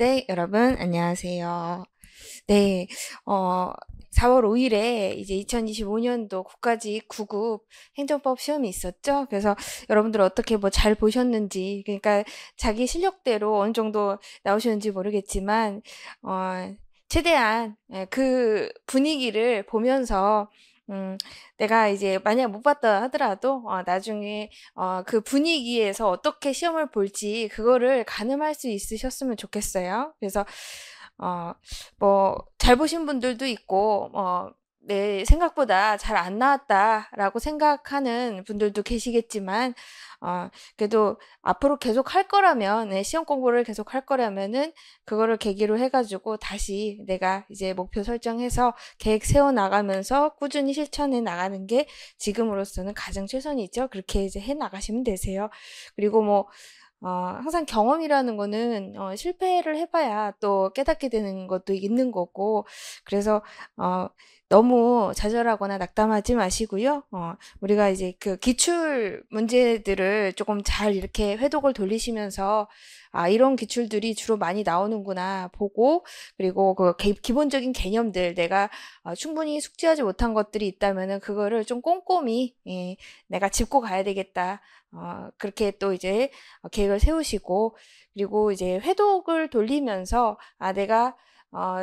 네, 여러분, 안녕하세요. 네, 4월 5일에 이제 2025년도 국가직 9급 행정법 시험이 있었죠. 그래서 여러분들 어떻게 뭐 잘 보셨는지, 그러니까 자기 실력대로 어느 정도 나오셨는지 모르겠지만, 최대한 그 분위기를 보면서 내가 이제 만약 못 봤다 하더라도 나중에 그 분위기에서 어떻게 시험을 볼지 그거를 가늠할 수 있으셨으면 좋겠어요. 그래서 어, 뭐 잘 보신 분들도 있고 내 생각보다 잘 안 나왔다라고 생각하는 분들도 계시겠지만 그래도 앞으로 계속 할 거라면 시험 공부를 계속 할 거라면은 그거를 계기로 해가지고 다시 내가 이제 목표 설정해서 계획 세워 나가면서 꾸준히 실천해 나가는 게 지금으로서는 가장 최선이죠. 그렇게 이제 해 나가시면 되세요. 그리고 뭐 항상 경험이라는 거는 실패를 해봐야 또 깨닫게 되는 것도 있는 거고, 그래서 너무 좌절하거나 낙담하지 마시고요. 우리가 이제 그 기출 문제들을 조금 잘 이렇게 회독을 돌리시면서 이런 기출들이 주로 많이 나오는구나 보고, 그리고 그 기본적인 개념들 내가 충분히 숙지하지 못한 것들이 있다면은 그거를 좀 꼼꼼히 내가 짚고 가야 되겠다. 그렇게 또 이제 계획을 세우시고, 그리고 이제 회독을 돌리면서 내가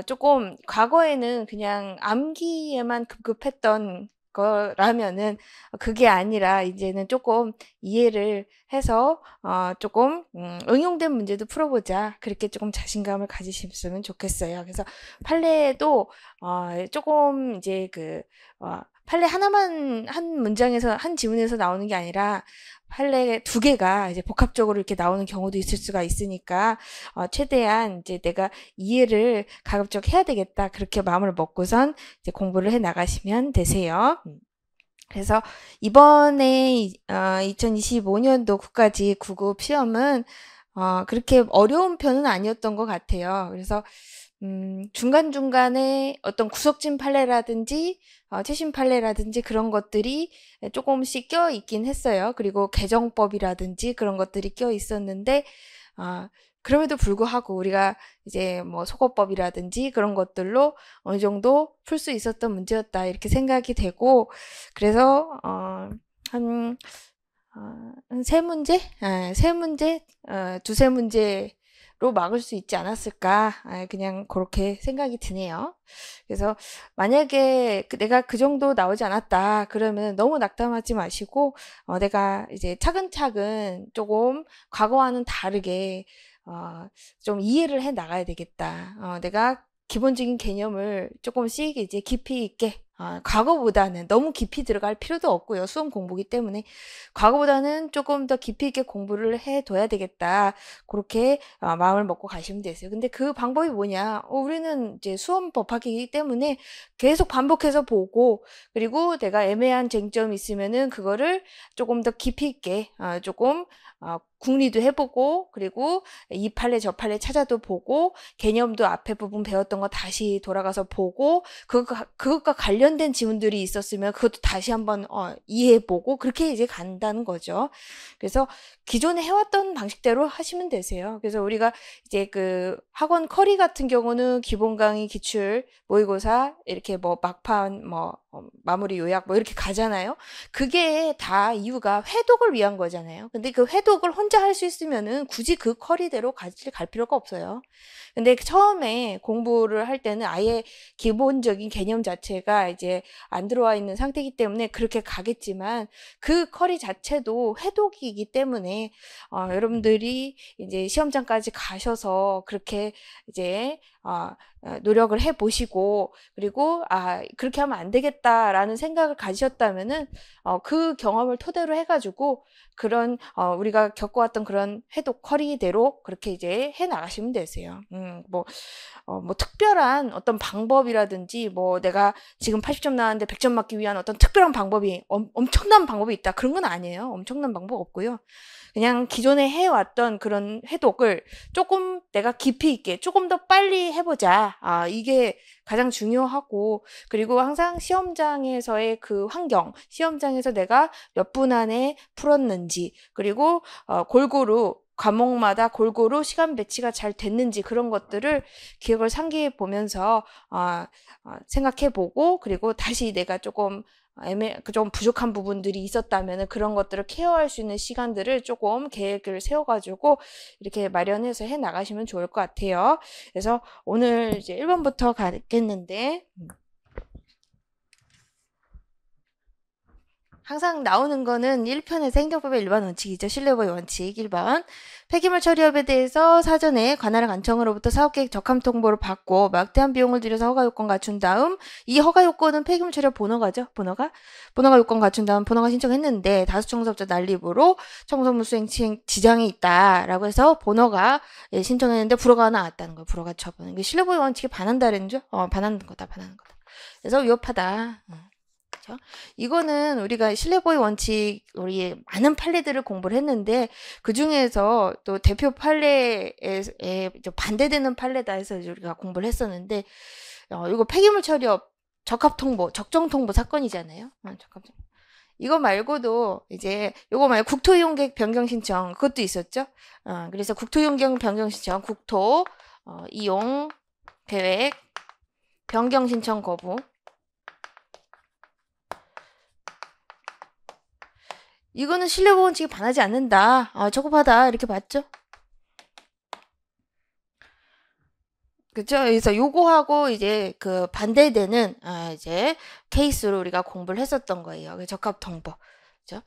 조금 과거에는 그냥 암기에만 급급했던 거라면은 그게 아니라 이제는 조금 이해를 해서 조금 응용된 문제도 풀어보자. 그렇게 조금 자신감을 가지셨으면 좋겠어요. 그래서 판례도 조금 이제 판례 하나만 한 문장에서 한 지문에서 나오는 게 아니라 판례 두 개가 이제 복합적으로 이렇게 나오는 경우도 있을 수가 있으니까 최대한 이제 내가 이해를 가급적 해야 되겠다. 그렇게 마음을 먹고선 이제 공부를 해 나가시면 되세요. 그래서 이번에 2025년도 국가직 9급 시험은 그렇게 어려운 편은 아니었던 것 같아요. 그래서 중간중간에 어떤 구석진 판례라든지 최신 판례라든지 그런 것들이 조금씩 껴 있긴 했어요. 그리고 개정법이라든지 그런 것들이 껴 있었는데 그럼에도 불구하고 우리가 이제 뭐 속어법이라든지 그런 것들로 어느 정도 풀 수 있었던 문제였다 이렇게 생각이 되고, 그래서 한 세 문제, 세 문제, 두세 문제로 막을 수 있지 않았을까, 그냥 그렇게 생각이 드네요. 그래서 만약에 내가 그 정도 나오지 않았다 그러면 너무 낙담하지 마시고 내가 이제 차근차근 조금 과거와는 다르게 좀 이해를 해 나가야 되겠다. 내가 기본적인 개념을 조금씩 이제 깊이 있게 과거보다는 너무 깊이 들어갈 필요도 없고요. 수험 공부기 때문에 과거보다는 조금 더 깊이 있게 공부를 해둬야 되겠다. 그렇게 마음을 먹고 가시면 되세요. 근데 그 방법이 뭐냐? 우리는 이제 수험 법학이기 때문에 계속 반복해서 보고, 그리고 내가 애매한 쟁점이 있으면은 그거를 조금 더 깊이 있게 조금 궁리도 해보고, 그리고 이 판례 저 판례 찾아도 보고, 개념도 앞에 부분 배웠던 거 다시 돌아가서 보고, 그것과 관련된 지문들이 있었으면 그것도 다시 한번 이해해보고, 그렇게 이제 간다는 거죠. 그래서 기존에 해왔던 방식대로 하시면 되세요. 그래서 우리가 이제 그 학원 커리 같은 경우는 기본 강의, 기출, 모의고사 이렇게 뭐 막판 뭐 마무리 요약 뭐 이렇게 가잖아요. 그게 다 이유가 회독을 위한 거잖아요. 근데 그 회독을 혼자 할 수 있으면은 굳이 그 커리대로 갈 필요가 없어요. 근데 처음에 공부를 할 때는 아예 기본적인 개념 자체가 이제 안 들어와 있는 상태이기 때문에 그렇게 가겠지만, 그 커리 자체도 회독이기 때문에 여러분들이 이제 시험장까지 가셔서 그렇게 이제 노력을 해 보시고, 그리고 그렇게 하면 안 되겠다라는 생각을 가지셨다면은 그 경험을 토대로 해가지고 그런 우리가 겪어왔던 그런 회독 커리대로 그렇게 이제 해 나가시면 되세요. 뭐 특별한 어떤 방법이라든지 뭐 내가 지금 80점 나왔는데 100점 맞기 위한 어떤 특별한 방법이 엄청난 방법이 있다 그런 건 아니에요. 엄청난 방법 없고요. 그냥 기존에 해왔던 그런 회독을 조금 내가 깊이 있게 조금 더 빨리 해보자. 이게 가장 중요하고, 그리고 항상 시험장에서의 그 환경, 시험장에서 내가 몇 분 안에 풀었는지, 그리고 골고루 과목마다 골고루 시간 배치가 잘 됐는지 그런 것들을 기억을 상기해 보면서 생각해 보고, 그리고 다시 내가 조금 좀 부족한 부분들이 있었다면 그런 것들을 케어할 수 있는 시간들을 조금 계획을 세워가지고 이렇게 마련해서 해 나가시면 좋을 것 같아요. 그래서 오늘 이제 1번부터 가겠는데, 항상 나오는 거는 1편에서 행정법의 일반 원칙이죠. 신뢰보의 원칙 1번. 폐기물 처리업에 대해서 사전에 관할 관청으로부터 사업계획 적합 통보를 받고 막대한 비용을 들여서 허가 요건 갖춘 다음, 이 허가 요건은 폐기물 처리업 번호가죠. 번호가 요건 갖춘 다음 번호가 신청했는데 다수 청소업자 난립으로 청소물 수행 지장이 있다라고 해서 번호가 신청했는데 불허가 나왔다는 거예요. 불허가 처분. 이게 신뢰보의 원칙에 반한다는 죠. 반하는 거다. 그래서 위협하다. 이거는 우리가 신뢰보의 원칙, 우리 많은 판례들을 공부를 했는데 그 중에서 또 대표 판례에 반대되는 판례다 해서 우리가 공부를 했었는데, 이거 폐기물 처리업 적합통보, 적정통보 사건이잖아요. 이거 말고도 이제 요거 말고 국토이용계획 변경 신청 그것도 있었죠. 그래서 국토이용계획 변경 신청, 국토 이용 계획 변경 신청 거부. 이거는 신뢰보호 원칙에 반하지 않는다. 적합하다. 이렇게 봤죠? 그쵸? 그래서 요거하고 이제 그 반대되는, 이제 케이스로 우리가 공부를 했었던 거예요. 적합통보. 그죠?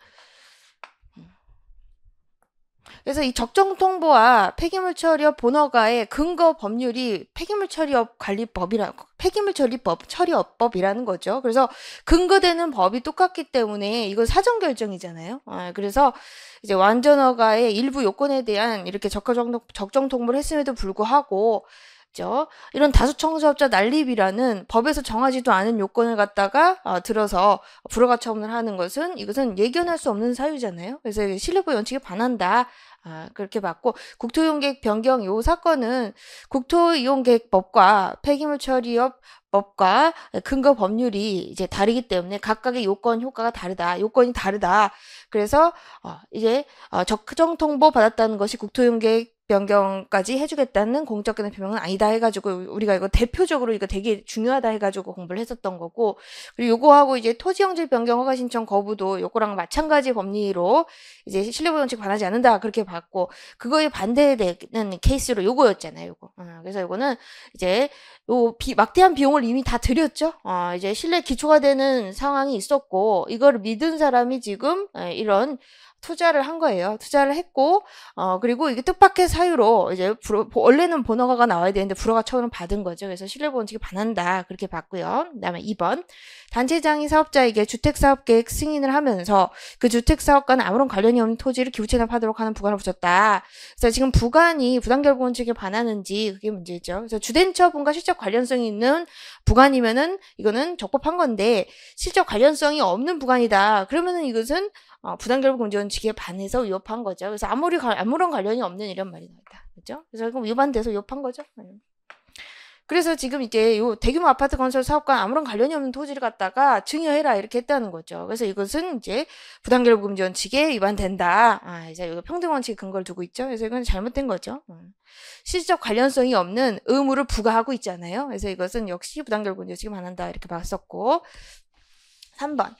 그래서 이 적정통보와 폐기물 처리업 본허가의 근거 법률이 폐기물 처리업 처리업법이라는 거죠. 그래서 근거되는 법이 똑같기 때문에 이건 사전 결정이잖아요. 그래서 이제 완전 허가의 일부 요건에 대한 이렇게 적정 통보를 했음에도 불구하고, 이런 다수 청소업자 난립이라는 법에서 정하지도 않은 요건을 갖다가 들어서 불허가 처분을 하는 것은, 이것은 예견할 수 없는 사유잖아요. 그래서 신뢰보호 원칙에 반한다. 그렇게 봤고, 국토이용계획 변경 요 사건은 국토이용계획법과 폐기물 처리업 법과 근거 법률이 이제 다르기 때문에 각각의 요건이 다르다. 그래서 이제 적정 통보 받았다는 것이 국토이용계획 변경까지 해주겠다는 공적 기능 표명은 아니다 해가지고 우리가 이거 대표적으로 이거 되게 중요하다 해가지고 공부를 했었던 거고, 그리고 요거하고 이제 토지용지 변경 허가 신청 거부도 요거랑 마찬가지 법리로 이제 신뢰보호 원칙 반하지 않는다 그렇게 봤고, 그거에 반대되는 케이스로 요거였잖아요. 요거. 그래서 요거는 이제 막대한 비용을 이미 다 들였죠. 이제 신뢰 기초가 되는 상황이 있었고, 이거를 믿은 사람이 지금 이런 투자를 한 거예요. 투자를 했고, 그리고 이게 뜻밖의 사유로 이제 원래는 본허가가 나와야 되는데 불허가 처분을 받은 거죠. 그래서 신뢰보호 원칙에 반한다 그렇게 봤고요. 그다음에 2번, 단체장이 사업자에게 주택사업계획 승인을 하면서 그 주택사업과는 아무런 관련이 없는 토지를 기부채납하도록 하는 부관을 붙였다. 그래서 지금 부관이 부당결부 원칙에 반하는지 그게 문제죠. 그래서 주된 처분과 실적 관련성이 있는 부관이면은 이거는 적법한 건데, 실적 관련성이 없는 부관이다 그러면은 이것은 부당결부 금지 원칙에 반해서 위협한 거죠. 그래서 아무런 관련이 없는 이런 말이 나왔다. 그죠? 그래서 이거 위반돼서 위협한 거죠. 그래서 지금 이제 요 대규모 아파트 건설 사업과 아무런 관련이 없는 토지를 갖다가 증여해라 이렇게 했다는 거죠. 그래서 이것은 이제 부당결부 금지 원칙에 위반된다. 이제 이거 평등 원칙 근거를 두고 있죠. 그래서 이건 잘못된 거죠. 실적 관련성이 없는 의무를 부과하고 있잖아요. 그래서 이것은 역시 부당결부 금지 원칙에 반한다 이렇게 봤었고, 3번.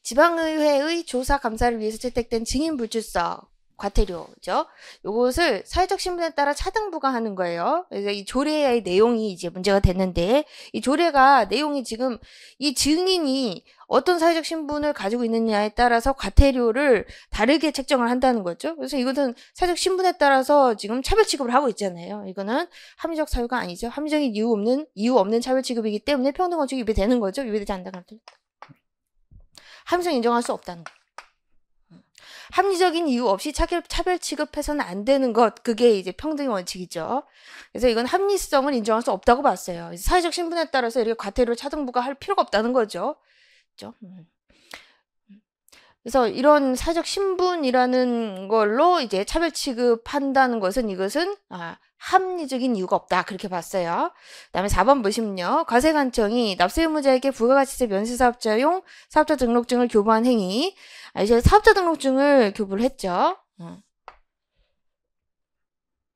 지방의회의 조사 감사를 위해서 채택된 증인 불출석 과태료죠. 요것을 사회적 신분에 따라 차등부과하는 거예요. 그래서 이 조례의 내용이 이제 문제가 됐는데, 이 조례가 내용이 지금 이 증인이 어떤 사회적 신분을 가지고 있느냐에 따라서 과태료를 다르게 책정을 한다는 거죠. 그래서 이것은 사회적 신분에 따라서 지금 차별 취급을 하고 있잖아요. 이거는 합리적 사유가 아니죠. 합리적인 이유 없는 차별 취급이기 때문에 평등 원칙이 위배되는 거죠. 위배되지 않는다. 합리성 인정할 수 없다는 거. 합리적인 이유 없이 차별 취급해서는 안 되는 것, 그게 이제 평등의 원칙이죠. 그래서 이건 합리성을 인정할 수 없다고 봤어요. 사회적 신분에 따라서 이렇게 과태료를 차등부과할 필요가 없다는 거죠. 그렇죠? 그래서 이런 사회적 신분이라는 걸로 이제 차별 취급한다는 것은, 이것은 합리적인 이유가 없다 그렇게 봤어요. 그다음에 4번 보시면요. 과세관청이 납세 의무자에게 부가가치세 면세사업자용 사업자 등록증을 교부한 행위. 이제 사업자 등록증을 교부를 했죠.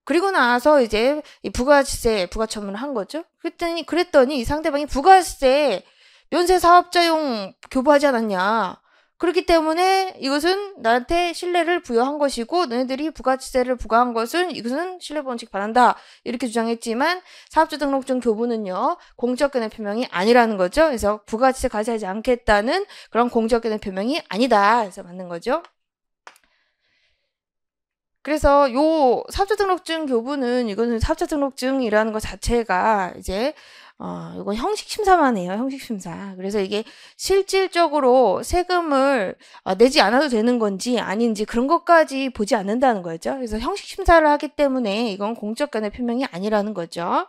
그리고 나서 이제 이 부가세, 부가처분을 한 거죠. 그랬더니 이 상대방이 부가세 면세 사업자용 교부하지 않았냐. 그렇기 때문에 이것은 나한테 신뢰를 부여한 것이고 너희들이 부가세를 부과한 것은 이것은 신뢰본칙 반한다. 이렇게 주장했지만 사업자 등록증 교부는요. 공적견해 표명이 아니라는 거죠. 그래서 부가세 과세하지 않겠다는 그런 공적견해 표명이 아니다. 그래서 맞는 거죠. 그래서 요 사업자 등록증 교부는 이거는 사업자 등록증이라는 것 자체가 이제 이건 형식 심사만 해요. 형식 심사. 그래서 이게 실질적으로 세금을 내지 않아도 되는 건지 아닌지 그런 것까지 보지 않는다는 거죠. 그래서 형식 심사를 하기 때문에 이건 공적견해 표명이 아니라는 거죠.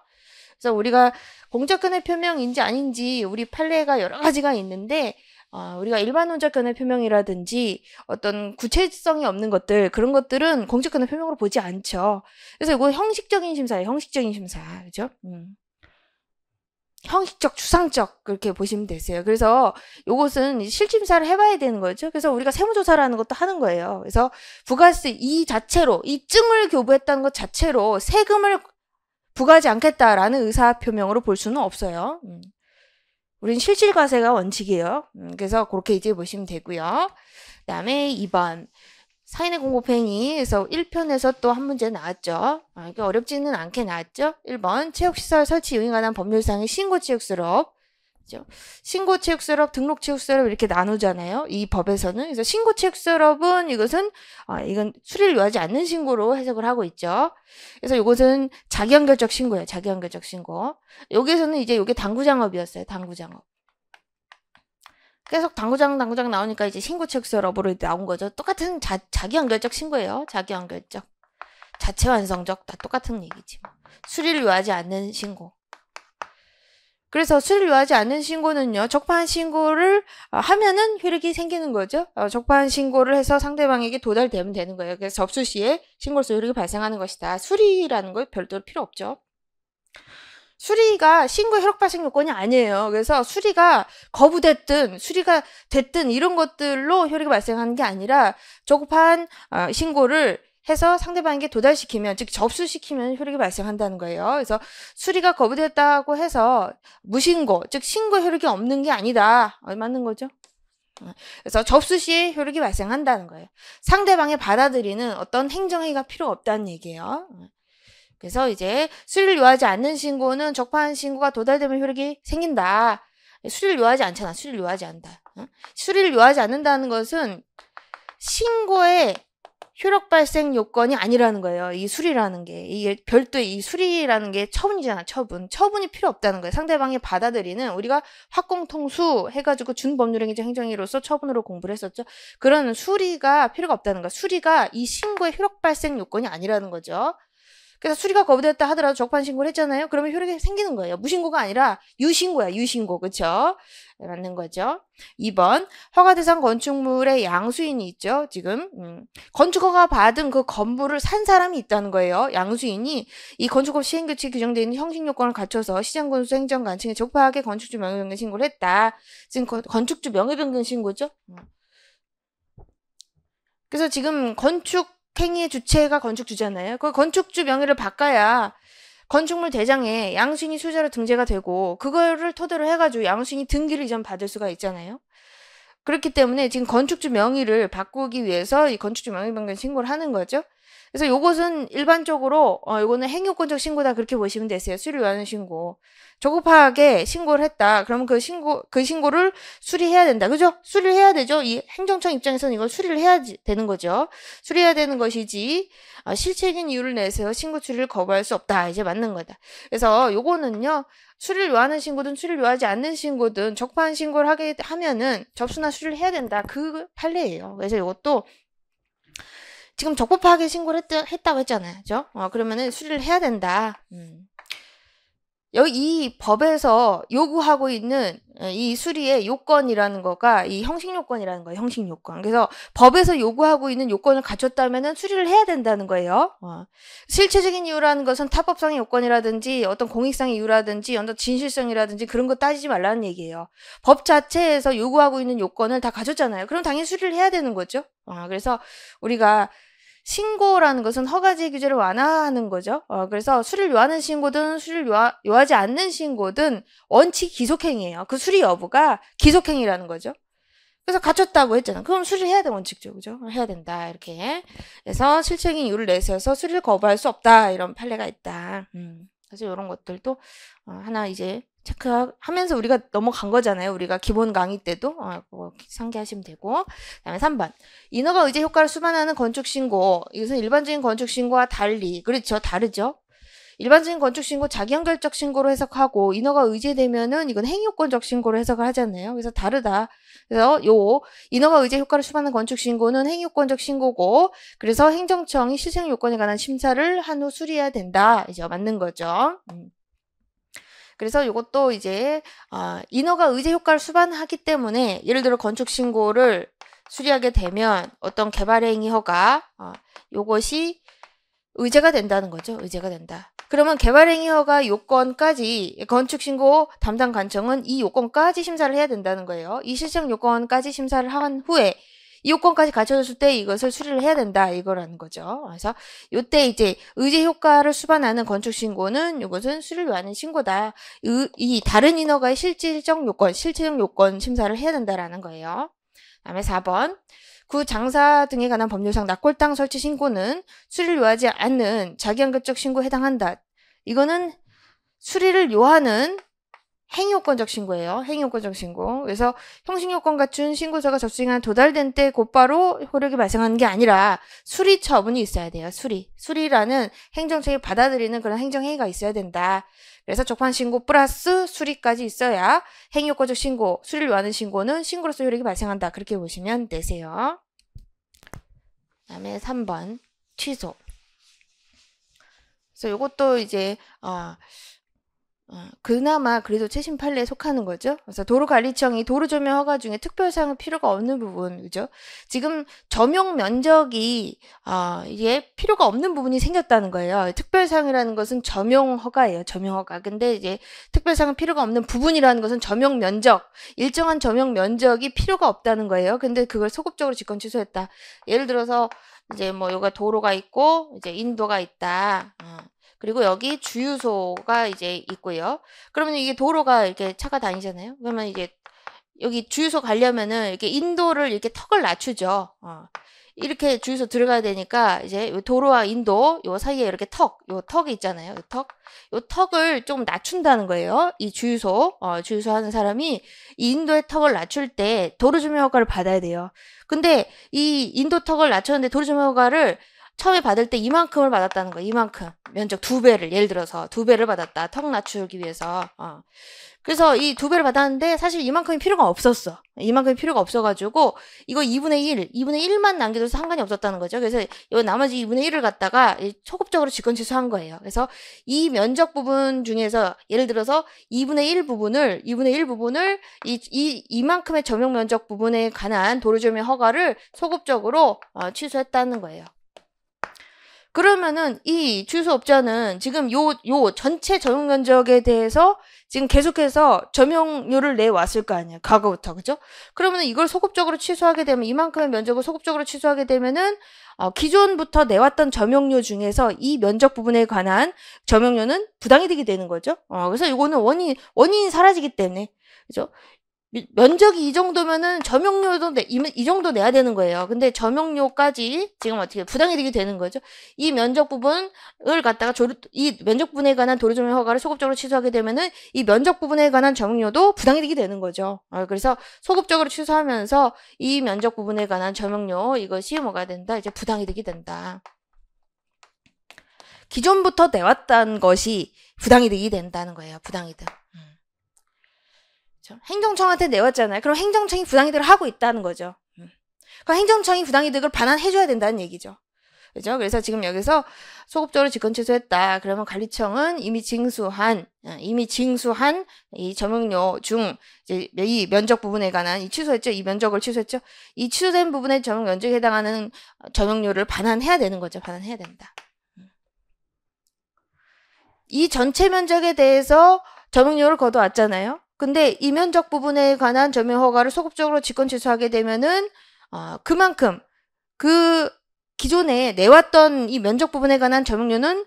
그래서 우리가 공적견해 표명인지 아닌지 우리 판례가 여러 가지가 있는데 우리가 일반 혼적견해 표명이라든지 어떤 구체성이 없는 것들 그런 것들은 공적견해 표명으로 보지 않죠. 그래서 이거 형식적인 심사예요. 형식적인 심사. 그죠? 형식적, 추상적 그렇게 보시면 되세요. 그래서 요것은 실질심사를 해봐야 되는 거죠. 그래서 우리가 세무조사라는 것도 하는 거예요. 그래서 부가세 이 자체로 이 증을 교부했다는 것 자체로 세금을 부과하지 않겠다라는 의사표명으로 볼 수는 없어요. 우린 실질과세가 원칙이에요. 그래서 그렇게 이제 보시면 되고요. 그 다음에 2번 사인의 공급행위에서 1편에서 또 한 문제 나왔죠. 이게 어렵지는 않게 나왔죠. 1번 체육시설 설치 이용에 관한 법률상의 신고체육수업 신고체육수업, 등록체육수업 이렇게 나누잖아요. 이 법에서는. 그래서 신고체육수업은 이것은 이건 수리를 요하지 않는 신고로 해석을 하고 있죠. 그래서 이것은 자기연결적 신고예요. 자기연결적 신고. 여기에서는 이제 이게 당구장업이었어요. 당구장업. 계속 당구장 나오니까 이제 신고체육수업으로 나온 거죠. 똑같은 자기연결적 신고예요. 자기연결적. 자체완성적 다 똑같은 얘기지. 수리를 요하지 않는 신고. 그래서 수리를 요하지 않는 신고는요. 적파한 신고를 하면은 효력이 생기는 거죠. 적파한 신고를 해서 상대방에게 도달되면 되는 거예요. 그래서 접수 시에 신고로서 효력이 발생하는 것이다. 수리라는 거 별도로 필요 없죠. 수리가 신고 효력 발생 요건이 아니에요. 그래서 수리가 거부됐든 수리가 됐든 이런 것들로 효력이 발생하는 게 아니라 적파한 신고를 해서 상대방에게 도달시키면 즉 접수시키면 효력이 발생한다는 거예요. 그래서 수리가 거부됐다고 해서 무신고 즉 신고 효력이 없는 게 아니다. 맞는 거죠? 그래서 접수 시에 효력이 발생한다는 거예요. 상대방의 받아들이는 어떤 행정행위가 필요 없다는 얘기예요. 그래서 이제 수리를 요하지 않는 신고는 적파한 신고가 도달되면 효력이 생긴다. 수리를 요하지 않잖아. 수리를 요하지 않는다. 수리를 요하지 않는다는 것은 신고의 효력 발생 요건이 아니라는 거예요. 이 수리라는 게. 이게 별도의 이 수리라는 게 처분이잖아. 처분. 처분이 필요 없다는 거예요. 상대방이 받아들이는 우리가 확공통수 해가지고 준법률행위적 행정행위로서 처분으로 공부를 했었죠. 그런 수리가 필요가 없다는 거예요. 수리가 이 신고의 효력 발생 요건이 아니라는 거죠. 그래서 수리가 거부됐다 하더라도 적파한 신고를 했잖아요. 그러면 효력이 생기는 거예요. 무신고가 아니라 유신고야. 유신고. 그쵸? 네, 맞는 거죠. 2번 허가대상 건축물의 양수인이 있죠. 지금 건축허가 받은 그 건물을 산 사람이 있다는 거예요. 양수인이 이 건축법 시행규칙에 규정되어 있는 형식요건을 갖춰서 시장군수 행정관청에 적파하게 건축주 명예변경 신고를 했다. 지금 건축주 명예변경 신고죠. 그래서 지금 행위의 주체가 건축주잖아요. 그 건축주 명의를 바꿔야 건축물 대장에 양수인이 수자로 등재가 되고 그거를 토대로 해가지고 양수인이 등기를 이전 받을 수가 있잖아요. 그렇기 때문에 지금 건축주 명의를 바꾸기 위해서 이 건축주 명의 변경 신고를 하는 거죠. 그래서 요것은 일반적으로 요거는 행위요건적 신고다 그렇게 보시면 되세요. 수리를 요하는 신고. 조급하게 신고를 했다. 그러면 그 신고를 수리해야 된다. 그죠? 수리를 해야 되죠. 이 행정청 입장에서는 이걸 수리를 해야 되는 거죠. 수리해야 되는 것이지 실체적인 이유를 내세워 신고 처리를 거부할 수 없다. 이제 맞는 거다. 그래서 요거는요. 수리를 요하는 신고든 수리를 요하지 않는 신고든 적파한 신고를 하게 하면은 접수나 수리를 해야 된다. 그 판례예요. 그래서 이것도 지금 적법하게 신고를 했다고 했잖아요. 그죠? 그러면은 수리를 해야 된다. 여기 이 법에서 요구하고 있는 이 수리의 요건이라는 거가 이 형식요건이라는 거예요. 형식요건. 그래서 법에서 요구하고 있는 요건을 갖췄다면은 수리를 해야 된다는 거예요. 실체적인 이유라는 것은 타법상의 요건이라든지 어떤 공익상의 이유라든지 어떤 진실성이라든지 그런 거 따지지 말라는 얘기예요. 법 자체에서 요구하고 있는 요건을 다 갖췄잖아요. 그럼 당연히 수리를 해야 되는 거죠. 그래서 우리가 신고라는 것은 허가제 규제를 완화하는 거죠. 그래서 수리를 요하는 신고든 수리를 요하지 않는 신고든 원칙 기속행위예요. 그 수리 여부가 기속행위라는 거죠. 그래서 갖췄다고 했잖아. 그럼 수리를 해야 돼, 원칙적으로. 그죠? 해야 된다, 이렇게. 그래서 실체적인 이유를 내세워서 수리를 거부할 수 없다, 이런 판례가 있다. 그래서 이런 것들도 하나 이제 체크하면서 우리가 넘어간 거잖아요. 우리가 기본 강의 때도 그거 상기하시면 되고. 그다음에 3번. 인허가 의제 효과를 수반하는 건축신고. 이것은 일반적인 건축신고와 달리, 그렇죠, 다르죠. 일반적인 건축신고 자기연결적 신고로 해석하고 인허가 의제되면은 이건 행위요건적 신고로 해석을 하잖아요. 그래서 다르다. 그래서 요 인허가 의제 효과를 수반하는 건축신고는 행위요건적 신고고, 그래서 행정청이 실행요건에 관한 심사를 한 후 수리해야 된다. 이제 맞는 거죠. 그래서 이것도 이제 인허가 의제 효과를 수반하기 때문에 예를 들어 건축신고를 수리하게 되면 어떤 개발행위 허가 요것이 의제가 된다는 거죠. 의제가 된다. 그러면 개발행위 허가 요건까지 건축신고 담당 관청은 이 요건까지 심사를 해야 된다는 거예요. 이 실행 요건까지 심사를 한 후에 이 요건까지 갖춰졌을 때 이것을 수리를 해야 된다, 이거라는 거죠. 그래서 요때 이제 의제 효과를 수반하는 건축신고는 이것은 수리를 요하는 신고다. 이 다른 인허가의 실질적 요건, 실체적 요건 심사를 해야 된다라는 거예요. 다음에 4번. 구 장사 등에 관한 법률상 납골당 설치 신고는 수리를 요하지 않는 자기연결적 신고에 해당한다. 이거는 수리를 요하는 행위요건적 신고예요. 행위요건적 신고. 그래서 형식요건 갖춘 신고서가 접수기간 도달된 때 곧바로 효력이 발생하는 게 아니라 수리 처분이 있어야 돼요. 수리라는 행정청이 받아들이는 그런 행정행위가 있어야 된다. 그래서 적판 신고 플러스 수리까지 있어야 행위요건적 신고, 수리를 요하는 신고는 신고로서 효력이 발생한다. 그렇게 보시면 되세요. 그다음에 3번 취소. 그래서 이것도 이제 그나마 그래도 최신 판례에 속하는 거죠. 그래서 도로관리청이 도로조명 허가 중에 특별사항은 필요가 없는 부분, 그죠? 지금 점용 면적이 이게 필요가 없는 부분이 생겼다는 거예요. 특별사항이라는 것은 점용 허가예요. 점용 허가. 근데 이제 특별사항은 필요가 없는 부분이라는 것은 점용 면적, 일정한 점용 면적이 필요가 없다는 거예요. 근데 그걸 소급적으로 직권 취소했다. 예를 들어서 이제 뭐 여기가 도로가 있고 이제 인도가 있다. 그리고 여기 주유소가 이제 있고요. 그러면 이게 도로가 이렇게 차가 다니잖아요. 그러면 이제 여기 주유소 가려면은 이렇게 인도를 이렇게 턱을 낮추죠. 이렇게 주유소 들어가야 되니까 이제 도로와 인도 요 사이에 이렇게 요 턱이 있잖아요. 요 턱을 좀 낮춘다는 거예요. 이 주유소 하는 사람이 이 인도의 턱을 낮출 때 도로조명 허가를 받아야 돼요. 근데 이 인도 턱을 낮췄는데 도로조명 허가를 처음에 받을 때 이만큼을 받았다는 거예요. 이만큼. 면적 2배를, 예를 들어서 2배를 받았다. 턱 낮추기 위해서. 그래서 이 2배를 받았는데 사실 이만큼이 필요가 없었어. 이만큼이 필요가 없어가지고 이거 2분의 1만 남겨둬서 상관이 없었다는 거죠. 그래서 이 나머지 2분의 1을 갖다가 소급적으로 직권 취소한 거예요. 그래서 이 면적 부분 중에서 예를 들어서 2분의 1 부분을 이만큼의 점용 면적 부분에 관한 도로조명 허가를 소급적으로 취소했다는 거예요. 그러면은 이 주유소업자는 지금 요 전체 점용 면적에 대해서 지금 계속해서 점용료를 내왔을 거 아니에요. 과거부터. 그죠? 그러면은 이걸 소급적으로 취소하게 되면 이만큼의 면적을 소급적으로 취소하게 되면은 기존부터 내왔던 점용료 중에서 이 면적 부분에 관한 점용료는 부당이득이 되는 거죠. 그래서 이거는 원인이 사라지기 때문에. 그죠? 면적이 이 정도면은 점용료도 이 정도 내야 되는 거예요. 근데 점용료까지 지금 어떻게 부당이득이 되는 거죠. 이 면적 부분을 갖다가 이 면적 부분에 관한 도로조명 허가를 소급적으로 취소하게 되면은 이 면적 부분에 관한 점용료도 부당이득이 되는 거죠. 그래서 소급적으로 취소하면서 이 면적 부분에 관한 점용료 이것이 뭐가 된다? 이제 부당이득이 된다. 기존부터 내왔던 것이 부당이득이 된다는 거예요. 부당이득. 행정청한테 내왔잖아요. 그럼 행정청이 부당이득을 하고 있다는 거죠. 그럼 행정청이 부당이득을 반환해줘야 된다는 얘기죠. 그죠? 그래서 지금 여기서 소급적으로 직권 취소했다. 그러면 관리청은 이미 징수한 이 점용료 중 이제 이 면적 부분에 관한 취소했죠. 이 면적을 취소했죠. 이 취소된 부분의 점용 면적에 해당하는 점용료를 반환해야 되는 거죠. 반환해야 된다. 이 전체 면적에 대해서 점용료를 걷어왔잖아요. 근데 이 면적 부분에 관한 점용 허가를 소급적으로 직권 취소하게 되면은 그만큼 그 기존에 내왔던 이 면적 부분에 관한 점용료는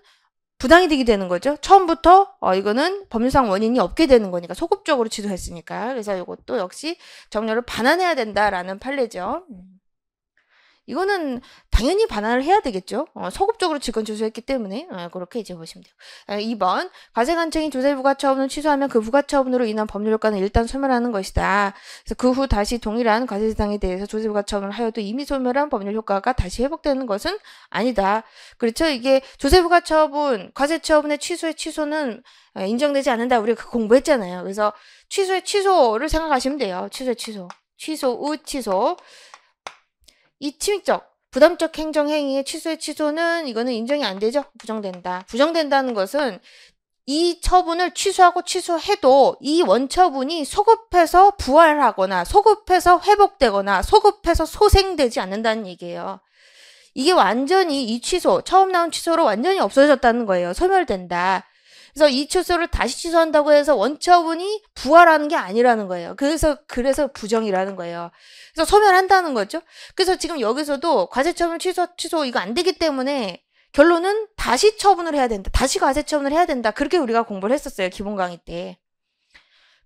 부당이득이 되는 거죠. 처음부터 이거는 법률상 원인이 없게 되는 거니까 소급적으로 취소했으니까. 그래서 이것도 역시 정료를 반환해야 된다라는 판례죠. 이거는 당연히 반환을 해야 되겠죠. 소급적으로 직권 취소했기 때문에 그렇게 이제 보시면 돼요. 2번 과세관청이 조세부가처분을 취소하면 그 부가처분으로 인한 법률효과는 일단 소멸하는 것이다. 그래서 그 후 다시 동일한 과세 대상에 대해서 조세부가처분을 하여도 이미 소멸한 법률효과가 다시 회복되는 것은 아니다. 그렇죠. 이게 조세부가처분, 과세처분의 취소의 취소는 인정되지 않는다. 우리가 공부했잖아요. 그래서 취소의 취소를 생각하시면 돼요. 취소의 취소. 취소의 취소. 이 침입적, 부담적 행정행위의 취소의 취소는 이거는 인정이 안 되죠. 부정된다. 부정된다는 것은 이 처분을 취소하고 취소해도 이 원처분이 소급해서 부활하거나 소급해서 회복되거나 소급해서 소생되지 않는다는 얘기예요. 이게 완전히 이 취소, 처음 나온 취소로 완전히 없어졌다는 거예요. 소멸된다. 그래서 이 취소를 다시 취소한다고 해서 원처분이 부활하는 게 아니라는 거예요. 그래서 부정이라는 거예요. 그래서 소멸한다는 거죠. 그래서 지금 여기서도 과세처분 취소 이거 안 되기 때문에 결론은 다시 처분을 해야 된다. 다시 과세처분을 해야 된다. 그렇게 우리가 공부를 했었어요. 기본 강의 때.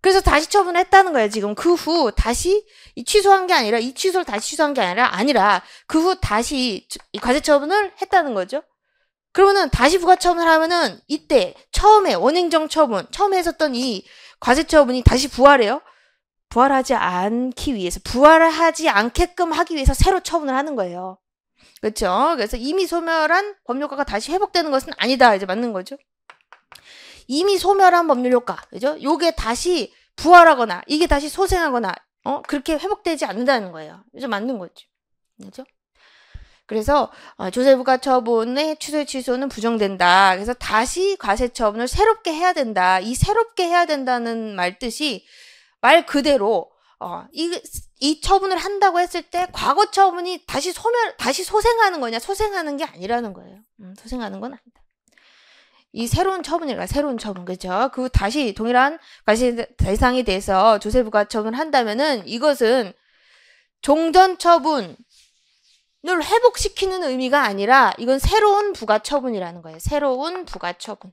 그래서 다시 처분을 했다는 거예요. 지금 그 후 다시 취소한 게 아니라 이 취소를 다시 취소한 게 아니라 그 후 다시 과세처분을 했다는 거죠. 그러면은 다시 부가처분을 하면은 이때 처음에 원행정 처분, 처음에 했었던 이 과세처분이 다시 부활해요. 부활하지 않기 위해서, 부활을 하지 않게끔 하기 위해서 새로 처분을 하는 거예요. 그렇죠? 그래서 이미 소멸한 법률효과가 다시 회복되는 것은 아니다. 이제 맞는 거죠. 이미 소멸한 법률효과, 그죠? 요게 다시 부활하거나 이게 다시 소생하거나 그렇게 회복되지 않는다는 거예요. 이제 맞는 거죠. 그죠? 그래서 조세부가처분의 취소는 부정된다. 그래서 다시 과세처분을 새롭게 해야 된다. 이 새롭게 해야 된다는 말 뜻이 말 그대로 이 처분을 한다고 했을 때 과거 처분이 다시 소생하는 거냐? 소생하는 게 아니라는 거예요. 소생하는 건 아니다. 이 새로운 처분이라 새로운 처분, 그죠? 그 다시 동일한 과세 대상에 대해서 조세부가처분을 한다면은 이것은 종전 처분 을 회복시키는 의미가 아니라 이건 새로운 부가처분이라는 거예요. 새로운 부가처분.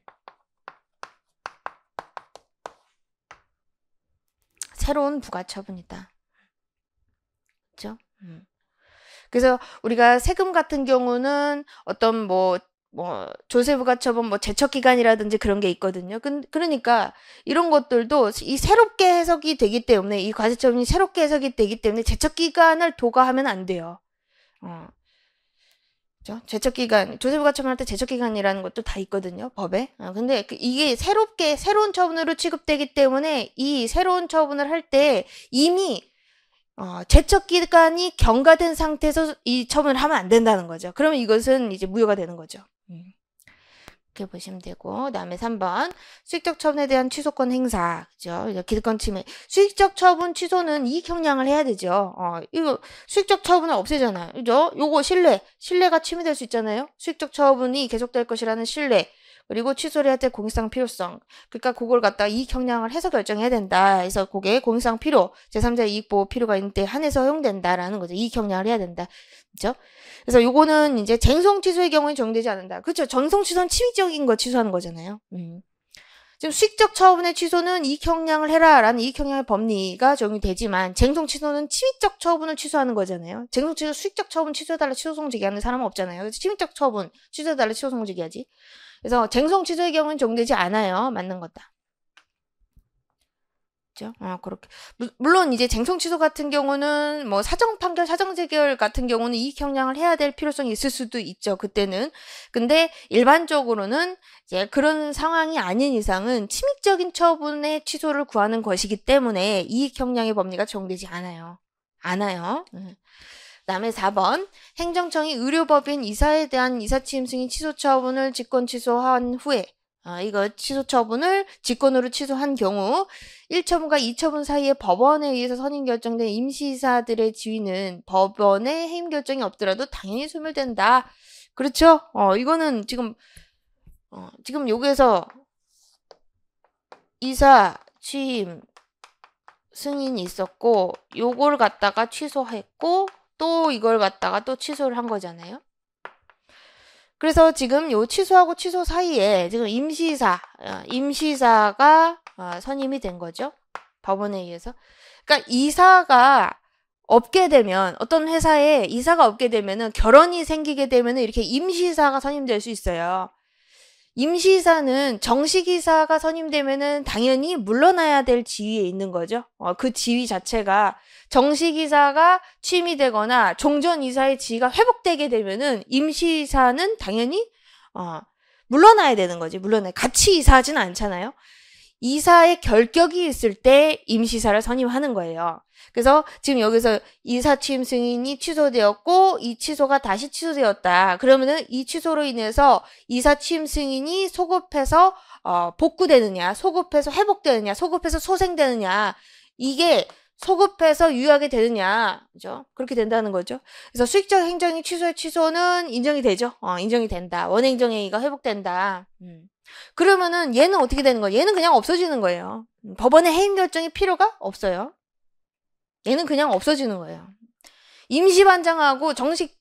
새로운 부가처분이다. 그렇죠? 그래서 우리가 세금 같은 경우는 어떤 조세부가처분 제척기간이라든지 그런 게 있거든요. 그러니까 이런 것들도 이 새롭게 해석이 되기 때문에 이 과세처분이 새롭게 해석이 되기 때문에 제척기간을 도과하면 안 돼요. 그죠? 제척기간, 조세부가처분할 때 제척기간이라는 것도 다 있거든요, 법에. 근데 이게 새로운 처분으로 취급되기 때문에 이 새로운 처분을 할 때 이미 제척기간이 경과된 상태에서 이 처분을 하면 안 된다는 거죠. 그러면 이것은 이제 무효가 되는 거죠. 이렇게 보시면 되고, 그다음에 3번 수익적 처분에 대한 취소권 행사, 그죠? 기득권 침해. 수익적 처분 취소는 이익 형량을 해야 되죠. 이거 수익적 처분은 없애잖아요, 그죠? 요거 신뢰가 침해될 수 있잖아요. 수익적 처분이 계속될 것이라는 신뢰. 그리고 취소를 해야 될 공익상 필요성. 그러니까 그걸 갖다 이익 형량을 해서 결정해야 된다. 그래서 그게 공익상 필요, 제3자 이익 보호 필요가 있는 때 한해서 허용된다라는 거죠. 이익 형량을 해야 된다. 그죠? 그래서 요거는 이제 쟁송 취소의 경우에 적용되지 않는다. 그렇죠? 전송 취소는 침입적인 거 취소하는 거잖아요. 지금 수익적 처분의 취소는 이익 형량을 해라라는 이익 형량의 법리가 적용이 되지만 쟁송 취소는 침입적 처분을 취소하는 거잖아요. 쟁송 취소, 수익적 처분 취소해달라 취소송 제기하는 사람은 없잖아요. 그래서 침입적 처분 취소해달라 취소송 제기하지. 그래서 쟁송 취소의 경우는 적용되지 않아요. 맞는 거다. 그렇죠? 그렇게. 물론 이제 쟁송 취소 같은 경우는 사정 판결, 사정 재결 같은 경우는 이익 형량을 해야 될 필요성이 있을 수도 있죠. 그때는. 근데 일반적으로는 이제 그런 상황이 아닌 이상은 침입적인 처분의 취소를 구하는 것이기 때문에 이익 형량의 법리가 적용되지 않아요. 그다음에 4번 행정청이 의료법인 이사에 대한 이사취임 승인 취소 처분을 직권 취소한 후에 이거 취소 처분을 직권으로 취소한 경우 1처분과 2처분 사이에 법원에 의해서 선임 결정된 임시이사들의 지위는 법원의 해임 결정이 없더라도 당연히 소멸된다. 그렇죠? 이거는 지금 여기에서 이사 취임 승인이 있었고 요걸 갖다가 취소했고 또 이걸 갖다가 또 취소를 한 거잖아요. 그래서 지금 요 취소하고 취소 사이에 지금 임시사가 선임이 된 거죠. 법원에 의해서. 그러니까 이사가 없게 되면, 어떤 회사에 이사가 없게 되면은, 결혼이 생기게 되면은 이렇게 임시이사가 선임될 수 있어요. 임시이사는 정식이사가 선임되면은 당연히 물러나야 될 지위에 있는 거죠. 그 지위 자체가 정식이사가 취임이 되거나 종전이사의 지위가 회복되게 되면은 임시이사는 당연히 물러나야 되는 거지. 같이 이사하지는 않잖아요. 이사의 결격이 있을 때 임시이사를 선임하는 거예요. 그래서 지금 여기서 이사 취임 승인이 취소되었고 이 취소가 다시 취소되었다. 그러면은 이 취소로 인해서 이사 취임 승인이 소급해서 복구되느냐, 소급해서 회복되느냐, 소급해서 소생되느냐, 이게 소급해서 유효하게 되느냐, 그죠? 그렇게 된다는 거죠. 그래서 수익적 행정이 취소의 취소는 인정이 되죠. 인정이 된다. 원행정행위가 회복된다. 그러면은 얘는 어떻게 되는 거예요? 얘는 그냥 없어지는 거예요. 법원의 해임 결정이 필요가 없어요. 얘는 그냥 없어지는 거예요. 임시반장하고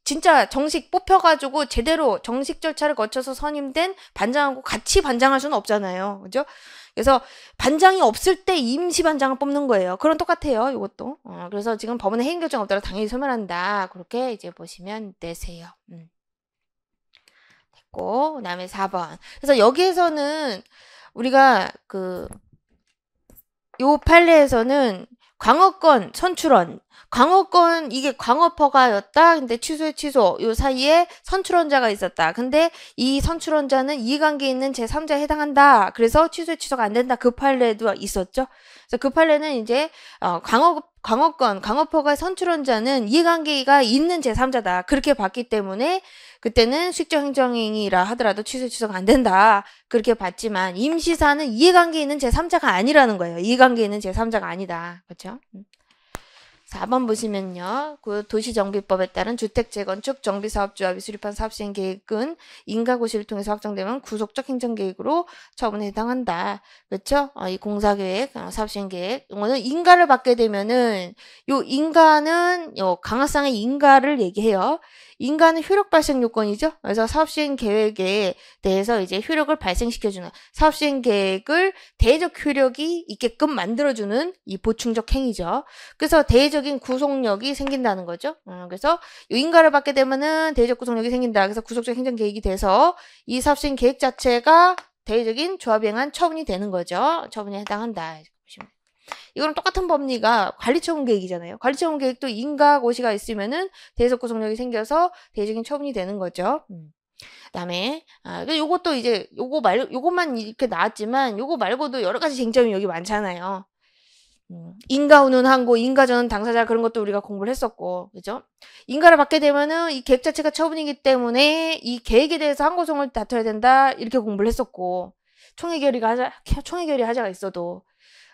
진짜 정식 뽑혀가지고 제대로 정식 절차를 거쳐서 선임된 반장하고 같이 반장할 수는 없잖아요. 그죠? 그래서 반장이 없을 때 임시반장을 뽑는 거예요. 그런 똑같아요. 이것도. 그래서 지금 법원의 해임 결정 없더라도 당연히 소멸한다. 그렇게 이제 보시면 되세요. 됐고, 그 다음에 4번. 그래서 여기에서는 우리가 요 판례에서는 광어권 선출원, 광어권 이게 광어퍼가였다. 근데 취소의 취소 요 사이에 선출원자가 있었다. 근데 이 선출원자는 이해관계에 있는 제3자에 해당한다. 그래서 취소의 취소가 안 된다. 그 판례도 있었죠. 그래서 그 판례는 이제 광어퍼가 선출원자는 이해관계가 있는 제3자다. 그렇게 봤기 때문에 그때는 수익적 행정행위라 하더라도 취소의 취소가 안 된다. 그렇게 봤지만 임시사는 이해관계에 있는 제3자가 아니라는 거예요. 이해관계에 있는 제3자가 아니다. 그렇죠? 4번 보시면요. 그 도시정비법에 따른 주택 재건축 정비사업조합이 수립한 사업시행 계획은 인가고시를 통해서 확정되면 구속적 행정계획으로 처분에 해당한다. 그렇죠? 이 공사계획, 사업시행 계획. 이거는 인가를 받게 되면은 요 인가는 요 강화상의 인가를 얘기해요. 인가는 효력 발생 요건이죠. 그래서 사업시행 계획에 대해서 이제 효력을 발생시켜주는 사업시행 계획을 대외적 효력이 있게끔 만들어주는 이 보충적 행위죠. 그래서 대외적인 구속력이 생긴다는 거죠. 그래서 이 인가를 받게 되면은 대외적 구속력이 생긴다. 그래서 구속적 행정 계획이 돼서 이 사업시행 계획 자체가 대외적인 조합이 행한 처분이 되는 거죠. 처분에 해당한다. 이거는 똑같은 법리가 관리처분 계획이잖아요. 관리처분 계획도 인가고시가 있으면은 대외적 구속력이 생겨서 대외적인 처분이 되는 거죠. 그다음에 요것도 이제 요것만 이렇게 나왔지만 요거 말고도 여러 가지 쟁점이 여기 많잖아요. 인가 후는 항고, 인가 전은 당사자 그런 것도 우리가 공부를 했었고, 그죠? 인가를 받게 되면은 이 계획 자체가 처분이기 때문에 이 계획에 대해서 항고성을 다퉈야 된다 이렇게 공부를 했었고, 총회결의 하자가 있어도.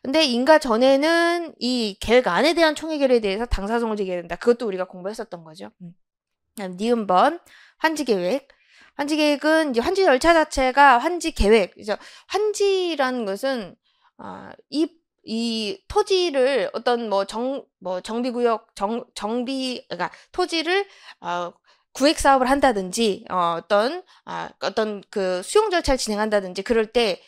근데 인가 전에는 이 계획 안에 대한 총회결에 대해서 당사성을 제기해야 된다. 그것도 우리가 공부했었던 거죠. 니은번 환지계획. 환지계획은 이제 환지 절차 자체가 환지계획. 그죠? 환지라는 것은 이 토지를 어떤 정비구역 그러니까 토지를 구획 사업을 한다든지 어떤 그 수용 절차를 진행한다든지 그럴 때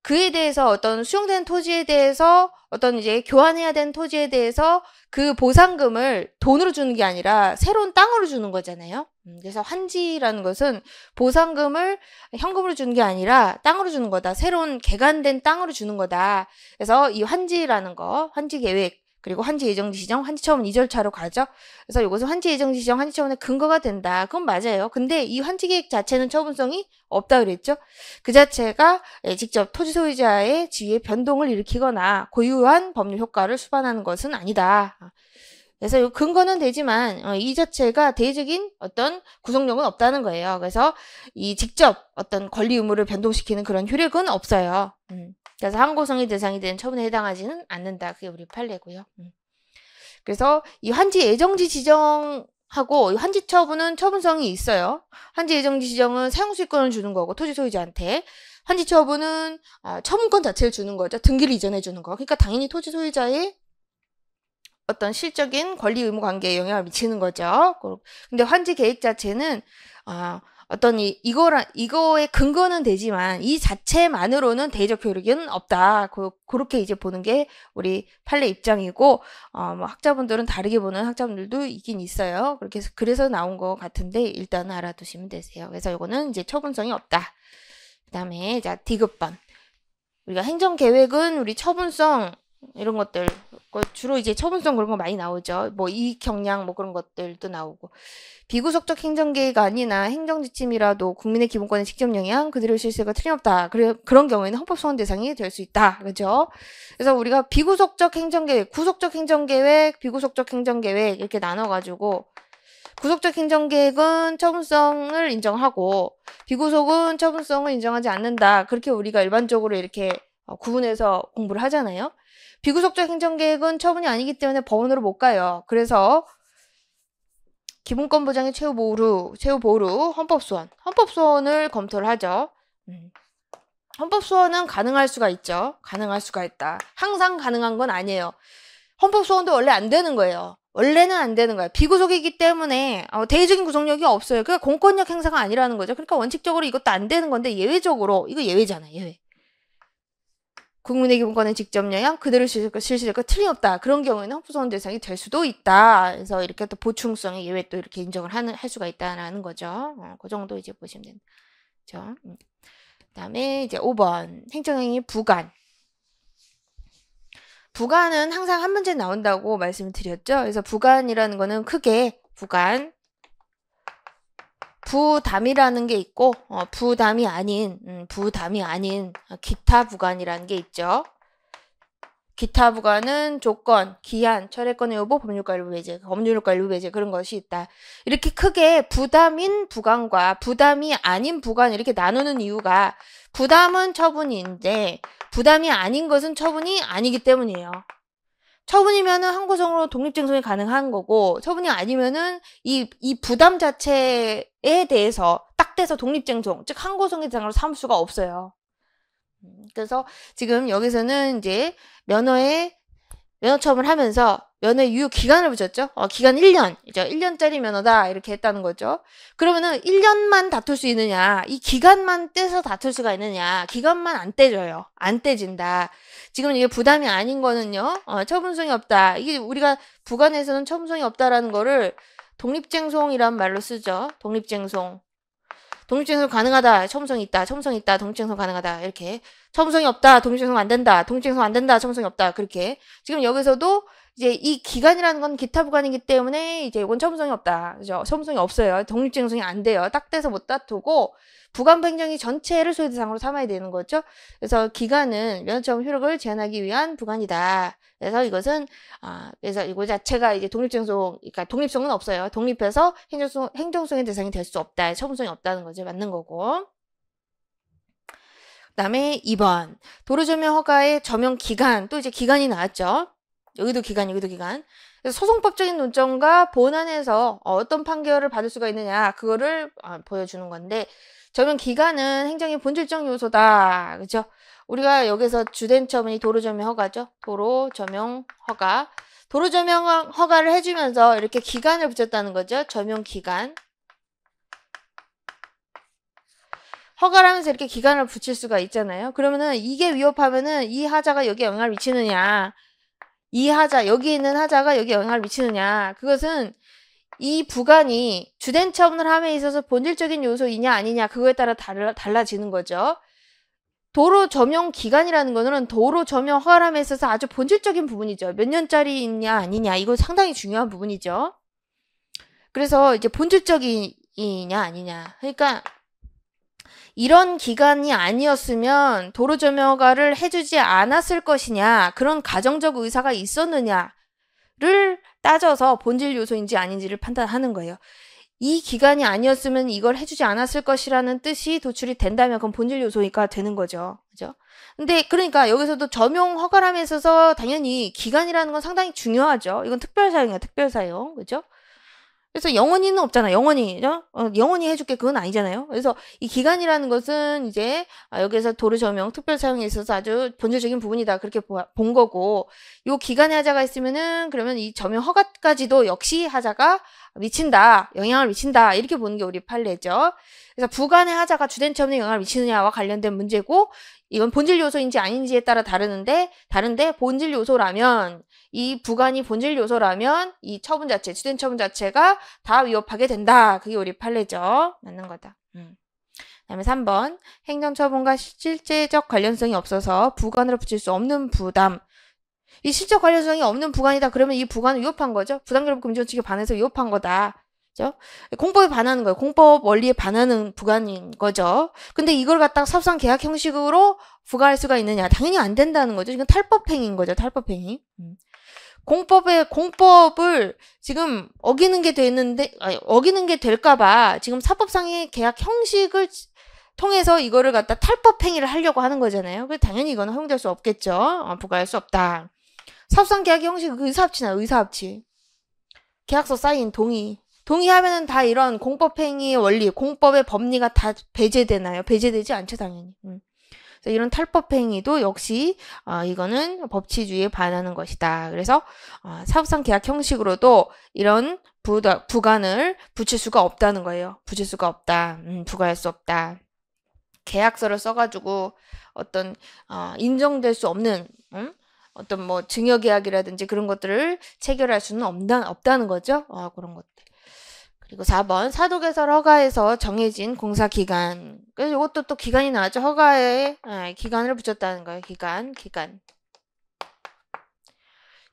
그에 대해서 어떤 수용된 토지에 대해서 어떤 이제 교환해야 되는 토지에 대해서 그 보상금을 돈으로 주는 게 아니라 새로운 땅으로 주는 거잖아요. 그래서 환지라는 것은 보상금을 현금으로 주는 게 아니라 땅으로 주는 거다. 새로운 개간된 땅으로 주는 거다. 그래서 이 환지라는 거, 환지 계획, 그리고 환지 예정지 지정, 환지 처분 이 절차로 가죠. 그래서 이것은 환지 예정지 지정, 환지 처분의 근거가 된다. 그건 맞아요. 근데 이 환지 계획 자체는 처분성이 없다 그랬죠. 그 자체가 직접 토지 소유자의 지위의 변동을 일으키거나 고유한 법률 효과를 수반하는 것은 아니다. 그래서 이 근거는 되지만 이 자체가 대외적인 어떤 구속력은 없다는 거예요. 그래서 이 직접 어떤 권리 의무를 변동시키는 그런 효력은 없어요. 그래서 항고성의 대상이 되는 처분에 해당하지는 않는다. 그게 우리 판례고요. 그래서 이 환지 예정지 지정하고 환지 처분은 처분성이 있어요. 환지 예정지 지정은 사용수익권을 주는 거고 토지 소유자한테. 환지 처분은 처분권 자체를 주는 거죠. 등기를 이전해 주는 거. 그러니까 당연히 토지 소유자의 어떤 실적인 권리 의무 관계에 영향을 미치는 거죠. 근데 환지 계획 자체는 어떤 이거의 근거는 되지만 이 자체만으로는 대의적 효력은 없다. 그렇게 이제 보는 게 우리 판례 입장이고, 뭐 학자분들은 다르게 보는 학자분들도 있긴 있어요. 그래서 나온 것 같은데 일단 알아두시면 되세요. 그래서 이거는 이제 처분성이 없다. 그 다음에 자 디귿번. 우리가 행정계획은 우리 처분성 이런 것들 주로 이제 처분성 그런 거 많이 나오죠. 뭐 이익 경량 뭐 그런 것들도 나오고. 비구속적 행정계획 아니나 행정지침이라도 국민의 기본권에 직접 영향, 그들의 실세가 틀림없다. 그런 경우에는 헌법소원 대상이 될 수 있다. 그죠? 그래서 우리가 비구속적 행정계획, 구속적 행정계획, 비구속적 행정계획 이렇게 나눠가지고 구속적 행정계획은 처분성을 인정하고 비구속은 처분성을 인정하지 않는다. 그렇게 우리가 일반적으로 이렇게 구분해서 공부를 하잖아요. 비구속적 행정계획은 처분이 아니기 때문에 법원으로 못 가요. 그래서 기본권 보장의 최후 보루 헌법소원을 검토를 하죠. 헌법소원은 가능할 수가 있죠. 가능할 수가 있다. 항상 가능한 건 아니에요. 헌법소원도 원래 안 되는 거예요. 원래는 안 되는 거예요. 비구속이기 때문에 대의적인 구속력이 없어요. 그러니까 공권력 행사가 아니라는 거죠. 그러니까 원칙적으로 이것도 안 되는 건데 예외적으로 이거 예외잖아요. 예외. 국민의 기본권에 직접 영향, 그대로 실시될 것 틀림없다. 그런 경우에는 헌법소원 대상이 될 수도 있다. 그래서 이렇게 또 보충성의 예외 또 이렇게 인정을 할 수가 있다라는 거죠. 그 정도 이제 보시면 됩니다. 그다음에 이제 5번 행정행위 부관. 부관은 항상 한 문제 나온다고 말씀을 드렸죠. 그래서 부관이라는 거는 크게 부담이라는 게 있고 부담이 아닌 기타 부관이라는 게 있죠. 기타 부관은 조건, 기한, 철회권의 여부, 법률관리 배제 그런 것이 있다. 이렇게 크게 부담인 부관과 부담이 아닌 부관 이렇게 나누는 이유가 부담은 처분인데 부담이 아닌 것은 처분이 아니기 때문이에요. 처분이면은 항고성으로 독립쟁송이 가능한 거고 처분이 아니면은 이 부담 자체에 대해서 딱 떼서 독립쟁송, 즉 항고성의 대상으로 삼을 수가 없어요. 그래서 지금 여기서는 이제 면허처분을 하면서 면허 유효 기간을 붙였죠. 기간 1년. 1년짜리 면허다. 이렇게 했다는 거죠. 그러면은 1년만 다툴 수 있느냐? 이 기간만 떼서 다툴 수가 있느냐? 기간만 안 떼져요. 안 떼진다. 지금 이게 부담이 아닌 거는요. 처분성이 없다. 이게 우리가 부관에서는 처분성이 없다라는 거를 독립쟁송이란 말로 쓰죠. 독립쟁송 가능하다. 처분성이 있다. 독립쟁송 가능하다. 이렇게. 처분성이 없다. 독립쟁송 안 된다. 처분성이 없다. 그렇게. 지금 여기서도 이제 이 기간이라는 건 기타 부관이기 때문에 이제 이건 처분성이 없다. 그죠? 처분성이 없어요. 독립쟁송이 안 돼요. 딱 떼서 못 다투고 부관부 행정이 전체를 소유 대상으로 삼아야 되는 거죠. 그래서 기간은 면허처분 효력을 제한하기 위한 부관이다. 그래서 이것은 그래서 이거 자체가 이제 독립쟁송, 그러니까 독립성은 없어요. 독립해서 행정소의 대상이 될 수 없다. 처분성이 없다는 거죠. 맞는 거고. 그다음에 2번 도로조명 허가의 저명 기간, 또 이제 기간이 나왔죠. 여기도 기간. 그래서 소송법적인 논점과 본안에서 어떤 판결을 받을 수가 있느냐 그거를 보여주는 건데 저명 기간은 행정의 본질적 요소다. 그렇죠? 우리가 여기서 주된 처분이 도로조명 허가죠. 도로조명 허가를 해주면서 이렇게 기간을 붙였다는 거죠. 저명 기간. 허가를 하면서 이렇게 기간을 붙일 수가 있잖아요. 그러면은 이게 위협하면은 이 하자가 여기에 영향을 미치느냐, 여기 있는 하자가 여기에 영향을 미치느냐, 그것은 이 부관이 주된 처분을 함에 있어서 본질적인 요소이냐 아니냐 그거에 따라 달라지는 거죠. 도로 점용 기간이라는 거는 도로 점용 허가를 함에 있어서 아주 본질적인 부분이죠. 몇 년짜리냐 아니냐 이거 상당히 중요한 부분이죠. 그래서 이제 본질적이냐 아니냐, 그러니까 이런 기간이 아니었으면 도로 조명 허가를 해주지 않았을 것이냐, 그런 가정적 의사가 있었느냐를 따져서 본질 요소인지 아닌지를 판단하는 거예요. 이 기간이 아니었으면 이걸 해주지 않았을 것이라는 뜻이 도출이 된다면 그건 본질 요소가 되는 거죠. 그죠? 근데 그러니까 여기서도 점용 허가함에 있어서 당연히 기간이라는 건 상당히 중요하죠. 이건 특별사용이야, 특별사용. 그죠? 그래서 영원히는 없잖아. 영원히 해줄게 그건 아니잖아요. 그래서 이 기간이라는 것은 이제 여기서 도로 점용 특별 사용에 있어서 아주 본질적인 부분이다 그렇게 본 거고, 요 기간에 하자가 있으면은 그러면 이 점용 허가까지도 역시 하자가 미친다, 영향을 미친다 이렇게 보는 게 우리 판례죠. 그래서 부간의 하자가 주된 처분에 영향을 미치느냐와 관련된 문제고 이건 본질 요소인지 아닌지에 따라 다른데 본질 요소라면 이 부간이 본질 요소라면 이 처분 자체, 주된 처분 자체가 다 위협하게 된다. 그게 우리 판례죠. 맞는 거다. 그다음에 3번 행정처분과 실제적 관련성이 없어서 부관으로 붙일 수 없는 부담. 이 실적 관련성이 없는 부관이다. 그러면 이 부관을 위협한 거죠. 부당결부 금지 원칙에 반해서 위협한 거다. 그죠? 공법에 반하는 거예요. 공법 원리에 반하는 부관인 거죠. 근데 이걸 갖다가 사업상 계약 형식으로 부과할 수가 있느냐? 당연히 안 된다는 거죠. 이건 탈법행위인 거죠. 탈법행위. 공법을 지금 어기는 게 되는데, 어기는 게 될까봐 지금 사법상의 계약 형식을 통해서 이거를 갖다 탈법행위를 하려고 하는 거잖아요. 그래서 당연히 이거는 허용될 수 없겠죠. 부과할 수 없다. 사업상 계약 형식 의사합치나 의사합치. 계약서 사인 동의. 동의하면은 다 이런 공법행위의 원리, 공법의 법리가 다 배제되나요? 배제되지 않죠, 당연히. 그래서 이런 탈법행위도 역시 이거는 법치주의에 반하는 것이다. 그래서 사업상 계약 형식으로도 이런 부관을 붙일 수가 없다는 거예요. 붙일 수가 없다. 부과할 수 없다. 계약서를 써가지고 어떤 인정될 수 없는 어떤 뭐 증여계약이라든지 그런 것들을 체결할 수는 없다는 거죠. 그런 것들. 그리고 4번 사도개설 허가에서 정해진 공사기간. 그래서 이것도 또 기간이 나왔죠. 허가에 기간을 붙였다는 거예요. 기간.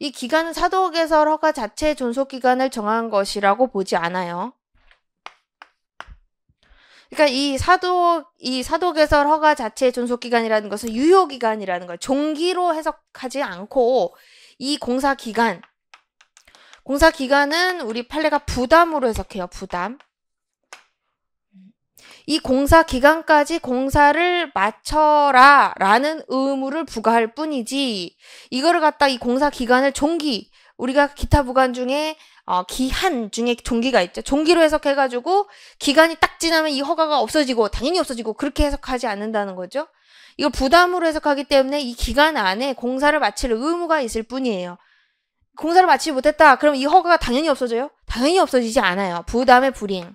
이 기간은 사도개설 허가 자체의 존속기간을 정한 것이라고 보지 않아요. 그러니까 이 사도개설 허가 자체의 존속기간이라는 것은 유효기간이라는 거예요. 종기로 해석하지 않고 이 공사기간은 우리 판례가 부담으로 해석해요. 부담. 이 공사기간까지 공사를 마쳐라 라는 의무를 부과할 뿐이지 이거를 갖다 이 공사기간을 종기 우리가 기타 부관 중에 기한 중에 종기가 있죠. 종기로 해석해가지고 기간이 딱 지나면 이 허가가 없어지고 당연히 없어지고 그렇게 해석하지 않는다는 거죠. 이걸 부담으로 해석하기 때문에 이 기간 안에 공사를 마칠 의무가 있을 뿐이에요. 공사를 마치지 못했다. 그럼 이 허가가 당연히 없어져요? 당연히 없어지지 않아요. 부담의 불이행은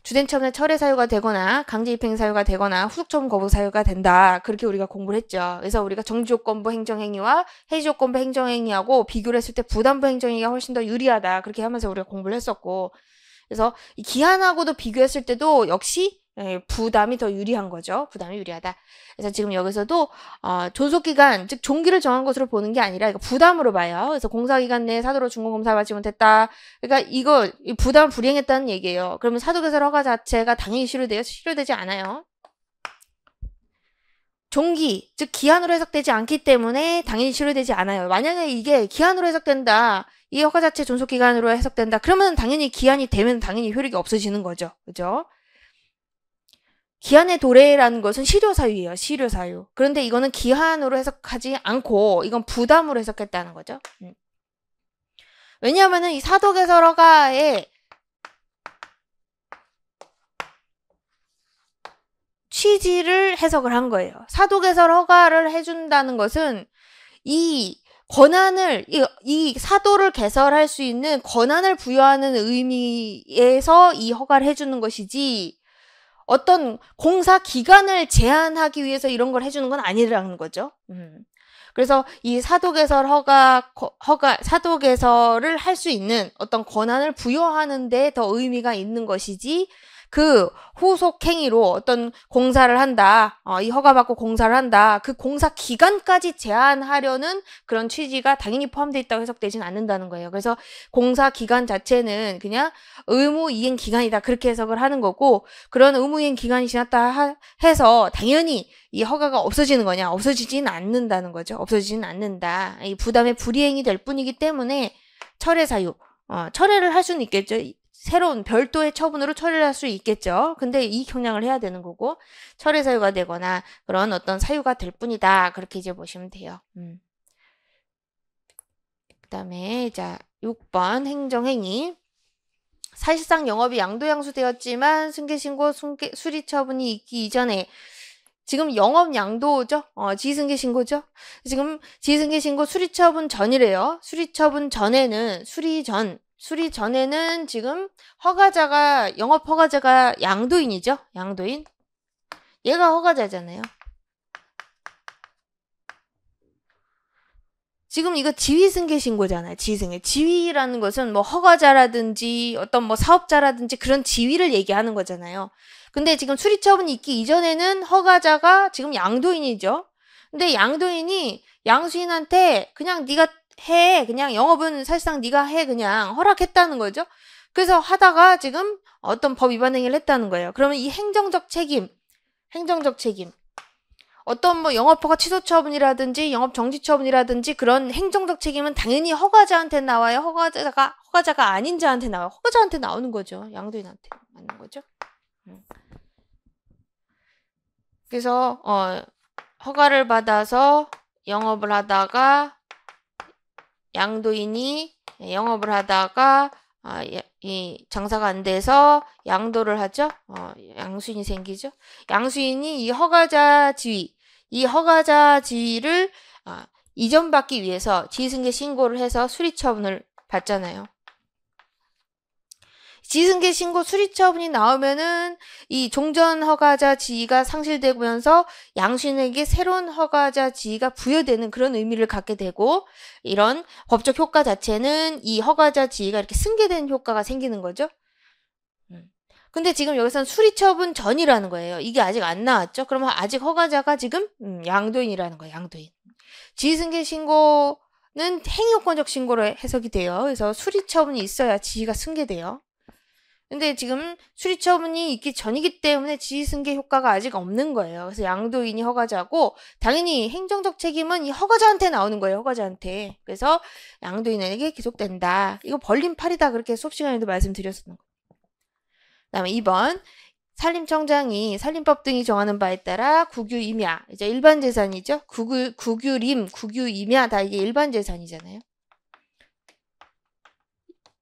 주된 처분의 철회 사유가 되거나 강제 입행 사유가 되거나 후속 처분 거부 사유가 된다. 그렇게 우리가 공부를 했죠. 그래서 우리가 정지조건부 행정행위와 해지조건부 행정행위하고 비교를 했을 때 부담부 행정행위가 훨씬 더 유리하다. 그렇게 하면서 우리가 공부를 했었고 그래서 이 기한하고도 비교했을 때도 역시 부담이 더 유리한 거죠. 부담이 유리하다. 그래서 지금 여기서도 존속기간, 즉 종기를 정한 것으로 보는 게 아니라 이거 부담으로 봐요. 그래서 공사기간 내에 사도로 준공검사를 받지 못했다. 그러니까 이거 부담을 불이행했다는 얘기예요. 그러면 사도개설 허가 자체가 당연히 실효돼요? 실효되지 않아요. 종기, 즉 기한으로 해석되지 않기 때문에 당연히 실효되지 않아요. 만약에 이게 기한으로 해석된다. 이 허가 자체 존속기간으로 해석된다. 그러면 당연히 기한이 되면 당연히 효력이 없어지는 거죠. 그죠? 기한의 도래라는 것은 실효사유예요. 실효사유. 그런데 이거는 기한으로 해석하지 않고 이건 부담으로 해석했다는 거죠. 왜냐하면 이 사도개설 허가의 취지를 해석을 한 거예요. 사도개설 허가를 해준다는 것은 이 권한을 이 사도를 개설할 수 있는 권한을 부여하는 의미에서 이 허가를 해주는 것이지 어떤 공사 기간을 제한하기 위해서 이런 걸 해주는 건 아니라는 거죠. 그래서 이 사도개설 사도개설을 할 수 있는 어떤 권한을 부여하는 데 더 의미가 있는 것이지 그 후속 행위로 어떤 공사를 한다. 이 허가받고 공사를 한다. 그 공사 기간까지 제한하려는 그런 취지가 당연히 포함되어 있다고 해석되진 않는다는 거예요. 그래서 공사 기간 자체는 그냥 의무 이행 기간이다. 그렇게 해석을 하는 거고 그런 의무 이행 기간이 지났다 해서 당연히 이 허가가 없어지는 거냐? 없어지진 않는다는 거죠. 없어지진 않는다. 이 부담의 불이행이 될 뿐이기 때문에 철회 사유. 철회를 할 수는 있겠죠. 새로운 별도의 처분으로 처리를 할 수 있겠죠. 근데 이 경량을 해야 되는 거고 철회 사유가 되거나 그런 어떤 사유가 될 뿐이다. 그렇게 이제 보시면 돼요. 그 다음에 자 6번 행정행위 사실상 영업이 양도양수되었지만 승계신고 수리처분이 있기 이전에 지금 영업 양도죠. 지휘승계 신고죠. 지금 지휘승계 신고 수리처분 전이래요. 수리처분 전에는 수리 전에는 지금 허가자가 영업 허가자가 양도인이죠. 양도인. 얘가 허가자잖아요. 지금 이거 지휘승계 신고잖아요. 지휘승계. 지휘라는 것은 뭐 허가자라든지 어떤 뭐 사업자라든지 그런 지위를 얘기하는 거잖아요. 근데 지금 수리처분이 있기 이전에는 허가자가 지금 양도인이죠. 근데 양도인이 양수인한테 그냥 네가 해. 그냥 영업은 사실상 네가 해. 그냥 허락했다는 거죠. 그래서 하다가 지금 어떤 법 위반 행위를 했다는 거예요. 그러면 이 행정적 책임 어떤 뭐 영업허가 취소 처분이라든지 영업 정지 처분이라든지 그런 행정적 책임은 당연히 허가자한테 나와요. 허가자가 아닌 자한테 나와요. 허가자한테 나오는 거죠. 양도인한테 맞는 거죠. 그래서 허가를 받아서 영업을 하다가 양도인이 영업을 하다가 이 장사가 안 돼서 양도를 하죠. 양수인이 생기죠. 양수인이 이 허가자 지위를 이전받기 위해서 지휘승계 신고를 해서 수리처분을 받잖아요. 지휘승계 신고 수리처분이 나오면은 이 종전 허가자 지위가 상실되면서 양수인에게 새로운 허가자 지위가 부여되는 그런 의미를 갖게 되고 이런 법적 효과 자체는 이 허가자 지위가 이렇게 승계되는 효과가 생기는 거죠. 근데 지금 여기서는 수리처분 전이라는 거예요. 이게 아직 안 나왔죠. 그러면 아직 허가자가 지금 양도인이라는 거예요. 양도인. 지휘승계 신고는 행위요건적 신고로 해석이 돼요. 그래서 수리처분이 있어야 지위가 승계돼요. 근데 지금 수리처분이 있기 전이기 때문에 지휘승계 효과가 아직 없는 거예요. 그래서 양도인이 허가자고 당연히 행정적 책임은 이 허가자한테 나오는 거예요. 허가자한테. 그래서 양도인에게 기속된다. 이거 벌림팔이다. 그렇게 수업 시간에도 말씀드렸었는 거예요. 그 다음에 2번 산림청장이 산림법 등이 정하는 바에 따라 국유임야 이제 일반 재산이죠. 국유림, 국유임야 다 이게 일반 재산이잖아요.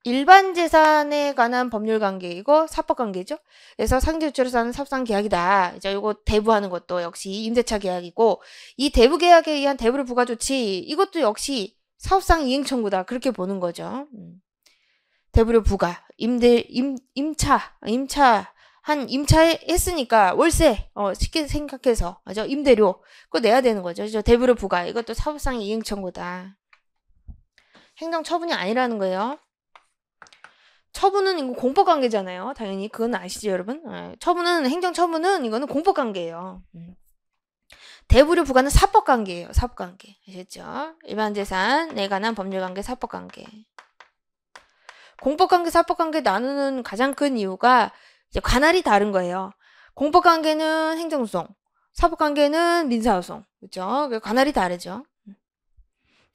일반 재산에 관한 법률 관계이고 사법 관계죠. 그래서 상대주체로서 하는 사업상 계약이다. 이제 이거 대부하는 것도 역시 임대차 계약이고 이 대부 계약에 의한 대부를 부과 조치 이것도 역시 사업상 이행 청구다. 그렇게 보는 거죠. 대부료 부과 임차했으니까 월세 쉽게 생각해서 맞아 임대료 그거 내야 되는 거죠. 대부료 부과 이것도 사업상 이행 청구다. 행정 처분이 아니라는 거예요. 처분은 이거 공법관계잖아요. 당연히 그건 아시죠, 여러분? 행정처분은 이거는 공법관계예요. 대부료 부과는 사법관계예요. 사법관계. 아셨죠? 일반재산에 관한 법률관계, 사법관계. 공법관계, 사법관계 나누는 가장 큰 이유가 이제 관할이 다른 거예요. 공법관계는 행정소송, 사법관계는 민사소송. 그렇죠? 관할이 다르죠.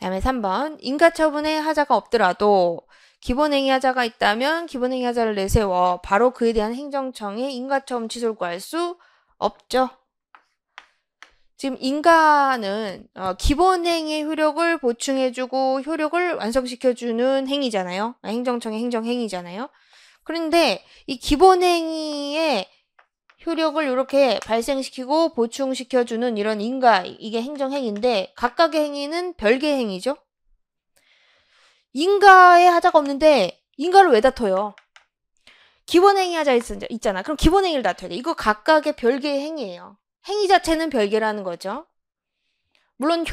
다음에 3번 인가처분에 하자가 없더라도 기본행위 하자가 있다면 기본행위 하자를 내세워 바로 그에 대한 행정청에 인가처분 취소를 구할 수 없죠. 지금 인가는 기본행위의 효력을 보충해주고 효력을 완성시켜주는 행위잖아요. 행정청의 행정행위잖아요. 그런데 이 기본행위의 효력을 이렇게 발생시키고 보충시켜주는 이런 인가, 이게 행정행위인데 각각의 행위는 별개의 행위죠. 인가에 하자가 없는데 인가를 왜 다퉈요? 기본행위 하자 있잖아. 그럼 기본행위를 다퉈야 돼. 이거 각각의 별개의 행위예요. 행위 자체는 별개라는 거죠. 물론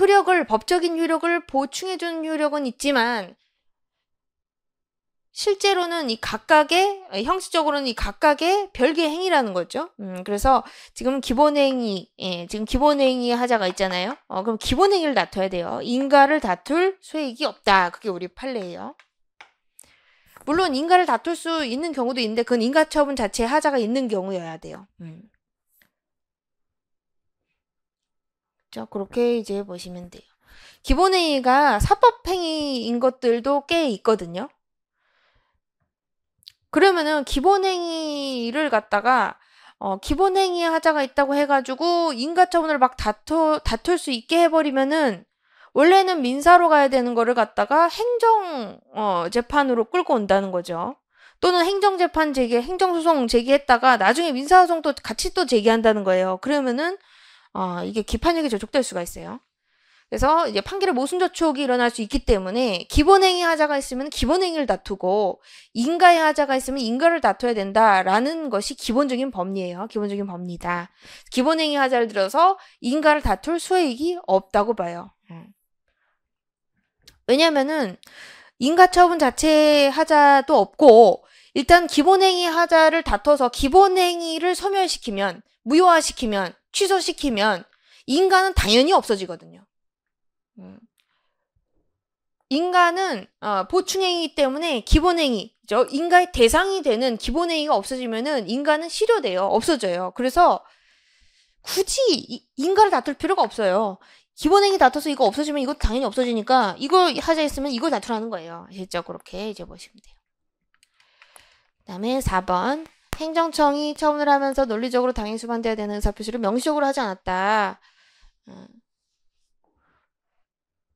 법적인 효력을 보충해주는 효력은 있지만 실제로는 이 각각의 형식적으로는 이 각각의 별개의 행위라는 거죠. 그래서 지금 기본행위 하자가 있잖아요. 그럼 기본행위를 다퉈야 돼요. 인가를 다툴 수익이 없다. 그게 우리 판례예요. 물론 인가를 다툴 수 있는 경우도 있는데 그건 인가처분 자체에 하자가 있는 경우여야 돼요. 그렇게 이제 보시면 돼요. 기본행위가 사법행위인 것들도 꽤 있거든요. 그러면은 기본행위를 갖다가 기본행위 하자가 있다고 해가지고 인가처분을 막 다툴 수 있게 해버리면은 원래는 민사로 가야 되는 거를 갖다가 재판으로 끌고 온다는 거죠. 또는 행정소송 제기했다가 나중에 민사소송도 같이 또 제기한다는 거예요. 그러면은 이게 기판력이 저촉될 수가 있어요. 그래서 이제 판결의 모순 저촉이 일어날 수 있기 때문에 기본행위 하자가 있으면 기본행위를 다투고 인가의 하자가 있으면 인가를 다퉈야 된다라는 것이 기본적인 법리예요. 기본적인 법리다. 기본행위 하자를 들어서 인가를 다툴 수익이 없다고 봐요. 왜냐면은 인가처분 자체 하자도 없고 일단 기본행위 하자를 다퉈서 기본행위를 소멸시키면 무효화시키면 취소시키면 인가는 당연히 없어지거든요. 인가는 보충행위이기 때문에 기본행위죠. 인가의 대상이 되는 기본행위가 없어지면은 인가는 실효돼요. 없어져요. 그래서 굳이 인가를 다툴 필요가 없어요. 기본행위 다퉈서 이거 없어지면 이거 당연히 없어지니까 이거 하자 했으면 이걸 다투라는 거예요. 실제 그렇게 이제 보시면 돼요. 그 다음에 4번 행정청이 처분을 하면서 논리적으로 당연히 수반돼야 되는 의사표시를 명시적으로 하지 않았다.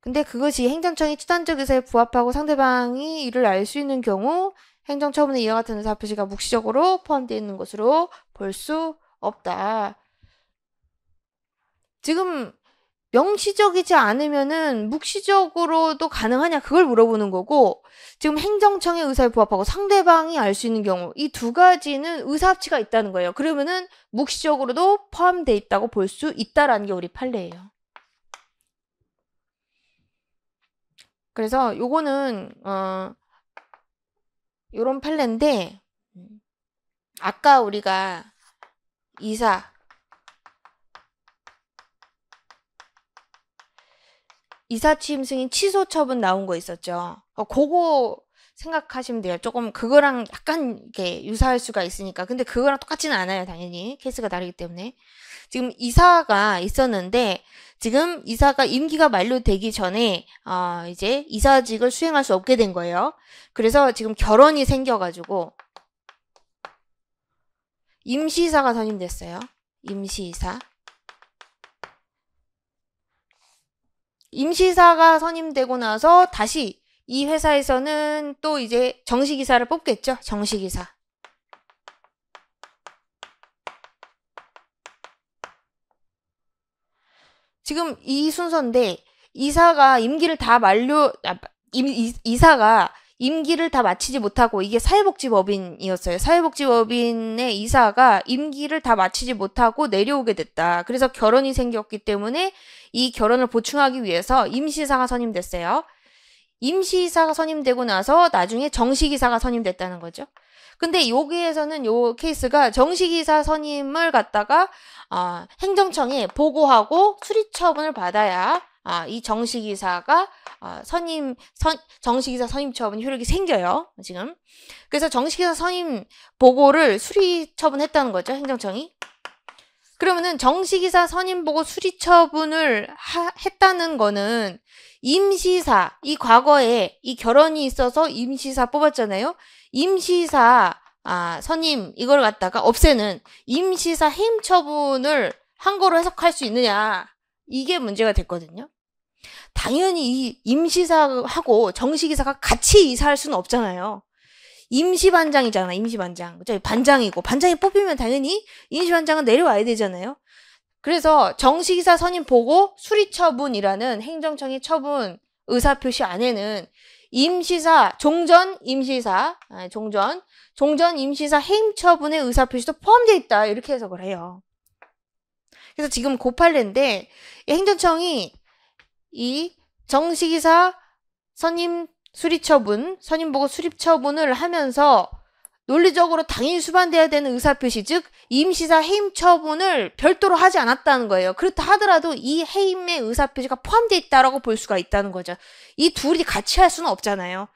근데 그것이 행정청이 추단적 의사에 부합하고 상대방이 이를 알 수 있는 경우 행정처분에 이와 같은 의사표시가 묵시적으로 포함되어 있는 것으로 볼 수 없다. 지금 명시적이지 않으면은 묵시적으로도 가능하냐 그걸 물어보는 거고 지금 행정청의 의사에 부합하고 상대방이 알 수 있는 경우 이 두 가지는 의사합치가 있다는 거예요. 그러면은 묵시적으로도 포함되어 있다고 볼 수 있다라는 게 우리 판례예요. 그래서 요거는 요런 판례인데 아까 우리가 이사 취임 승인 취소 처분 나온 거 있었죠. 그거 생각하시면 돼요. 조금 그거랑 약간 이렇게 유사할 수가 있으니까. 근데 그거랑 똑같지는 않아요. 당연히 케이스가 다르기 때문에. 지금 이사가 있었는데 지금 이사가 임기가 만료되기 전에 이제 이사직을 수행할 수 없게 된 거예요. 그래서 지금 결혼이 생겨가지고 임시이사가 선임됐어요. 임시이사가 선임되고 나서 다시 이 회사에서는 또 이제 정식이사를 뽑겠죠. 정식이사. 지금 이 순서인데 이사가 임기를 다 이사가 임기를 다 마치지 못하고 이게 사회복지법인이었어요. 사회복지법인의 이사가 임기를 다 마치지 못하고 내려오게 됐다. 그래서 결혼이 생겼기 때문에 이 결혼을 보충하기 위해서 임시이사가 선임됐어요. 임시이사가 선임되고 나서 나중에 정식이사가 선임됐다는 거죠. 근데 여기에서는 요 케이스가 정식이사 선임을 갖다가 행정청에 보고하고 수리처분을 받아야 이 정식이사가 정식이사 선임 처분 효력이 생겨요. 지금. 그래서 정식이사 선임 보고를 수리처분했다는 거죠. 행정청이. 그러면은 정식이사 선임 보고 수리처분을 했다는 거는 임시사, 이 과거에 이 결혼이 있어서 임시사 뽑았잖아요. 임시사 선임 이걸 갖다가 없애는 임시사 해임 처분을 한 거로 해석할 수 있느냐. 이게 문제가 됐거든요. 당연히 이 임시사하고 정식이사가 같이 이사할 수는 없잖아요. 임시반장이잖아. 임시반장. 반장이고 반장이 뽑히면 당연히 임시반장은 내려와야 되잖아요. 그래서 정식이사 선임 보고 수리처분이라는 행정청의 처분 의사표시 안에는 임시사, 종전 임시사 해임 처분의 의사표시도 포함되어 있다. 이렇게 해석을 해요. 그래서 지금 고판례인데 행정청이 이 정식이사 선임 보고 수립처분을 하면서 논리적으로 당연히 수반돼야 되는 의사표시, 즉 임시사 해임 처분을 별도로 하지 않았다는 거예요. 그렇다 하더라도 이 해임의 의사표시가 포함되어 있다라고 볼 수가 있다는 거죠. 이 둘이 같이 할 수는 없잖아요.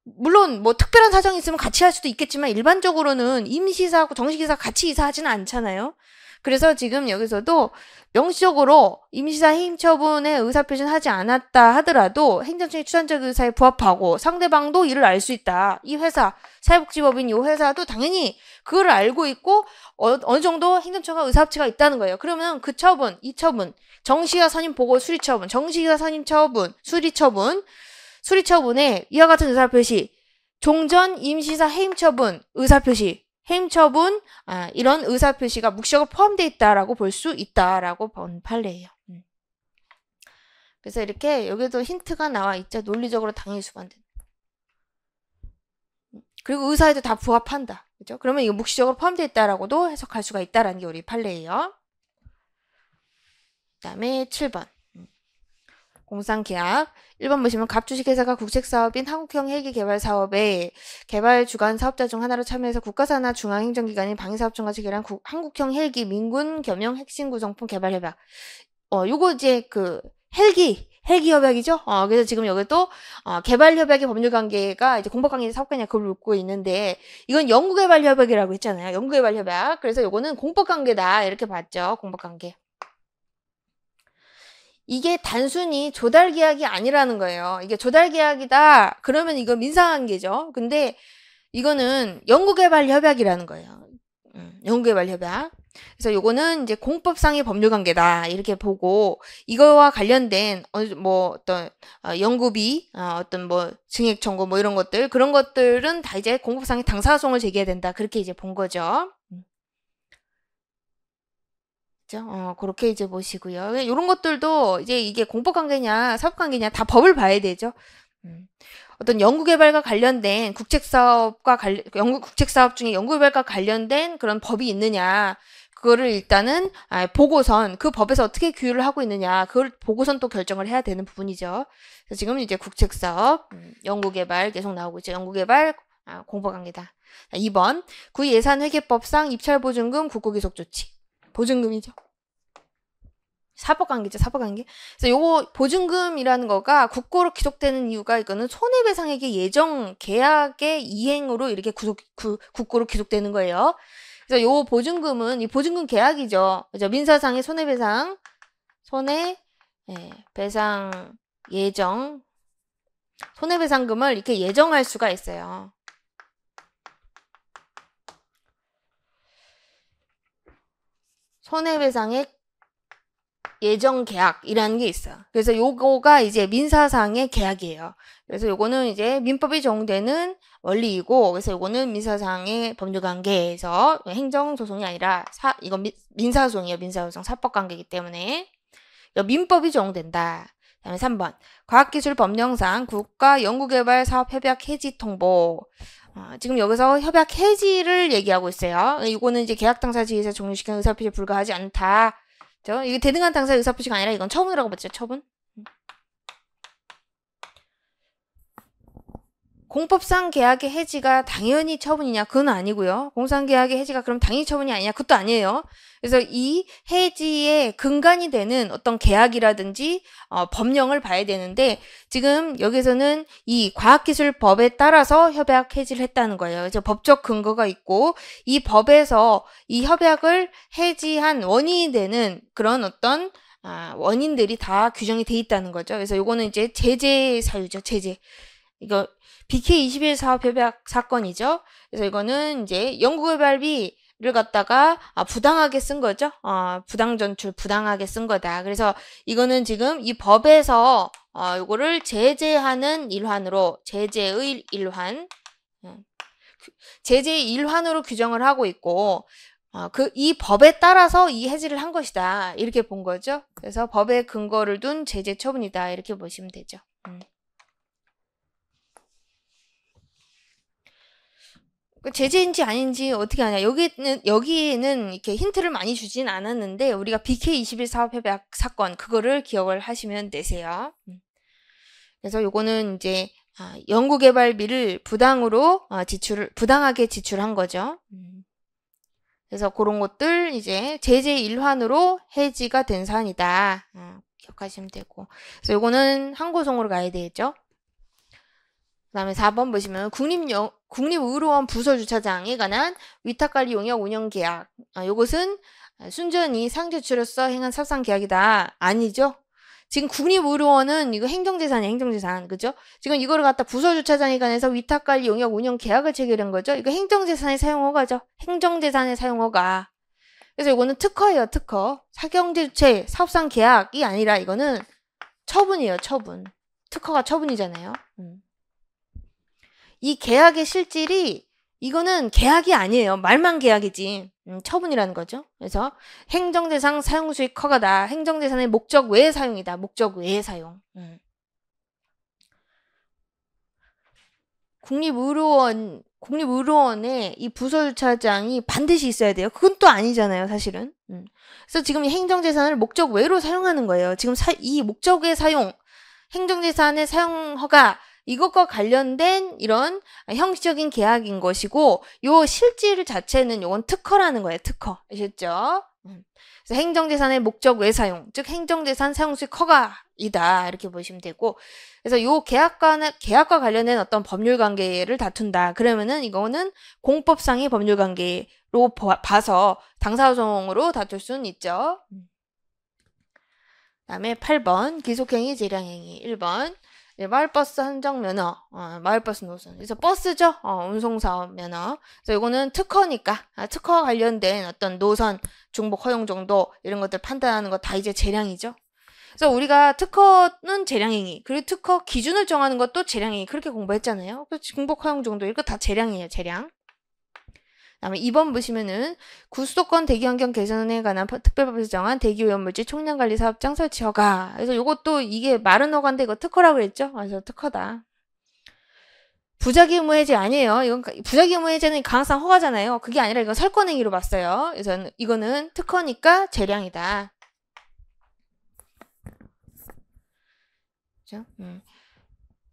물론 뭐 특별한 사정이 있으면 같이 할 수도 있겠지만 일반적으로는 임시사하고 정식이사 같이 이사하지는 않잖아요. 그래서 지금 여기서도 명시적으로 임시사 해임 처분의 의사표시는 하지 않았다 하더라도 행정청의 추단적 의사에 부합하고 상대방도 이를 알 수 있다. 이 회사, 사회복지법인 이 회사도 당연히 그걸 알고 있고 어느 정도 행정청과 의사합치가 있다는 거예요. 그러면 그 처분, 이 처분, 정식이사 선임 보고 수리처분, 정식이사 선임 처분, 수리처분에 이와 같은 의사표시, 종전 임시사 해임 처분 의사표시 해임 처분, 이런 의사표시가 묵시적으로 포함되어 있다라고 볼 수 있다라고 본 판례예요. 그래서 이렇게 여기도 힌트가 나와 있죠. 논리적으로 당연히 수반된다. 그리고 의사에도 다 부합한다. 그죠? 그러면 이거 묵시적으로 포함되어 있다라고도 해석할 수가 있다라는 게 우리 판례예요. 그 다음에 7번. 공상계약. 1번 보시면 갑주식회사가 국책사업인 한국형 헬기개발사업에 개발 주관 사업자 중 하나로 참여해서 국가산하 중앙행정기관인 방위사업청과 체결한 한국형 헬기 민군 겸용 핵심 구성품 개발 협약. 요거 이제 그 헬기 협약이죠. 그래서 지금 여기 또 개발 협약의 법률 관계가 이제 공법 관계 사업 관계 그걸 묻고 있는데 이건 연구 개발 협약이라고 했잖아요. 연구 개발 협약. 그래서 요거는 공법 관계다 이렇게 봤죠. 공법 관계. 이게 단순히 조달 계약이 아니라는 거예요. 이게 조달 계약이다. 그러면 이거 민사관계죠. 근데 이거는 연구개발 협약이라는 거예요. 연구개발 협약. 그래서 요거는 이제 공법상의 법률 관계다. 이렇게 보고 이거와 관련된 어떤 연구비, 어떤 뭐 증액 청구 뭐 이런 것들 그런 것들은 다 이제 공법상의 당사소송을 제기해야 된다. 그렇게 이제 본 거죠. 그렇게 이제 보시고요. 이런 것들도 이제 이게 공법관계냐 사업관계냐 다 법을 봐야 되죠. 어떤 연구개발과 관련된 국책사업 중에 연구개발과 관련된 그런 법이 있느냐 그거를 일단은 보고선 그 법에서 어떻게 규율을 하고 있느냐 그걸 보고선 또 결정을 해야 되는 부분이죠. 그래서 지금 이제 국책사업 연구개발 계속 나오고 있죠. 연구개발 공법관계다. 2번 구예산회계법상 입찰보증금 국고기속조치 보증금이죠. 사법관계죠, 사법관계. 그래서 요거 보증금이라는 거가 국고로 기속되는 이유가 이거는 손해배상액의 예정 계약의 이행으로 이렇게 국고로 기속되는 거예요. 그래서 요 보증금은 이 보증금 계약이죠. 그죠? 민사상의 손해배상 예정 손해배상금을 이렇게 예정할 수가 있어요. 손해배상액 예정 계약이라는 게 있어요. 그래서 요거가 이제 민사상의 계약이에요. 그래서 요거는 이제 민법이 적용되는 원리이고, 그래서 요거는 민사상의 법률관계에서 행정소송이 아니라 이건 민사소송이에요. 민사소송 사법관계이기 때문에 민법이 적용된다. 그다음에 3번 과학기술법령상 국가연구개발사업협약 해지 통보. 지금 여기서 협약 해지를 얘기하고 있어요. 이거는 이제 계약 당사 지위에서 종료시키는 의사표시에 불과하지 않다. 이게 대등한 당사의 의사표시가 아니라 이건 처분이라고 봤죠. 처분. 공법상 계약의 해지가 당연히 처분이냐? 그건 아니고요. 공상계약의 해지가 그럼 당연히 처분이 아니냐? 그것도 아니에요. 그래서 이 해지의 근간이 되는 어떤 계약이라든지 법령을 봐야 되는데 지금 여기서는 이 과학기술법에 따라서 협약 해지를 했다는 거예요. 그래서 법적 근거가 있고 이 법에서 이 협약을 해지한 원인이 되는 그런 어떤 원인들이 다 규정이 돼 있다는 거죠. 그래서 요거는 이제 제재 사유죠. 제재. 이거 BK21 사업협약 사건이죠. 그래서 이거는 이제 연구개발비를 갖다가 부당하게 쓴 거죠. 부당 전출, 부당하게 쓴 거다. 그래서 이거는 지금 이 법에서 이거를 제재하는 일환으로 제재의 일환으로 규정을 하고 있고 이 법에 따라서 이 해지를 한 것이다. 이렇게 본 거죠. 그래서 법에 근거를 둔 제재 처분이다. 이렇게 보시면 되죠. 제재인지 아닌지 어떻게 하냐. 여기는 이렇게 힌트를 많이 주진 않았는데, 우리가 BK21 사업협약 사건, 그거를 기억을 하시면 되세요. 그래서 요거는 이제, 연구개발비를 부당하게 지출한 거죠. 그래서 그런 것들 이제 제재 일환으로 해지가 된 사안이다. 기억하시면 되고. 그래서 요거는 항고송으로 가야 되겠죠. 그 다음에 4번 보시면 국립의료원 부서주차장에 관한 위탁관리 용역 운영계약. 요것은 순전히 상제주로서 행한 사업상계약이다. 아니죠. 지금 국립의료원은 이거 행정재산이에요. 행정재산. 그죠? 지금 이거를 갖다 부서주차장에 관해서 위탁관리 용역 운영계약을 체결한 거죠. 이거 행정재산의 사용허가죠. 행정재산의 사용허가. 그래서 이거는 특허예요. 특허. 사경제주체 사업상계약이 아니라 이거는 처분이에요. 처분. 특허가 처분이잖아요. 이 계약의 실질이 이거는 계약이 아니에요. 말만 계약이지. 처분이라는 거죠. 그래서 행정재산 사용수익 허가다. 행정재산의 목적 외의 사용이다. 목적 외의 사용. 국립의료원에 이 부서주차장이 반드시 있어야 돼요. 그건 또 아니잖아요, 사실은. 그래서 지금 행정재산을 목적 외로 사용하는 거예요. 지금 이 목적의 사용, 행정재산의 사용 허가, 이것과 관련된 이런 형식적인 계약인 것이고, 요 실질 자체는 요건 특허라는 거예요. 특허. 아셨죠? 그래서 행정재산의 목적 외 사용, 즉 행정재산 사용수익 허가이다. 이렇게 보시면 되고, 그래서 요 계약과 관련된 어떤 법률 관계를 다툰다. 그러면은 이거는 공법상의 법률 관계로 봐서 당사소송으로 다툴 수는 있죠. 다음에 8번 기속행위 재량행위. 1번 마을버스 한정면허, 마을버스 노선. 그래서 버스죠? 운송사업 면허. 그래서 이거는 특허니까, 특허와 관련된 어떤 노선, 중복 허용 정도, 이런 것들 판단하는 거 다 이제 재량이죠. 그래서 우리가 특허는 재량행위, 그리고 특허 기준을 정하는 것도 재량행위, 그렇게 공부했잖아요. 그래서 중복 허용 정도, 이거 다 재량이에요, 재량. 다음에 2번 보시면은 구수도권 대기환경 개선에 관한 특별법에서 정한 대기오염물질 총량관리 사업장 설치 허가. 그래서 이것도 이게 마른 허가인데 이거 특허라고 했죠? 그래서 특허다. 부작위 의무 해제 아니에요. 이건 부작위 의무 해제는 강화상 허가잖아요. 그게 아니라 이건 설권행위로 봤어요. 그래서 이거는 특허니까 재량이다. 그죠?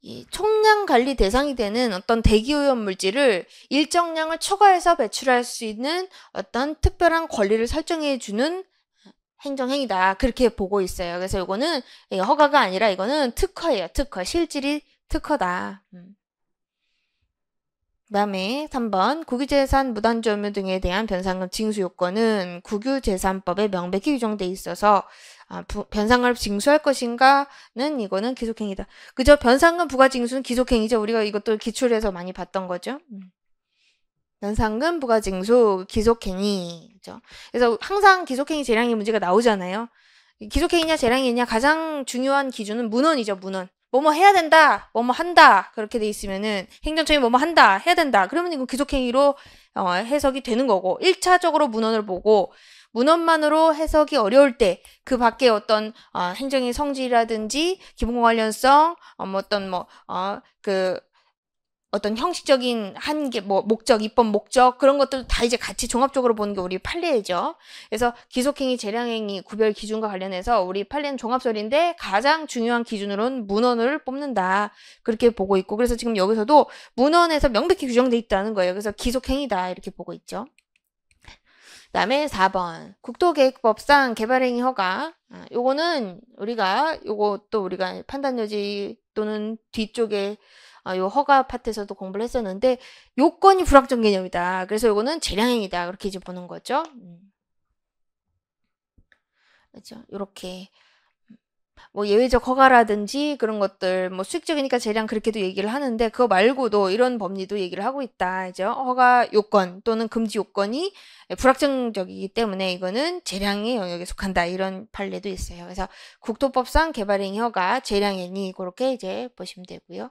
이 총량 관리 대상이 되는 어떤 대기오염 물질을 일정량을 초과해서 배출할 수 있는 어떤 특별한 권리를 설정해 주는 행정행위다. 그렇게 보고 있어요. 그래서 이거는 허가가 아니라 이거는 특허예요. 특허. 실질이 특허다. 그다음에 3번 국유재산 무단조무 등에 대한 변상금 징수 요건은 국유재산법에 명백히 규정돼 있어서 변상금을 징수할 것인가는 이거는 기속행위다. 그죠? 변상금 부과 징수는 기속행위죠. 우리가 이것도 기출에서 많이 봤던 거죠. 변상금 부과 징수 기속행위. 그죠? 그래서 항상 기속행위 재량의 문제가 나오잖아요. 기속행위냐 재량이냐 가장 중요한 기준은 문헌이죠. 문헌. 뭐뭐 해야 된다, 뭐뭐 한다, 그렇게 돼 있으면은 행정처이 뭐뭐 한다, 해야 된다. 그러면 이거 기속행위로 해석이 되는 거고, 1차적으로 문헌을 보고 문헌만으로 해석이 어려울 때 그 밖에 어떤 행정의 성질이라든지 기본 관련성, 어떤 형식적인 한계, 목적, 입법 목적, 그런 것들 다 이제 같이 종합적으로 보는 게 우리 판례죠. 그래서 기속행위, 재량행위, 구별 기준과 관련해서 우리 판례는 종합설인데 가장 중요한 기준으로는 문헌을 뽑는다. 그렇게 보고 있고, 그래서 지금 여기서도 문헌에서 명백히 규정돼 있다는 거예요. 그래서 기속행위다. 이렇게 보고 있죠. 그 다음에 4번. 국토계획법상 개발행위 허가. 요거는 요것도 우리가 판단여지 또는 뒤쪽에 요 허가 파트에서도 공부를 했었는데 요건이 불확정 개념이다. 그래서 요거는 재량행위다. 그렇게 이제 보는 거죠. 그렇죠. 요렇게 예외적 허가라든지 그런 것들 수익적이니까 재량 그렇게도 얘기를 하는데 그거 말고도 이런 법리도 얘기를 하고 있다. 그죠? 허가 요건 또는 금지 요건이 불확정적이기 때문에 이거는 재량의 영역에 속한다. 이런 판례도 있어요. 그래서 국토법상 개발행위 허가, 재량행위 그렇게 이제 보시면 되고요.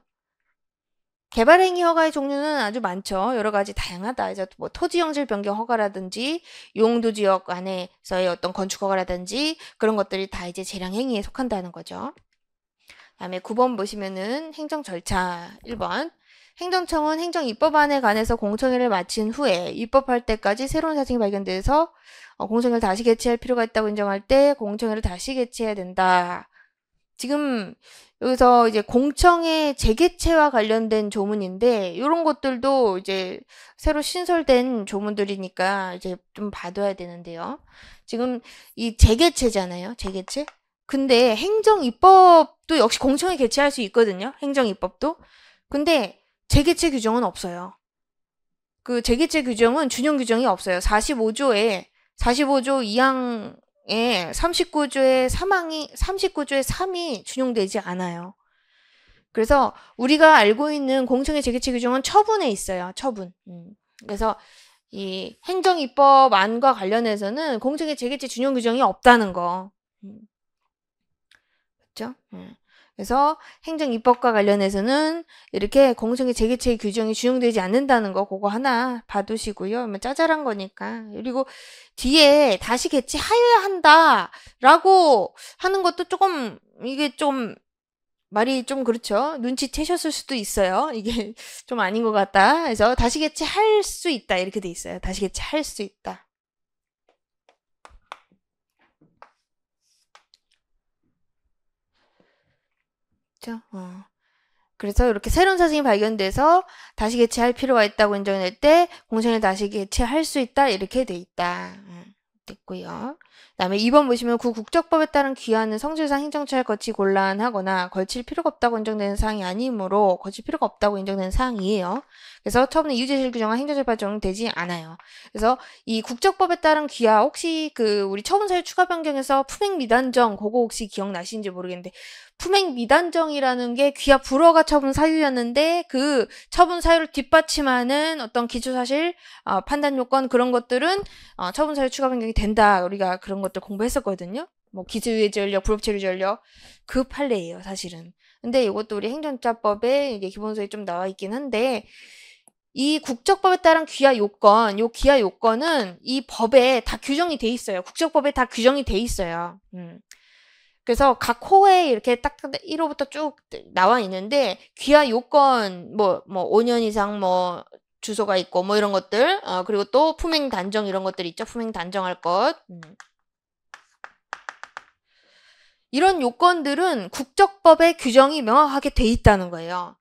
개발행위 허가의 종류는 아주 많죠. 여러 가지 다양하다. 이제 토지용질 변경 허가라든지 용도지역 안에서의 어떤 건축 허가라든지 그런 것들이 다 이제 재량행위에 속한다는 거죠. 다음에 9번 보시면은 행정 절차 1번. 행정청은 행정입법안에 관해서 공청회를 마친 후에 입법할 때까지 새로운 사정이 발견돼서 공청회를 다시 개최할 필요가 있다고 인정할 때 공청회를 다시 개최해야 된다. 지금 여기서 이제 공청회 재개최와 관련된 조문인데 이런 것들도 이제 새로 신설된 조문들이니까 이제 좀 봐둬야 되는데요. 지금 이 재개최잖아요. 재개최. 근데 행정입법도 역시 공청회 개최할 수 있거든요. 행정입법도. 근데 재개최 규정은 없어요. 그 재개최 규정은 준용 규정이 없어요. 45조 2항 39조의 3이 준용되지 않아요. 그래서 우리가 알고 있는 공청회 재개최 규정은 처분에 있어요. 처분. 그래서 이 행정입법안과 관련해서는 공청회 재개최 준용 규정이 없다는 거. 그죠? 그래서 행정입법과 관련해서는 이렇게 공청회 재개최 규정이 준용되지 않는다는 거 그거 하나 봐두시고요. 뭐 짜잘한 거니까. 그리고 뒤에 다시 개최하여야 한다 라고 하는 것도 조금 이게 좀 말이 좀 그렇죠. 눈치채셨을 수도 있어요. 이게 좀 아닌 것 같다. 그래서 다시 개최할 수 있다 이렇게 돼 있어요. 다시 개최할 수 있다. 그렇죠? 그래서 이렇게 새로운 사실이 발견돼서 다시 개최할 필요가 있다고 인정될 때 공청회를 다시 개최할 수 있다 이렇게 돼 있다. 됐고요. 그다음에 2번 보시면 구 국적법에 따른 귀하는 성질상 행정처에 거치 곤란하거나 걸칠 필요가 없다고 인정되는 사항이 아니므로 거칠 필요가 없다고 인정되는 사항이에요. 그래서 처분의 이유제실 규정과 행정재판 적용되지 않아요. 그래서 이 국적법에 따른 귀하 혹시 우리 처분사유 추가 변경에서 품행 미단정 그거 혹시 기억나시는지 모르겠는데 품행 미단정이라는 게 귀하 불허가 처분 사유였는데 그 처분 사유를 뒷받침하는 어떤 기초사실 판단 요건 그런 것들은 처분 사유 추가 변경이 된다. 우리가 그런 것들 공부했었거든요. 뭐 기소유예 전력, 불법체류 전력 그 판례예요, 사실은. 근데 이것도 우리 행정자법에 이게 기본소에 좀 나와 있긴 한데 이 국적법에 따른 귀하 요건, 요 귀하 요건은 이 법에 다 규정이 돼 있어요. 국적법에 다 규정이 돼 있어요. 그래서 각 호에 이렇게 딱 1호부터 쭉 나와 있는데 귀하 요건 뭐 5년 이상 뭐 주소가 있고 뭐 이런 것들 그리고 또 품행 단정 이런 것들 있죠. 품행 단정할 것. 이런 요건들은 국적법에 규정이 명확하게 돼 있다는 거예요.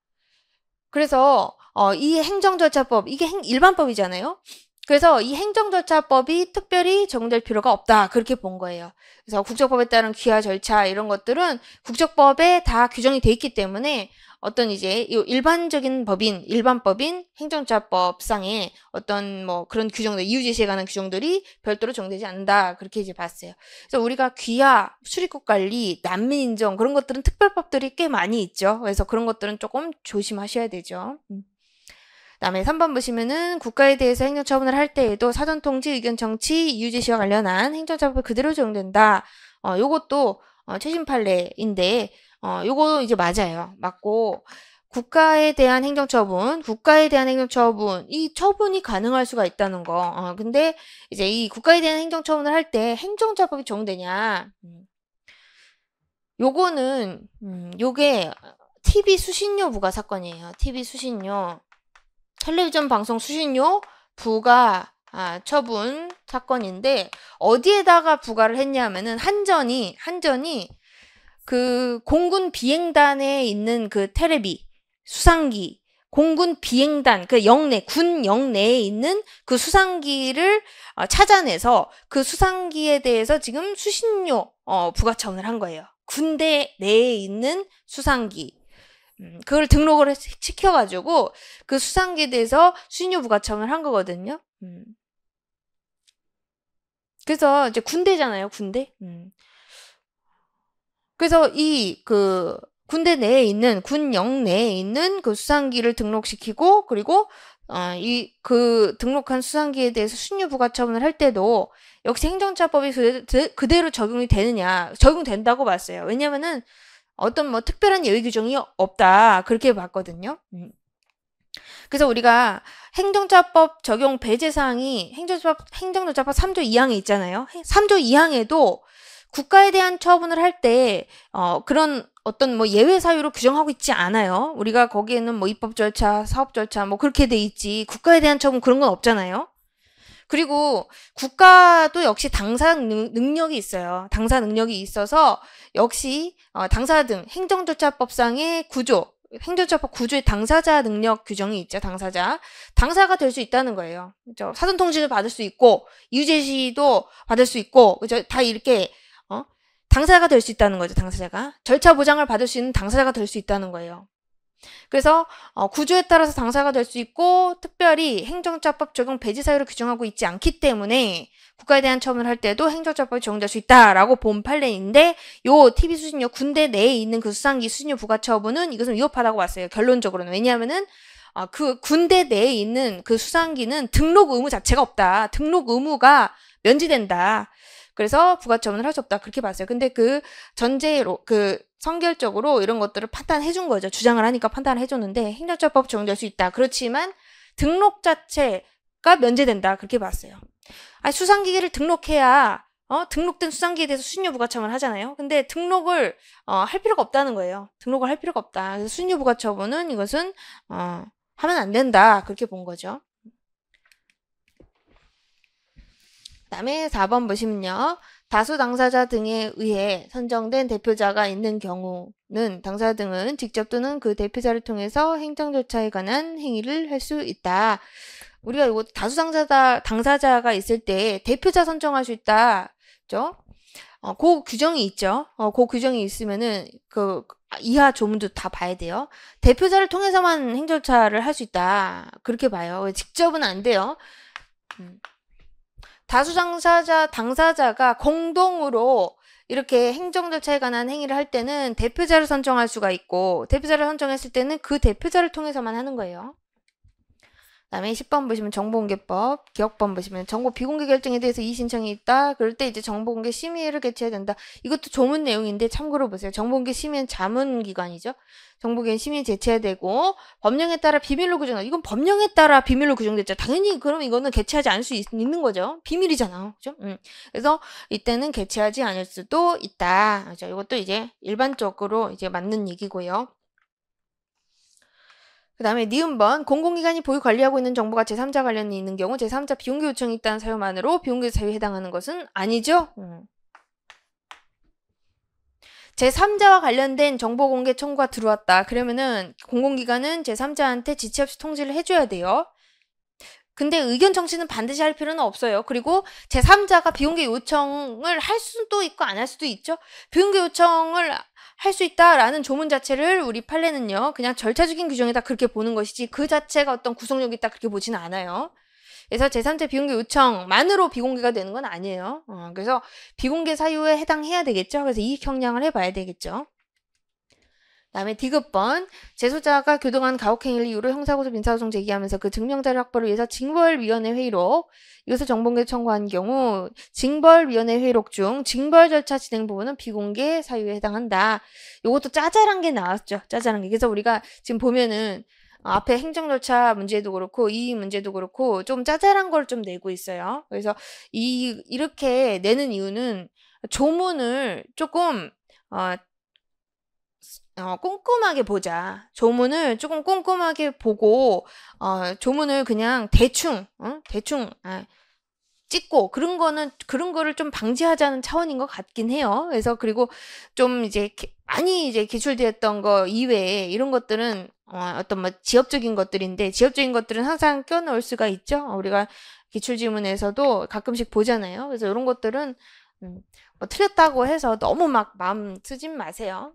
그래서 이 행정절차법 이게 일반법이잖아요. 그래서 이 행정절차법이 특별히 적용될 필요가 없다. 그렇게 본 거예요. 그래서 국적법에 따른 귀하 절차 이런 것들은 국적법에 다 규정이 돼 있기 때문에 어떤 이제 일반적인 법인, 일반법인 행정절차법상의 어떤 뭐 그런 규정들, 이유제시에 관한 규정들이 별도로 적용되지 않는다. 그렇게 이제 봤어요. 그래서 우리가 귀하, 출입국 관리, 난민 인정 그런 것들은 특별법들이 꽤 많이 있죠. 그래서 그런 것들은 조금 조심하셔야 되죠. 그다음에 3번 보시면은 국가에 대해서 행정처분을 할 때에도 사전통지, 의견 정치, 이유제시와 관련한 행정처분이 그대로 적용된다. 요것도 최신 판례인데 요거 이제 맞아요. 맞고 국가에 대한 행정처분, 이 처분이 가능할 수가 있다는 거. 근데 이제 이 국가에 대한 행정처분을 할 때 행정처분이 적용되냐? 요거는 요게 TV 수신료 부과 사건이에요. TV 수신료. 텔레비전 방송 수신료 부과 처분 사건인데 어디에다가 부과를 했냐면은 한전이 그 공군 비행단에 있는 그 테레비 수상기 공군 비행단 그 군 영내에 있는 그 수상기를 찾아내서 그 수상기에 대해서 지금 수신료 부과 처분을 한 거예요. 군대 내에 있는 수상기 그걸 등록을 시켜가지고 그 수상기에 대해서 수신료 부과청을 한 거거든요. 그래서 이제 군대잖아요, 군대. 그래서 군대 내에 있는 군 내에 있는 그 수상기를 등록시키고 그리고 그 등록한 수상기에 대해서 수신료 부과처분을 할 때도 역시 행정처법이 그대로 적용이 되느냐 적용된다고 봤어요. 왜냐면은 어떤 뭐 특별한 예외 규정이 없다 그렇게 봤거든요. 그래서 우리가 행정처법 적용 배제사항이 행정절차법 3조 2항에 있잖아요. 3조 2항에도 국가에 대한 처분을 할 때 그런 어떤 뭐 예외 사유로 규정하고 있지 않아요. 우리가 거기에는 뭐 입법 절차, 사업 절차 뭐 그렇게 돼 있지. 국가에 대한 처분 그런 건 없잖아요. 그리고 국가도 역시 당사 능력이 있어요. 당사 능력이 있어서 역시 당사 등 행정절차법상의 구조, 행정절차법 구조의 당사자 능력 규정이 있죠. 당사가 될 수 있다는 거예요. 그죠? 사전통지도 받을 수 있고 이유제시도 받을 수 있고 그죠? 다 이렇게 당사자가 될 수 있다는 거죠. 당사자가 절차 보장을 받을 수 있는 당사자가 될 수 있다는 거예요. 그래서 구조에 따라서 당사가 될 수 있고 특별히 행정처법 적용 배제 사유를 규정하고 있지 않기 때문에 국가에 대한 처분을 할 때도 행정처법이 적용될 수 있다라고 본 판례인데 요 TV 수신료 군대 내에 있는 그 수상기 수신료 부과 처분은 이것은 위법하다고 봤어요. 결론적으로는. 왜냐하면은 그 군대 내에 있는 그 수상기는 등록 의무 자체가 없다. 등록 의무가 면제된다. 그래서 부가처분을 할 수 없다. 그렇게 봤어요. 근데 그 전제로 선결적으로 이런 것들을 판단해 준 거죠. 주장을 하니까 판단을 해줬는데 행정처법 적용될 수 있다. 그렇지만 등록 자체가 면제된다. 그렇게 봤어요. 아니, 수상기계를 등록해야 등록된 수상기계에 대해서 수신료 부가처분을 하잖아요. 근데 등록을 할 필요가 없다는 거예요. 등록을 할 필요가 없다. 그래서 수신료 부가처분은 이것은 하면 안 된다. 그렇게 본 거죠. 그다음에 4번 보시면요. 다수 당사자 등에 의해 선정된 대표자가 있는 경우는 당사자 등은 직접 또는 그 대표자를 통해서 행정 절차에 관한 행위를 할 수 있다. 우리가 이거 다수 당사자가 있을 때 대표자 선정할 수 있다. 그죠? 그 규정이 있죠. 그 규정이 있으면은 그 이하 조문도 다 봐야 돼요. 대표자를 통해서만 행정절차를 할 수 있다. 그렇게 봐요. 직접은 안 돼요. 다수 당사자가 공동으로 이렇게 행정절차에 관한 행위를 할 때는 대표자를 선정할 수가 있고, 대표자를 선정했을 때는 그 대표자를 통해서만 하는 거예요. 그다음에 10번 보시면 정보공개법, 기억번 보시면 정보 비공개 결정에 대해서 이의신청이 있다. 그럴 때 이제 정보공개 심의회를 개최해야 된다. 이것도 조문 내용인데 참고로 보세요. 정보공개 심의는 자문기관이죠. 정보공개 심의 제출해야 되고 법령에 따라 비밀로 규정한다. 이건 법령에 따라 비밀로 규정됐죠. 당연히 그럼 이거는 개최하지 않을 수 있는 거죠. 비밀이잖아. 그죠? 그래서 이때는 개최하지 않을 수도 있다. 그죠? 이것도 이제 일반적으로 이제 맞는 얘기고요. 그 다음에 니은번 공공기관이 보유 관리하고 있는 정보가 제3자 관련이 있는 경우 제3자 비공개 요청이 있다는 사유만으로 비공개 사유에 해당하는 것은 아니죠. 제3자와 관련된 정보 공개 청구가 들어왔다. 그러면은 공공기관은 제3자한테 지체 없이 통지를 해줘야 돼요. 근데 의견 청취는 반드시 할 필요는 없어요. 그리고 제3자가 비공개 요청을 할 수도 있고 안 할 수도 있죠. 비공개 요청을 할 수 있다라는 조문 자체를 우리 판례는요. 그냥 절차적인 규정이다 그렇게 보는 것이지 그 자체가 어떤 구성력이 있다 그렇게 보지는 않아요. 그래서 제3자 비공개 요청만으로 비공개가 되는 건 아니에요. 그래서 비공개 사유에 해당해야 되겠죠. 그래서 이익 형량을 해봐야 되겠죠. 다음에 디귿번 제소자가 교동한 가혹행위를 이유로 형사고소 민사소송 제기하면서 그 증명자료 확보를 위해서 징벌위원회 회의록 이것을 정보공개 청구한 경우 징벌위원회 회의록 중 징벌 절차 진행 부분은 비공개 사유에 해당한다. 이것도 짜잘한 게 나왔죠. 짜잘한 게. 그래서 우리가 지금 보면은 앞에 행정절차 문제도 그렇고 이 문제도 그렇고 좀 짜잘한 걸 좀 내고 있어요. 그래서 이렇게 내는 이유는 조문을 조금 꼼꼼하게 보자. 조문을 조금 꼼꼼하게 보고 조문을 그냥 대충 찍고 그런 거를 좀 방지하자는 차원인 것 같긴 해요. 그래서 그리고 좀 이제 많이 이제 기출되었던 거 이외에 이런 것들은 어떤 뭐 지엽적인 것들인데 지엽적인 것들은 항상 껴넣을 수가 있죠. 우리가 기출지문에서도 가끔씩 보잖아요. 그래서 이런 것들은 뭐 틀렸다고 해서 너무 막 마음 쓰진 마세요.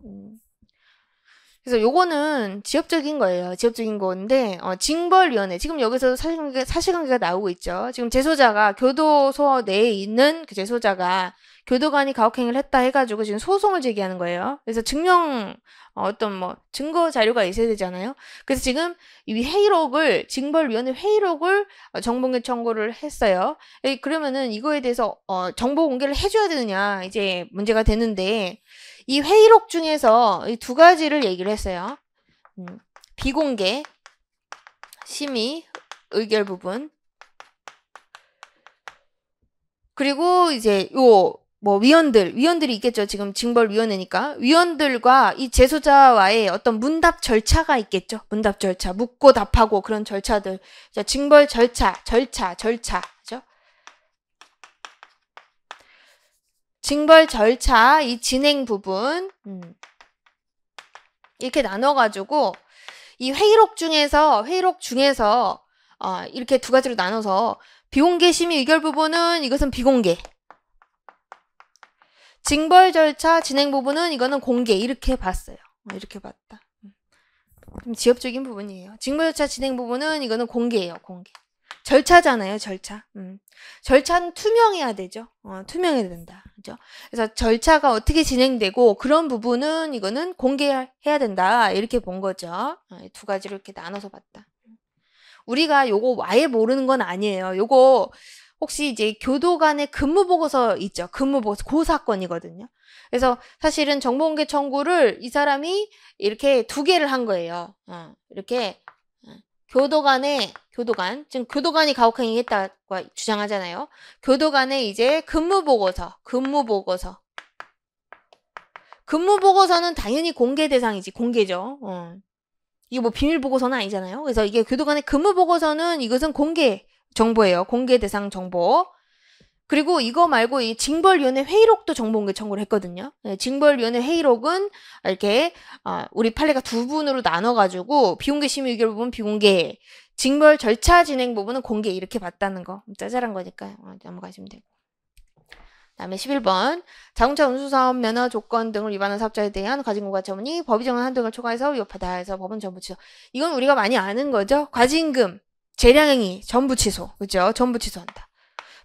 그래서 요거는 지엽적인 거예요. 지엽적인 건데 징벌위원회 지금 여기서 사실관계가 나오고 있죠. 지금 제소자가 교도소 내에 있는 그 제소자가 교도관이 가혹행위를 했다 해가지고 지금 소송을 제기하는 거예요. 그래서 어떤 뭐 증거 자료가 있어야 되잖아요. 그래서 지금 이 회의록을 징벌위원회 회의록을 정보공개 청구를 했어요. 그러면은 이거에 대해서 정보 공개를 해줘야 되느냐 이제 문제가 되는데. 이 회의록 중에서 이 두 가지를 얘기를 했어요. 비공개, 심의, 의결 부분. 그리고 이제 뭐 위원들이 있겠죠. 지금 징벌위원회니까. 위원들과 이 제소자와의 어떤 문답 절차가 있겠죠. 문답 절차. 묻고 답하고 그런 절차들. 자, 징벌 절차. 그죠? 징벌 절차, 이 진행 부분 이렇게 나눠가지고 이 회의록 중에서 이렇게 두 가지로 나눠서 비공개 심의 의결 부분은 이것은 비공개 징벌 절차 진행 부분은 이거는 공개 이렇게 봤어요. 이렇게 봤다. 좀 지엽적인 부분이에요. 징벌 절차 진행 부분은 이거는 공개예요. 공개. 절차잖아요, 절차. 절차는 투명해야 되죠. 투명해야 된다. 그죠? 그래서 절차가 어떻게 진행되고 그런 부분은 이거는 공개해야 된다. 이렇게 본 거죠. 두 가지로 이렇게 나눠서 봤다. 우리가 요거 아예 모르는 건 아니에요. 요거 혹시 이제 교도 간의 근무보고서 있죠. 근무보고서, 그 사건이거든요. 그래서 사실은 정보공개 청구를 이 사람이 이렇게 2개를 한 거예요. 이렇게 교도관, 지금 교도관이 가혹행위 했다고 주장하잖아요. 교도관의 이제 근무보고서는 당연히 공개 대상이지, 공개죠. 이게 뭐 비밀 보고서는 아니잖아요. 그래서 이게 교도관의 근무보고서는 이것은 공개 정보예요. 공개 대상 정보. 그리고 이거 말고 이 징벌위원회 회의록도 정보공개 청구를 했거든요. 징벌위원회 회의록은 이렇게 우리 판례가 2부분으로 나눠가지고 비공개 심의 의결 부분 비공개, 징벌 절차 진행 부분은 공개 이렇게 봤다는 거. 짜잘한 거니까 넘어가시면 되고. 다음에 11번 자동차 운수사업 면허 조건 등을 위반한 사업자에 대한 과징금과 처분이 법이 정한 한도 등을 초과해서 위법하다 해서 법원 전부 취소. 이건 우리가 많이 아는 거죠. 과징금, 재량행위 전부 취소. 그죠? 전부 취소한다.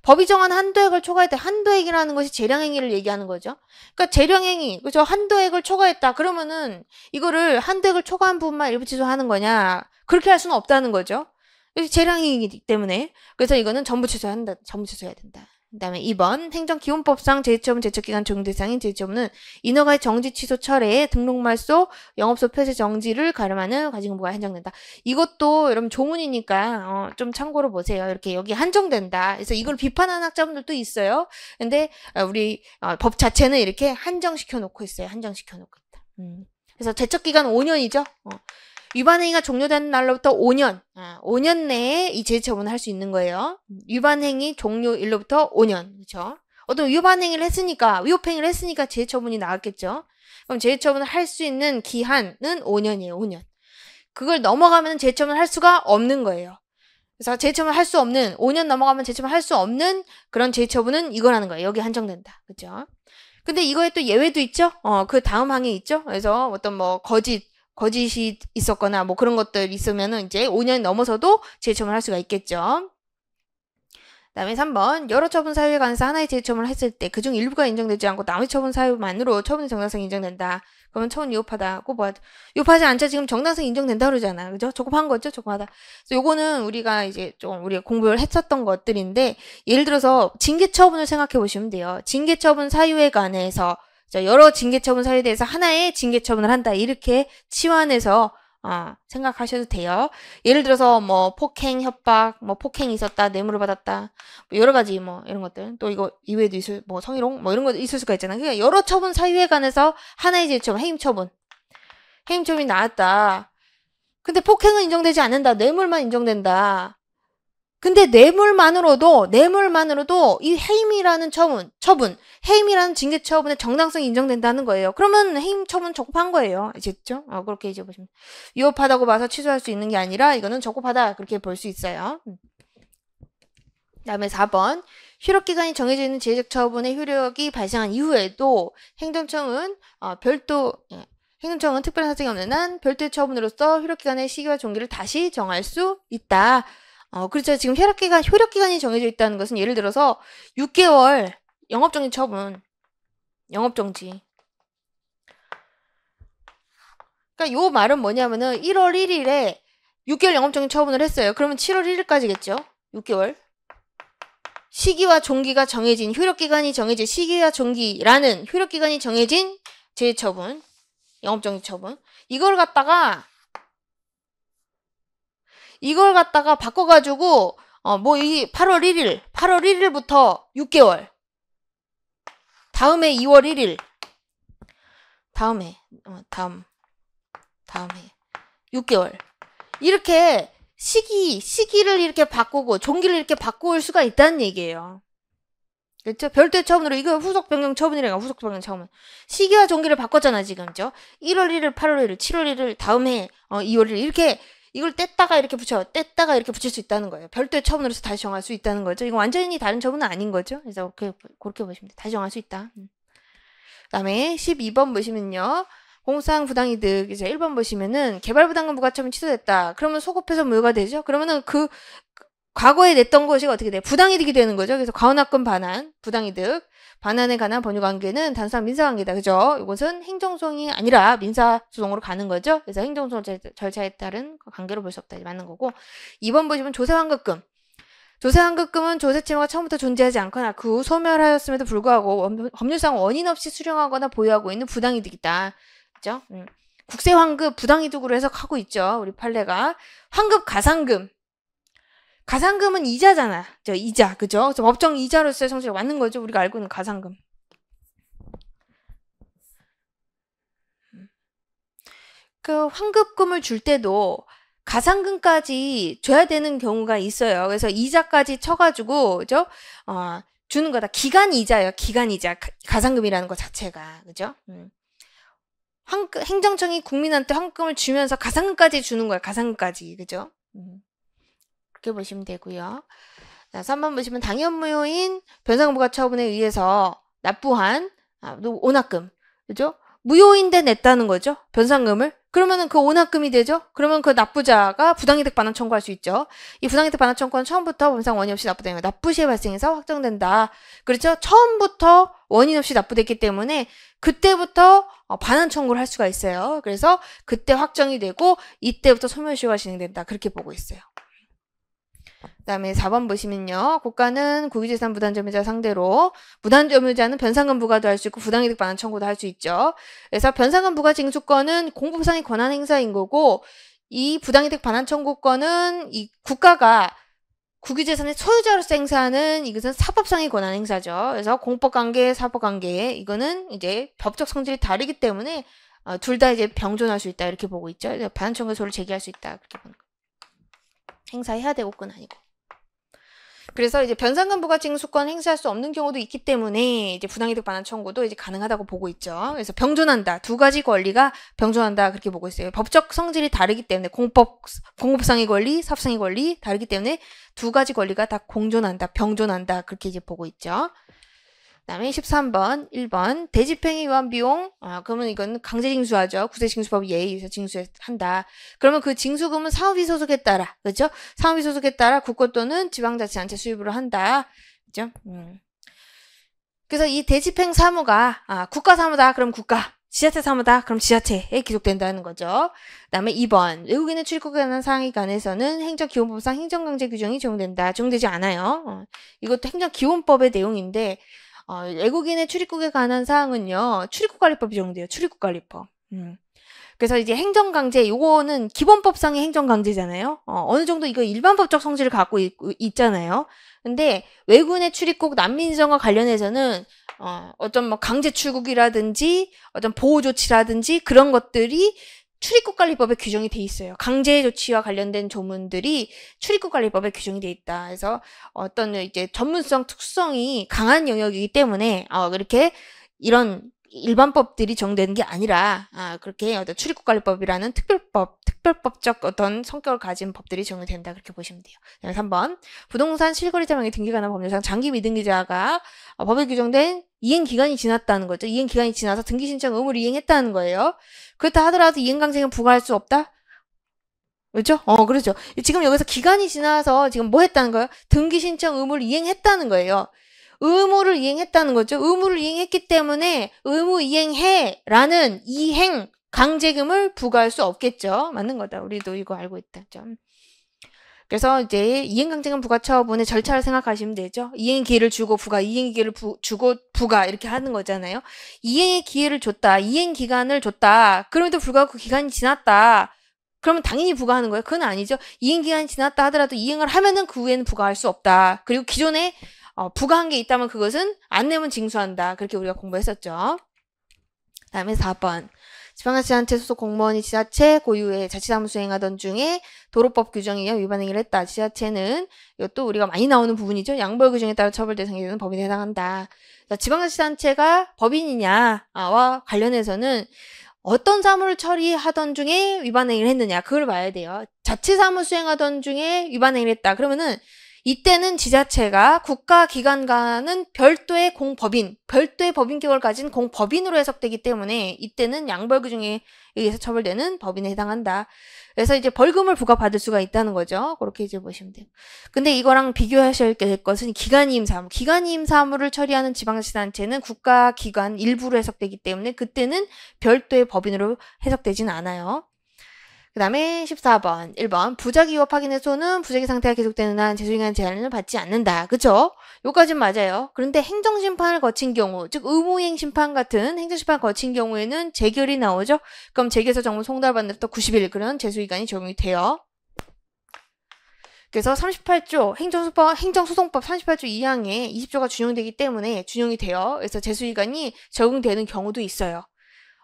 법이 정한 한도액을 초과할 때 한도액이라는 것이 재량행위를 얘기하는 거죠. 그러니까 재량행위, 그죠? 한도액을 초과했다. 그러면은 이거를 한도액을 초과한 부분만 일부 취소하는 거냐? 그렇게 할 수는 없다는 거죠. 재량행위이기 때문에. 그래서 이거는 전부 취소한다. 전부 취소해야 된다. 그 다음에 2번 행정기본법상 제재처분 제척기간 적용 대상인 제재처분은 인허가의 정지 취소 철회에 등록말소 영업소 폐쇄 정지를 가름하는 과징금부가 한정된다. 이것도 여러분 조문이니까 좀 참고로 보세요. 이렇게 여기 한정된다. 그래서 이걸 비판하는 학자분들도 있어요. 근데 우리 법 자체는 이렇게 한정시켜 놓고 있어요. 한정시켜 놓고 있다. 그래서 제척기간 5년이죠. 위반행위가 종료된 날로부터 5년 내에 이 제재처분을 할 수 있는 거예요. 위반행위 종료일로부터 5년. 그렇죠? 어떤 위반행위를 했으니까, 위법행위를 했으니까 제재처분이 나왔겠죠. 그럼 제재처분을 할 수 있는 기한은 5년이에요. 5년. 그걸 넘어가면 제재처분을 할 수가 없는 거예요. 그래서 제재처분을 할 수 없는, 5년 넘어가면 제재처분을 할 수 없는 그런 제재처분은 이거라는 거예요. 여기 한정된다. 그렇죠? 근데 이거에 또 예외도 있죠. 그 다음 항에 있죠. 그래서 어떤 뭐 거짓이 있었거나 뭐 그런 것들 있으면은 이제 5년이 넘어서도 제재처분을 할 수가 있겠죠. 그다음에 3번 여러 처분 사유에 관해서 하나의 제재처분을 했을 때 그중 일부가 인정되지 않고 나머지 처분 사유만으로 처분의 정당성이 인정된다. 그러면 처분 위법하다고 봐. 위법하지 않자 지금 정당성이 인정된다 그러잖아. 그죠? 적법한 거죠? 적법하다. 그래서 요거는 우리가 이제 좀 우리가 공부를 했었던 것들인데 예를 들어서 징계처분을 생각해 보시면 돼요. 징계처분 사유에 관해서 여러 징계처분 사유에 대해서 하나의 징계처분을 한다. 이렇게 치환해서 생각하셔도 돼요. 예를 들어서 뭐 폭행, 협박, 뭐 폭행이 있었다, 뇌물을 받았다, 뭐 여러 가지 뭐 이런 것들. 또 이거 이외에도 있을 뭐 성희롱 뭐 이런 거 있을 수가 있잖아요. 그러니까 여러 처분 사유에 관해서 하나의 징계처분, 해임처분이 나왔다. 근데 폭행은 인정되지 않는다. 뇌물만 인정된다. 근데 뇌물만으로도 이 해임이라는 해임이라는 징계 처분의 정당성이 인정된다는 거예요. 그러면 해임 처분 적법한 거예요. 아시겠죠? 그렇게 이제 보시면 위법하다고 봐서 취소할 수 있는 게 아니라 이거는 적법하다 그렇게 볼 수 있어요. 그다음에 4번 효력기간이 정해져 있는 제재적 처분의 효력이 발생한 이후에도 행정청은 특별한 사정이 없는 한 별도의 처분으로서 효력기간의 시기와 종기를 다시 정할 수 있다. 그렇죠. 지금 효력기간이 정해져 있다는 것은 예를 들어서 6개월 영업정지 처분, 영업정지. 그러니까 요 말은 뭐냐면은 1월 1일에 6개월 영업정지 처분을 했어요. 그러면 7월 1일까지겠죠. 6개월. 시기와 종기가 정해진, 효력기간이 정해진 시기와 종기라는 효력기간이 정해진 제처분, 영업정지 처분. 이걸 갖다가 바꿔가지고, 이 8월 1일부터 6개월. 다음에 2월 1일. 다음에 6개월. 이렇게 시기를 이렇게 바꾸고, 종기를 이렇게 바꿀 수가 있다는 얘기예요. 그렇죠? 별도의 처분으로, 이거 후속 변경 처분이래요. 후속 변경 처분. 시기와 종기를 바꿨잖아, 지금. 그죠? 1월 1일, 8월 1일, 7월 1일, 다음에 2월 1일. 이렇게 이걸 뗐다가 이렇게 붙일 수 있다는 거예요. 별도의 처분으로서 다시 정할 수 있다는 거죠. 이거 완전히 다른 처분은 아닌 거죠. 그래서 그렇게 보시면 돼요. 다시 정할 수 있다. 그다음에 12번 보시면요. 공상 부당이득 이제 1번 보시면은 개발부담금 부과처분 취소됐다. 그러면 소급해서 무효가 되죠. 그러면은 그 과거에 냈던 것이 어떻게 돼요? 부당이득이 되는 거죠. 그래서 과언합금 반환, 부당이득, 반환에 관한 법률관계는 단순한 민사관계다. 그죠? 이것은 행정소송이 아니라 민사소송으로 가는 거죠. 그래서 행정소송 절차에 따른 관계로 볼 수 없다. 맞는 거고. 2번 보시면 조세환급금. 조세환급금은 조세채무가 처음부터 존재하지 않거나 그 후 소멸하였음에도 불구하고 법률상 원인 없이 수령하거나 보유하고 있는 부당이득이다. 그죠? 국세환급 부당이득으로 해석하고 있죠. 우리 판례가. 환급 가상금. 가상금은 이자잖아. 이자. 그죠? 그래서 법정 이자로서의 성질이 맞는 거죠. 우리가 알고 있는 가상금. 그 환급금을 줄 때도 가상금까지 줘야 되는 경우가 있어요. 그래서 이자까지 쳐가지고, 그죠? 주는 거다. 기간 이자예요. 기간 이자. 가상금이라는 것 자체가. 그죠? 행정청이 국민한테 환급금을 주면서 가상금까지 주는 거예요. 가상금까지. 그죠? 그렇게 보시면 되고요. 자, 3번 보시면 당연무효인 변상금 부과처분에 의해서 납부한 오납금. 그죠? 무효인데 냈다는 거죠. 변상금을. 그러면은 그 오납금이 되죠. 그러면 그 납부자가 부당이득 반환 청구할 수 있죠. 이 부당이득 반환 청구는 처음부터 변상 원인 없이 납부되는 거예요. 납부 시에 발생해서 확정된다. 그렇죠? 처음부터 원인 없이 납부됐기 때문에 그때부터 반환 청구를 할 수가 있어요. 그래서 그때 확정이 되고 이때부터 소멸시효가 진행된다. 그렇게 보고 있어요. 그 다음에 4번 보시면요. 고가는 고유재산 무단점유자 상대로 무단점유자는 변상금 부과도 할 수 있고 부당이득 반환 청구도 할 수 있죠. 그래서 변상금 부과 징수권은 공법상의 권한 행사인 거고 이 부당이득 반환 청구권은 이 국가가 국유재산의 소유자로서 행사하는 이것은 사법상의 권한 행사죠. 그래서 공법관계, 사법관계 이거는 이제 법적 성질이 다르기 때문에 둘 다 이제 병존할 수 있다 이렇게 보고 있죠. 반환 청구소를 제기할 수 있다 그렇게 보는 거. 행사해야 되고 그건 아니고. 그래서 이제 변상금 부과 징수권 행사할 수 없는 경우도 있기 때문에 이제 부당이득 반환 청구도 이제 가능하다고 보고 있죠. 그래서 병존한다. 두 가지 권리가 병존한다. 그렇게 보고 있어요. 법적 성질이 다르기 때문에 공법상의 권리, 사법상의 권리 다르기 때문에 두 가지 권리가 다 공존한다. 병존한다. 그렇게 이제 보고 있죠. 그다음에 13번, 1번 대집행위 위반 비용. 그러면 이건 강제징수하죠. 구세징수법 예에 의해서 징수한다. 그러면 그 징수금은 사업이 소속에 따라, 그렇죠? 사업이 소속에 따라 국고 또는 지방자치단체 수입으로 한다. 그렇죠? 그래서 이 대집행 사무가 국가 사무다. 그럼 국가. 지자체 사무다. 그럼 지자체에 기록된다는 거죠. 그다음에 2번 외국인의 출국에 관한 사항에 관해서는 행정기본법상 행정강제 규정이 적용된다. 적용되지 않아요. 이것도 행정기본법의 내용인데 외국인의 출입국에 관한 사항은요, 출입국관리법이 적용돼요. 출입국관리법. 그래서 이제 행정강제, 요거는 기본법상의 행정강제잖아요. 어느 정도 이거 일반법적 성질을 갖고 있잖아요. 근데 외국인의 출입국 난민지정과 관련해서는 어떤 뭐 강제 출국이라든지 어떤 보호 조치라든지 그런 것들이 출입국관리법에 규정이 돼 있어요. 강제 조치와 관련된 조문들이 출입국관리법에 규정이 돼 있다. 그래서 어떤 이제 전문성, 특성이 강한 영역이기 때문에 그렇게 이런 일반법들이 적용되는 게 아니라 그렇게 어떤 출입국관리법이라는 특별법적 어떤 성격을 가진 법들이 적용된다. 그렇게 보시면 돼요. 3번 부동산 실거래자 명의 등기가 난 법률상 장기 미등기자가 법에 규정된 이행기간이 지났다는 거죠. 이행기간이 지나서 등기신청 의무를 이행했다는 거예요. 그렇다 하더라도 이행강제는 부과할 수 없다? 그렇죠? 그렇죠. 지금 여기서 기간이 지나서 지금 뭐 했다는 거예요? 등기신청 의무를 이행했다는 거예요. 의무를 이행했다는 거죠. 의무를 이행했기 때문에 의무 이행해 라는 이행 강제금을 부과할 수 없겠죠. 맞는 거다. 우리도 이거 알고 있다. 그래서 이제 이행강제금 부과 처분의 절차를 생각하시면 되죠. 이행 기회를 주고 부과, 이행 기회를 주고 부과 이렇게 하는 거잖아요. 이행의 기회를 줬다. 이행 기간을 줬다. 그럼에도 불구하고 그 기간이 지났다. 그러면 당연히 부과하는 거예요. 그건 아니죠. 이행 기간이 지났다 하더라도 이행을 하면은 그 후에는 부과할 수 없다. 그리고 기존에 부과한 게 있다면 그것은 안 내면 징수한다. 그렇게 우리가 공부했었죠. 다음에 4번. 지방자치단체 소속 공무원이 지자체 고유의 자치사무 수행하던 중에 도로법 규정에 의한 위반 행위를 했다. 지자체는 이것도 우리가 많이 나오는 부분이죠. 양벌 규정에 따라 처벌 대상이 되는 법인에 해당한다. 지방자치단체가 법인이냐와 관련해서는 어떤 사무를 처리하던 중에 위반 행위를 했느냐 그걸 봐야 돼요. 자치사무 수행하던 중에 위반 행위를 했다. 그러면은 이때는 지자체가 국가기관과는 별도의 공법인, 별도의 법인격을 가진 공법인으로 해석되기 때문에 이때는 양벌 규정에 의해서 처벌되는 법인에 해당한다. 그래서 이제 벌금을 부과받을 수가 있다는 거죠. 그렇게 이제 보시면 돼요. 근데 이거랑 비교하셔야 될 것은 기관이임 사무. 기관이임 사무를 처리하는 지방자치단체는 국가기관 일부로 해석되기 때문에 그때는 별도의 법인으로 해석되진 않아요. 그 다음에 14번, 1번. 부작위 위협 확인의 소는 부작위 상태가 계속되는 한 재수기간 제한을 받지 않는다. 그쵸? 요까진 맞아요. 그런데 행정심판을 거친 경우, 즉 의무이행 심판 같은 행정심판 거친 경우에는 재결이 나오죠? 그럼 재결서 정보 송달받는 부터 90일 그런 재수기간이 적용이 돼요. 그래서 38조 행정소송법 38조 2항에 20조가 준용되기 때문에 준용이 돼요. 그래서 재수기간이 적용되는 경우도 있어요.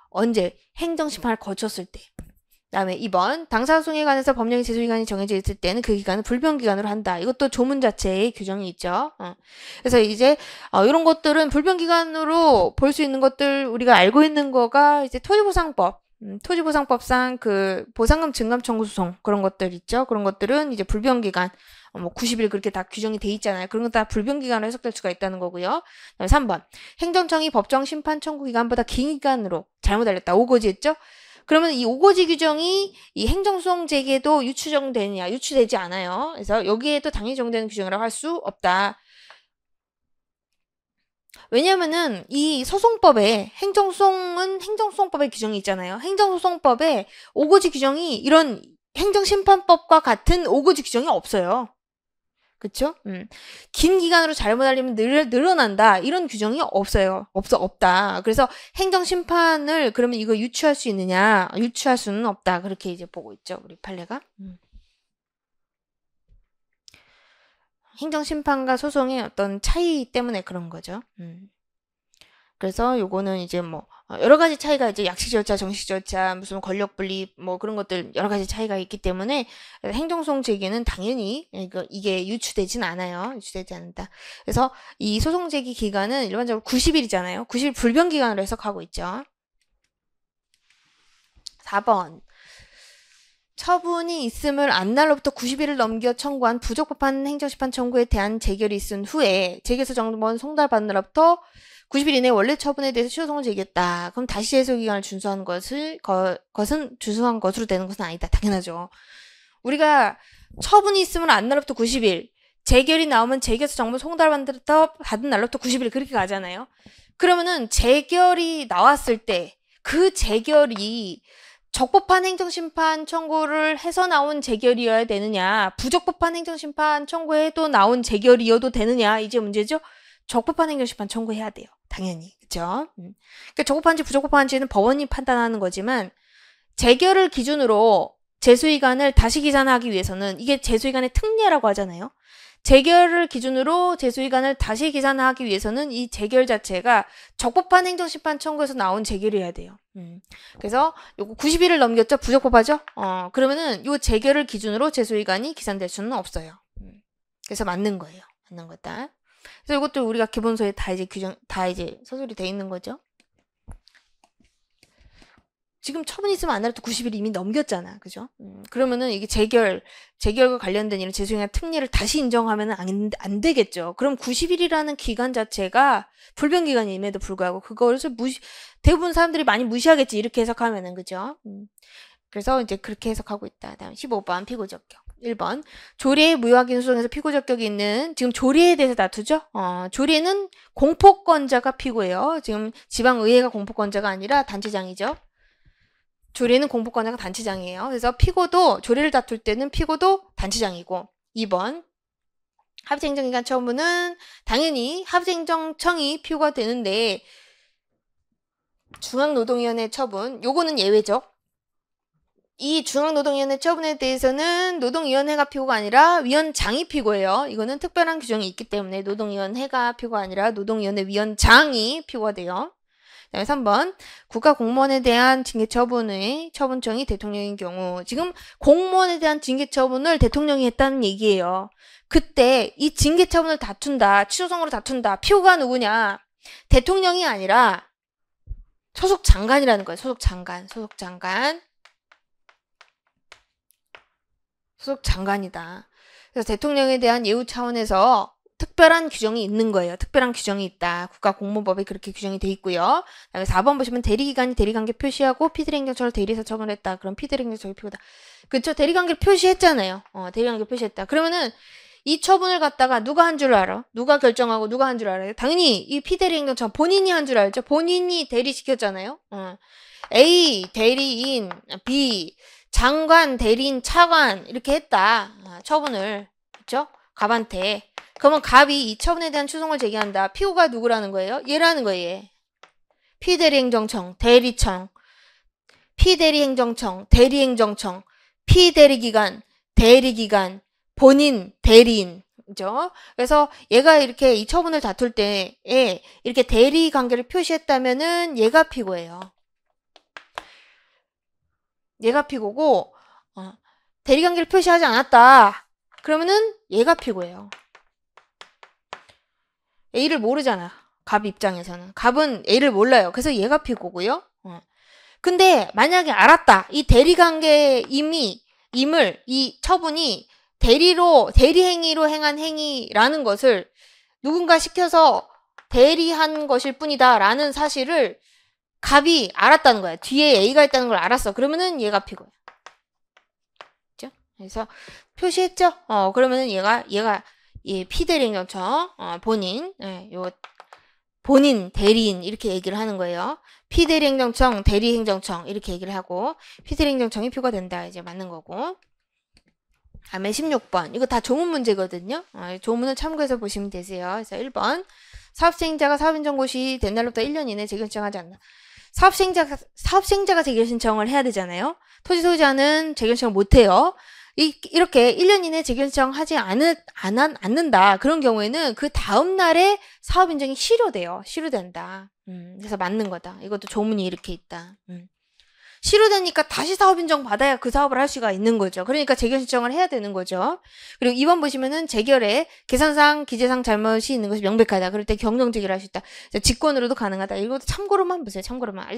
언제? 행정심판을 거쳤을 때. 다음에 2번 당사소송에 관해서 법령의 재수기간이 정해져 있을 때는 그 기간을 불변기간으로 한다. 이것도 조문 자체에 규정이 있죠. 그래서 이제 이런 것들은 불변기간으로 볼 수 있는 것들 우리가 알고 있는 거가 이제 토지보상법 토지보상법상 그 보상금 증감 청구 소송 그런 것들 있죠. 그런 것들은 이제 불변기간 뭐 90일 그렇게 다 규정이 돼 있잖아요. 그런 거 다 불변기간으로 해석될 수가 있다는 거고요. 그다음에 3번 행정청이 법정 심판 청구 기간보다 긴 기간으로 잘못 알렸다. 오거지 했죠. 그러면 이 오거지 규정이 이 행정소송 제기에도 유추되느냐? 유추되지 않아요. 그래서 여기에도 당연히 적용되는 규정이라고 할 수 없다. 왜냐면은 이 소송법에 행정소송은 행정소송법의 규정이 있잖아요. 행정소송법에 오거지 규정이 이런 행정심판법과 같은 오거지 규정이 없어요. 그쵸? 긴 기간으로 잘못 알리면 늘어난다. 이런 규정이 없어요. 없다. 그래서 행정심판을 그러면 이거 유추할 수 있느냐? 유추할 수는 없다. 그렇게 이제 보고 있죠. 우리 판례가. 행정심판과 소송의 어떤 차이 때문에 그런 거죠. 그래서 요거는 이제 뭐 여러 가지 차이가 이제 약식 절차, 정식 절차, 무슨 권력 분립 뭐 그런 것들 여러 가지 차이가 있기 때문에 행정소송 제기는 당연히 이게 유추되진 않아요. 유추되지 않는다. 그래서 이 소송 제기 기간은 일반적으로 90일이잖아요. 90일 불변 기간으로 해석하고 있죠. 4번. 처분이 있음을 안날로부터 90일을 넘겨 청구한 부적법한 행정심판 청구에 대한 재결이 있은 후에 재결서 정본 송달받는 날로부터 90일 이내 원래 처분에 대해서 취소송을 제기했다. 그럼 다시 재소기간을 준수한 것은 준수한 것으로 되는 것은 아니다. 당연하죠. 우리가 처분이 있으면 안날로부터 90일, 재결이 나오면 재결서 정본 송달받은 날로부터 90일 그렇게 가잖아요. 그러면은 재결이 나왔을 때 그 재결이 적법한 행정심판 청구를 해서 나온 재결이어야 되느냐, 부적법한 행정심판 청구해도 나온 재결이어도 되느냐, 이제 문제죠. 적법한 행정심판 청구해야 돼요. 당연히. 그쵸? 그러니까 적법한지 부적법한지는 법원이 판단하는 거지만 재결을 기준으로 재수기간을 다시 계산하기 위해서는 이게 재수기간의 특례라고 하잖아요. 재결을 기준으로 재수기간을 다시 계산하기 위해서는 이 재결 자체가 적법한 행정심판 청구에서 나온 재결이어야 돼요. 그래서 요거 90일을 넘겼죠? 부적법하죠? 그러면은 요 재결을 기준으로 재수기간이 계산될 수는 없어요. 그래서 맞는 거예요. 맞는 거다. 그래서 이것도 우리가 기본서에 다 이제 서술이 돼 있는 거죠. 지금 처분이 있으면 안날부터 90일 이미 넘겼잖아. 그죠? 그러면은 이게 재결과 관련된 이런 재수기간 특례를 다시 인정하면 안 되겠죠. 그럼 90일이라는 기간 자체가 불변기간임에도 불구하고 그것을 대부분 사람들이 많이 무시하겠지. 이렇게 해석하면은. 그죠? 그래서 이제 그렇게 해석하고 있다. 다음 15번 피고적격. 1번 조례 무효확인 소송에서 피고적격이 있는 지금 조례에 대해서 다투죠. 조례는 공포권자가 피고예요. 지금 지방의회가 공포권자가 아니라 단체장이죠. 조례는 공포권자가 단체장이에요. 그래서 피고도 조례를 다툴 때는 피고도 단체장이고 2번 합의행정기관 처분은 당연히 합의행정청이 피고가 되는데 중앙노동위원회 처분 요거는 예외죠. 이 중앙노동위원회 처분에 대해서는 노동위원회가 피고가 아니라 위원장이 피고예요. 이거는 특별한 규정이 있기 때문에 노동위원회가 피고가 아니라 노동위원회 위원장이 피고가 돼요. 그다음에 3번 국가공무원에 대한 징계처분의 처분청이 대통령인 경우 지금 공무원에 대한 징계처분을 대통령이 했다는 얘기예요. 그때 이 징계처분을 다툰다. 취소송으로 다툰다. 피고가 누구냐? 대통령이 아니라 소속 장관이라는 거예요. 소속 장관이다. 그래서 대통령에 대한 예우 차원에서 특별한 규정이 있는 거예요. 특별한 규정이 있다. 국가공무법에 그렇게 규정이 돼 있고요. 그다음에 4번 보시면 대리기간이 대리관계 표시하고 피드행정처를 대리해서 처분했다. 그럼 피드행정처의 피고다. 그쵸? 대리관계를 표시했잖아요. 대리관계 표시했다. 그러면은 이 처분을 갖다가 누가 한 줄 알아? 누가 결정하고 누가 한 줄 알아요? 당연히 이 피대리행정처 본인이 한 줄 알죠? 본인이 대리시켰잖아요. A 대리인 B 장관, 대리인, 차관 이렇게 했다. 처분을. 그렇죠? 갑한테. 그러면 갑이 이 처분에 대한 추송을 제기한다. 피고가 누구라는 거예요? 얘라는 거예요. 얘. 피대리행정청, 대리청, 피대리행정청, 대리행정청, 피대리기관, 대리기관, 본인, 대리인. 그죠? 그래서 얘가 이렇게 이 처분을 다툴 때에 이렇게 대리 관계를 표시했다면은 얘가 피고예요. 얘가 피고고, 대리 관계를 표시하지 않았다. 그러면은 얘가 피고예요. A를 모르잖아. 갑 입장에서는. 갑은 A를 몰라요. 그래서 얘가 피고고요. 근데 만약에 알았다. 이 대리관계 임을 이 처분이 대리행위로 행한 행위라는 것을 누군가 시켜서 대리한 것일 뿐이다 라는 사실을 갑이 알았다는 거야. 뒤에 A가 있다는 걸 알았어. 그러면은 얘가 피고야. 그죠? 그래서 표시했죠? 그러면은 얘가 피대리행정청, 본인, 본인, 대리인 이렇게 얘기를 하는 거예요. 피대리행정청, 대리행정청 이렇게 얘기를 하고 피대리행정청이 표가 된다. 이제 맞는 거고. 다음에 16번. 이거 다 조문 문제거든요. 조문을 참고해서 보시면 되세요. 그래서 1번. 사업시행자가 사업인정고 시 된 날로부터 1년 이내 재결 신청하지 않나. 사업시행자가 재결 신청을 해야 되잖아요. 토지 소유자는 재결 신청 못 해요. 이렇게 1년 이내 재결 신청하지 않는다. 그런 경우에는 그 다음 날에 사업 인정이 실효된다. 그래서 맞는 거다. 이것도 조문이 이렇게 있다. 실효되니까 다시 사업 인정 받아야 그 사업을 할 수가 있는 거죠. 그러니까 재결 신청을 해야 되는 거죠. 그리고 2번 보시면은 재결에 계산상, 기재상 잘못이 있는 것이 명백하다. 그럴 때 경정 재결을 할 수 있다. 직권으로도 가능하다. 이것도 참고로만 보세요. 참고로만.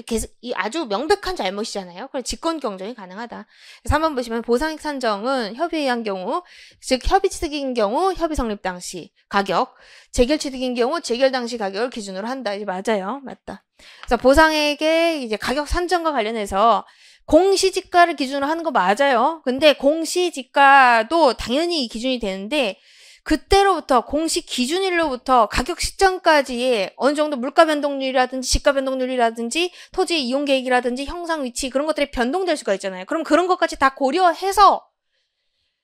아주 명백한 잘못이잖아요. 그래서 직권 경정이 가능하다. 3번 보시면 보상액 산정은 협의에 의한 경우, 즉 협의 취득인 경우 협의 성립 당시 가격, 재결 취득인 경우 재결 당시 가격을 기준으로 한다. 이제 맞아요. 맞다. 그래서 보상액의 이제 가격 산정과 관련해서 공시지가를 기준으로 하는 거 맞아요. 근데 공시지가도 당연히 기준이 되는데 그때로부터 공시 기준일로부터 가격 시점까지의 어느 정도 물가 변동률이라든지 지가 변동률이라든지 토지 이용 계획이라든지 형상 위치 그런 것들이 변동될 수가 있잖아요. 그럼 그런 것까지 다 고려해서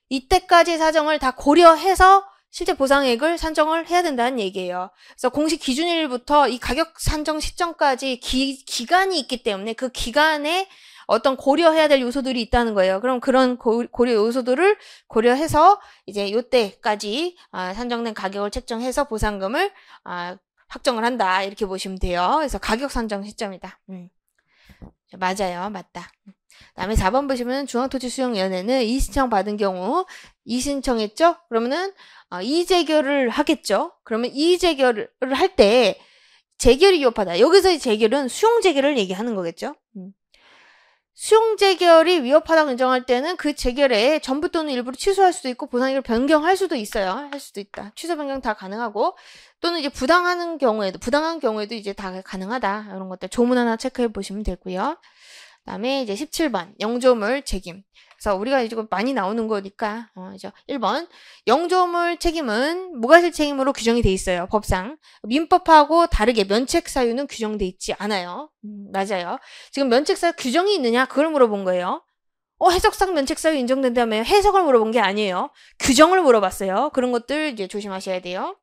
이때까지 사정을 다 고려해서 실제 보상액을 산정을 해야 된다는 얘기예요. 그래서 공시 기준일부터 이 가격 산정 시점까지 기간이 있기 때문에 그 기간에 어떤 고려해야 될 요소들이 있다는 거예요. 그럼 그런 고려 요소들을 고려해서 이제 요때까지 산정된 가격을 책정해서 보상금을 확정을 한다. 이렇게 보시면 돼요. 그래서 가격 산정 시점이다. 맞아요. 맞다. 다음에 4번 보시면 중앙토지수용위원회는 이의신청 받은 경우 이의신청했죠? 그러면은 이의재결을 하겠죠? 그러면 이의재결을 할 때 재결이 위협하다. 여기서 재결은 수용재결을 얘기하는 거겠죠? 수용재결이 위협하다고 인정할 때는 그 재결에 전부 또는 일부를 취소할 수도 있고 보상액을 변경할 수도 있어요. 할 수도 있다. 취소 변경 다 가능하고 또는 이제 부당한 경우에도 이제 다 가능하다. 이런 것들 조문 하나 체크해 보시면 되고요. 그다음에 이제 17번 영조물 책임. 그래서 우리가 이제 많이 나오는 거니까 이제 1번 영조물 책임은 무과실 책임으로 규정이 돼 있어요. 법상. 민법하고 다르게 면책 사유는 규정돼 있지 않아요. 맞아요. 지금 면책 사유 규정이 있느냐 그걸 물어본 거예요. 해석상 면책 사유 인정된다며 해석을 물어본 게 아니에요. 규정을 물어봤어요. 그런 것들 이제 조심하셔야 돼요.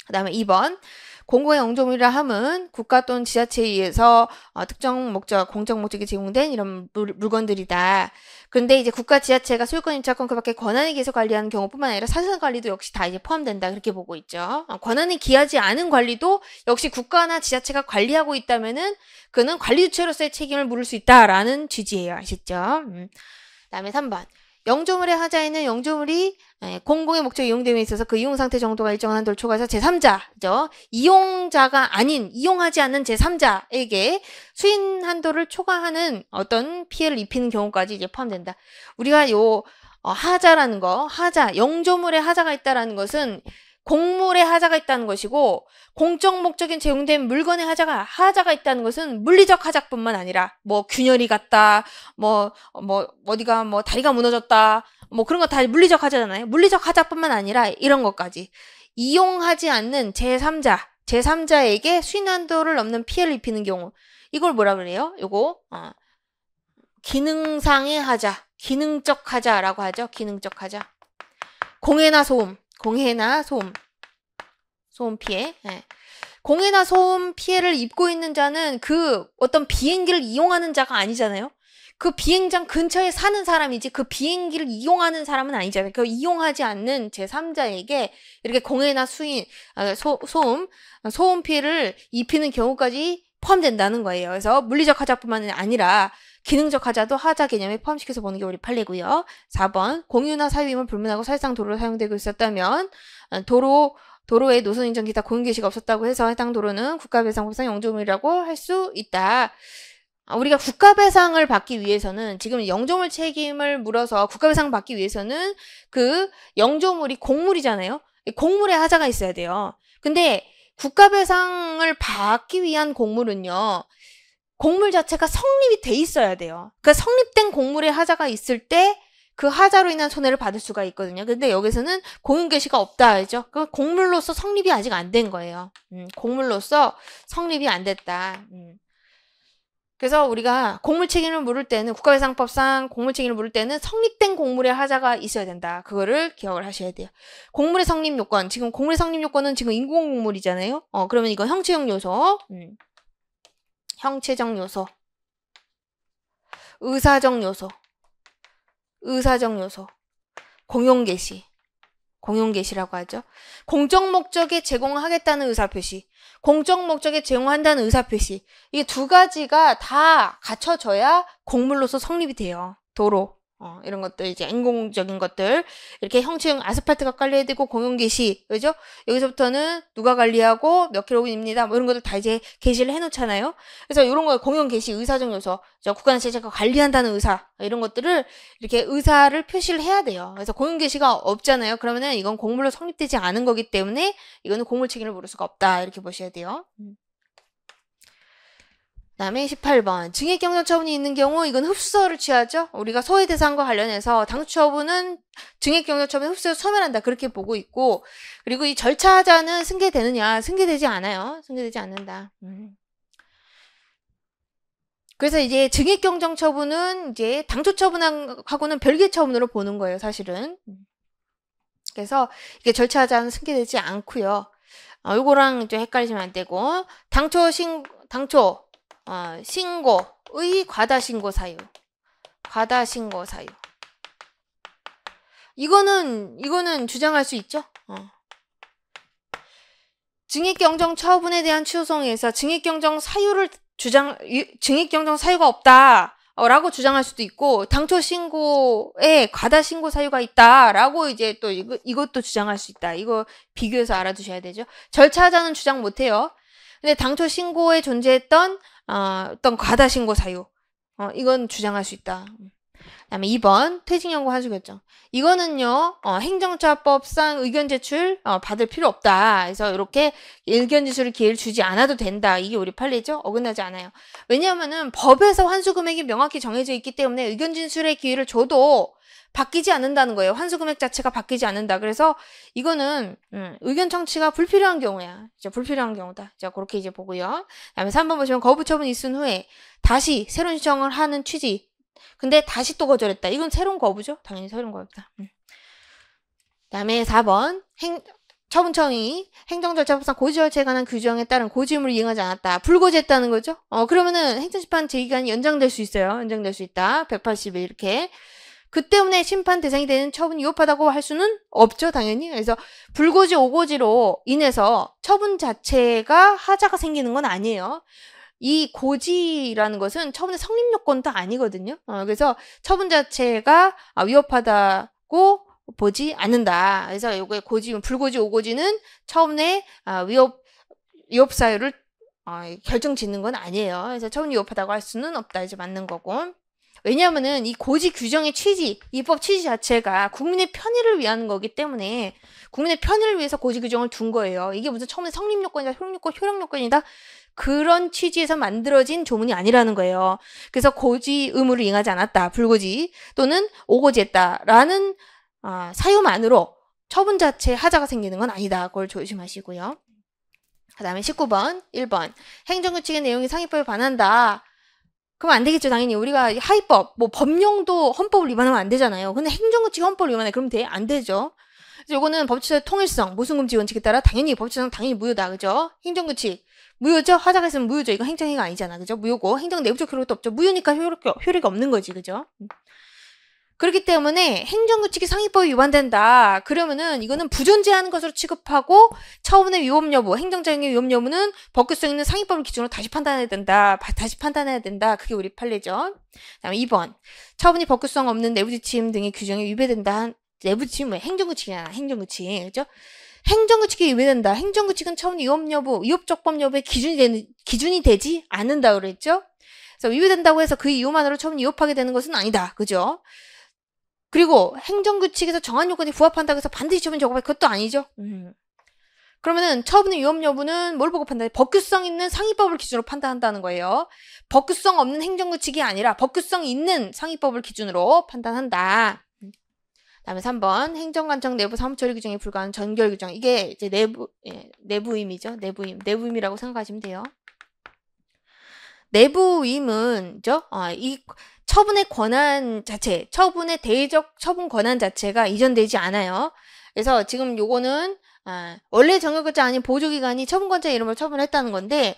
그다음에 2번 공공의 영조물이라 함은 국가 또는 지자체에 의해서 특정 목적, 공적 목적이 제공된 이런 물건들이다. 그런데 이제 국가, 지자체가 소유권, 임차권 그 밖에 권한에 기해서 관리하는 경우뿐만 아니라 사실상 관리도 역시 다 이제 포함된다. 그렇게 보고 있죠. 권한에 기하지 않은 관리도 역시 국가나 지자체가 관리하고 있다면은 그는 관리 주체로서의 책임을 물을 수 있다라는 취지예요. 아시죠? 그다음에 3번. 영조물의 하자에는 영조물이 공공의 목적에 이용됨에 있어서 그 이용 상태 정도가 일정한 한도를 초과해서 제3자죠. 이용자가 아닌 이용하지 않는 제3자에게 수인 한도를 초과하는 어떤 피해를 입히는 경우까지 이제 포함된다. 우리가 요 하자라는 거, 영조물의 하자가 있다라는 것은 공물의 하자가 있다는 것이고 공적 목적인 제공된 물건의 하자가 있다는 것은 물리적 하자뿐만 아니라 뭐 균열이 갔다, 어디가 다리가 무너졌다, 그런 거 다 물리적 하자잖아요. 물리적 하자뿐만 아니라 이런 것까지 이용하지 않는 제3자에게 수인 한도를 넘는 피해를 입히는 경우 이걸 뭐라 그래요? 요거 기능상의 하자, 기능적 하자라고 하죠. 기능적 하자. 공해나 소음, 공해나 소음, 소음 피해. 네. 공해나 소음 피해를 입고 있는 자는 그 어떤 비행기를 이용하는 자가 아니잖아요. 그 비행장 근처에 사는 사람이지 그 비행기를 이용하는 사람은 아니잖아요. 그 이용하지 않는 제3자에게 이렇게 공해나 소음 피해를 입히는 경우까지 포함된다는 거예요. 그래서 물리적 하자뿐만 아니라 기능적 하자도 하자 개념에 포함시켜서 보는 게 우리 판례고요. 4번 공유나 사유임을 불문하고 사실상 도로로 사용되고 있었다면 도로에 노선 인정 기타 공유 게시가 없었다고 해서 해당 도로는 국가배상법상 영조물이라고 할 수 있다. 우리가 국가배상을 받기 위해서는 지금 영조물 책임을 물어서 국가배상 받기 위해서는 그 영조물이 공물이잖아요. 공물에 하자가 있어야 돼요. 근데 국가배상을 받기 위한 공물은요. 공물 자체가 성립이 돼 있어야 돼요. 그러니까 성립된 공물에 하자가 있을 때 그 하자로 인한 손해를 받을 수가 있거든요. 근데 여기서는 공유 게시가 없다 하죠. 그 공물로서 성립이 아직 안 된 거예요. 공물로서 성립이 안 됐다. 그래서 우리가 공물 책임을 물을 때는 국가배상법상 공물 책임을 물을 때는 성립된 공물에 하자가 있어야 된다. 그거를 기억을 하셔야 돼요. 공물의 성립 요건. 지금 공물의 성립 요건은 지금 인공공물이잖아요. 그러면 이건 형체적 요소. 형체적 요소. 의사적 요소. 의사적 요소. 공용 게시라고 하죠. 공적 목적에 제공하겠다는 의사표시. 공적 목적에 제공한다는 의사표시. 이게 두 가지가 다 갖춰져야 공물로서 성립이 돼요. 도로. 이런 것들, 이제 인공적인 것들. 이렇게 형체형 아스팔트가 깔려야 되고, 공용 게시. 그죠? 여기서부터는 누가 관리하고 몇 킬로입니다. 뭐 이런 것들 다 이제 게시를 해놓잖아요. 그래서 이런 거 공용 게시, 의사적 요소. 국가자치제가 관리한다는 의사. 이런 것들을 이렇게 의사를 표시를 해야 돼요. 그래서 공용 게시가 없잖아요. 그러면은 이건 공물로 성립되지 않은 거기 때문에 이거는 공물 책임을 물을 수가 없다. 이렇게 보셔야 돼요. 그다음에 18번 증액경정 처분이 있는 경우 이건 흡수서를 취하죠. 우리가 소외 대상과 관련해서 당초 처분은 증액경정 처분에 흡수서 소멸한다 그렇게 보고 있고 그리고 이 절차하자는 승계되느냐 승계되지 않아요. 승계되지 않는다. 그래서 이제 증액경정 처분은 이제 당초 처분하고는 별개 처분으로 보는 거예요. 사실은. 그래서 이게 절차하자는 승계되지 않고요. 요거랑 좀 헷갈리시면 안 되고 신고의 과다신고 사유. 이거는 주장할 수 있죠. 증액경정 처분에 대한 추소송에서 증액경정 사유가 없다. 라고 주장할 수도 있고, 당초 신고에 과다신고 사유가 있다라고 이제 또 이것도 주장할 수 있다. 이거 비교해서 알아두셔야 되죠. 절차자는 주장 못해요. 근데 당초 신고에 존재했던 어떤 과다신고 사유. 이건 주장할 수 있다. 그다음에 2번 퇴직연구 환수 결정. 이거는요. 행정처법상 의견 제출 받을 필요 없다. 그래서 이렇게 의견 제출을 기회를 주지 않아도 된다. 이게 우리 판례죠. 어긋나지 않아요. 왜냐하면은 법에서 환수 금액이 명확히 정해져 있기 때문에 의견 진술의 기회를 줘도 바뀌지 않는다는 거예요. 환수 금액 자체가 바뀌지 않는다. 그래서 이거는 의견 청취가 불필요한 경우야. 진짜 불필요한 경우다. 자, 그렇게 이제 보고요. 그다음에 3번 보시면 거부 처분이 있은 후에 다시 새로운 신청을 하는 취지. 근데 다시 또 거절했다. 이건 새로운 거부죠. 당연히 새로운 거부다. 그다음에 4번 처분청이 행정절차법상 고지 절차에 관한 규정에 따른 고지 의무를 이행하지 않았다. 불고지했다는 거죠. 그러면은 행정심판 제기간이 연장될 수 있어요. 연장될 수 있다. 180일 이렇게. 그 때문에 심판 대상이 되는 처분이 위법하다고 할 수는 없죠. 당연히. 그래서 불고지 오고지로 인해서 처분 자체가 하자가 생기는 건 아니에요. 이 고지라는 것은 처분의 성립 요건도 아니거든요. 그래서 처분 자체가 위법하다고 보지 않는다. 그래서 요게 불고지 오고지는 처분의 위법 사유를 결정 짓는 건 아니에요. 그래서 처분이 위법하다고 할 수는 없다. 이제 맞는 거고. 왜냐하면은 이 고지 규정의 취지, 입법 취지 자체가 국민의 편의를 위한 거기 때문에 국민의 편의를 위해서 고지 규정을 둔 거예요. 이게 무슨 처음에 성립 요건이다, 효력 요건이다 그런 취지에서 만들어진 조문이 아니라는 거예요. 그래서 고지 의무를 이행하지 않았다, 불고지 또는 오고지했다라는 사유만으로 처분 자체에 하자가 생기는 건 아니다. 그걸 조심하시고요. 그 다음에 19번, 1번 행정규칙의 내용이 상위법에 반한다. 그럼 안 되겠죠. 당연히 우리가 하위법, 뭐 법령도 헌법을 위반하면 안 되잖아요. 근데 행정규칙이 헌법을 위반해. 그러면 돼? 안 되죠. 그래서 요거는 법치사의 통일성, 모순금지 원칙에 따라 당연히 법치사는 당연히 무효다. 그죠? 행정규칙. 무효죠? 하자가 있으면 무효죠. 이거 행정행위가 아니잖아. 그죠? 무효고. 행정 내부적 효력도 없죠. 무효니까 효력이 없는 거지. 그죠? 그렇기 때문에 행정규칙이 상위법에 위반된다. 그러면은 이거는 부존재하는 것으로 취급하고 처분의 위법 여부, 행정장의 위법 여부는 법규성 있는 상위법을 기준으로 다시 판단해야 된다. 그게 우리 판례죠. 다음에 2번. 처분이 법규성 없는 내부지침 등의 규정에 위배된다. 내부지침 뭐 행정규칙이잖아. 행정규칙. 그죠? 행정규칙이 위배된다. 행정규칙은 처분 위법 여부, 위법적법 여부의 기준이 되지 않는다 그랬죠? 그래서 위배된다고 해서 그 이유만으로 처분이 위법하게 되는 것은 아니다. 그죠? 그리고 행정규칙에서 정한 요건이 부합한다고 해서 반드시 처분이 적법해. 그것도 아니죠. 그러면은 처분의 위법 여부는 뭘 보고 판단해? 법규성 있는 상위법을 기준으로 판단한다는 거예요. 법규성 없는 행정규칙이 아니라 법규성 있는 상위법을 기준으로 판단한다. 다음에 3번 행정관청 내부 사무처리 규정에 불과한 전결 규정. 이게 이제 내부임이죠. 내부임이라고 생각하시면 돼요. 내부임은 이 처분의 권한 자체, 처분의 대의적 처분 권한 자체가 이전되지 않아요. 그래서 지금 요거는 원래 정결권자 아닌 보조기관이 처분권자의 이름으로 처분했다는 건데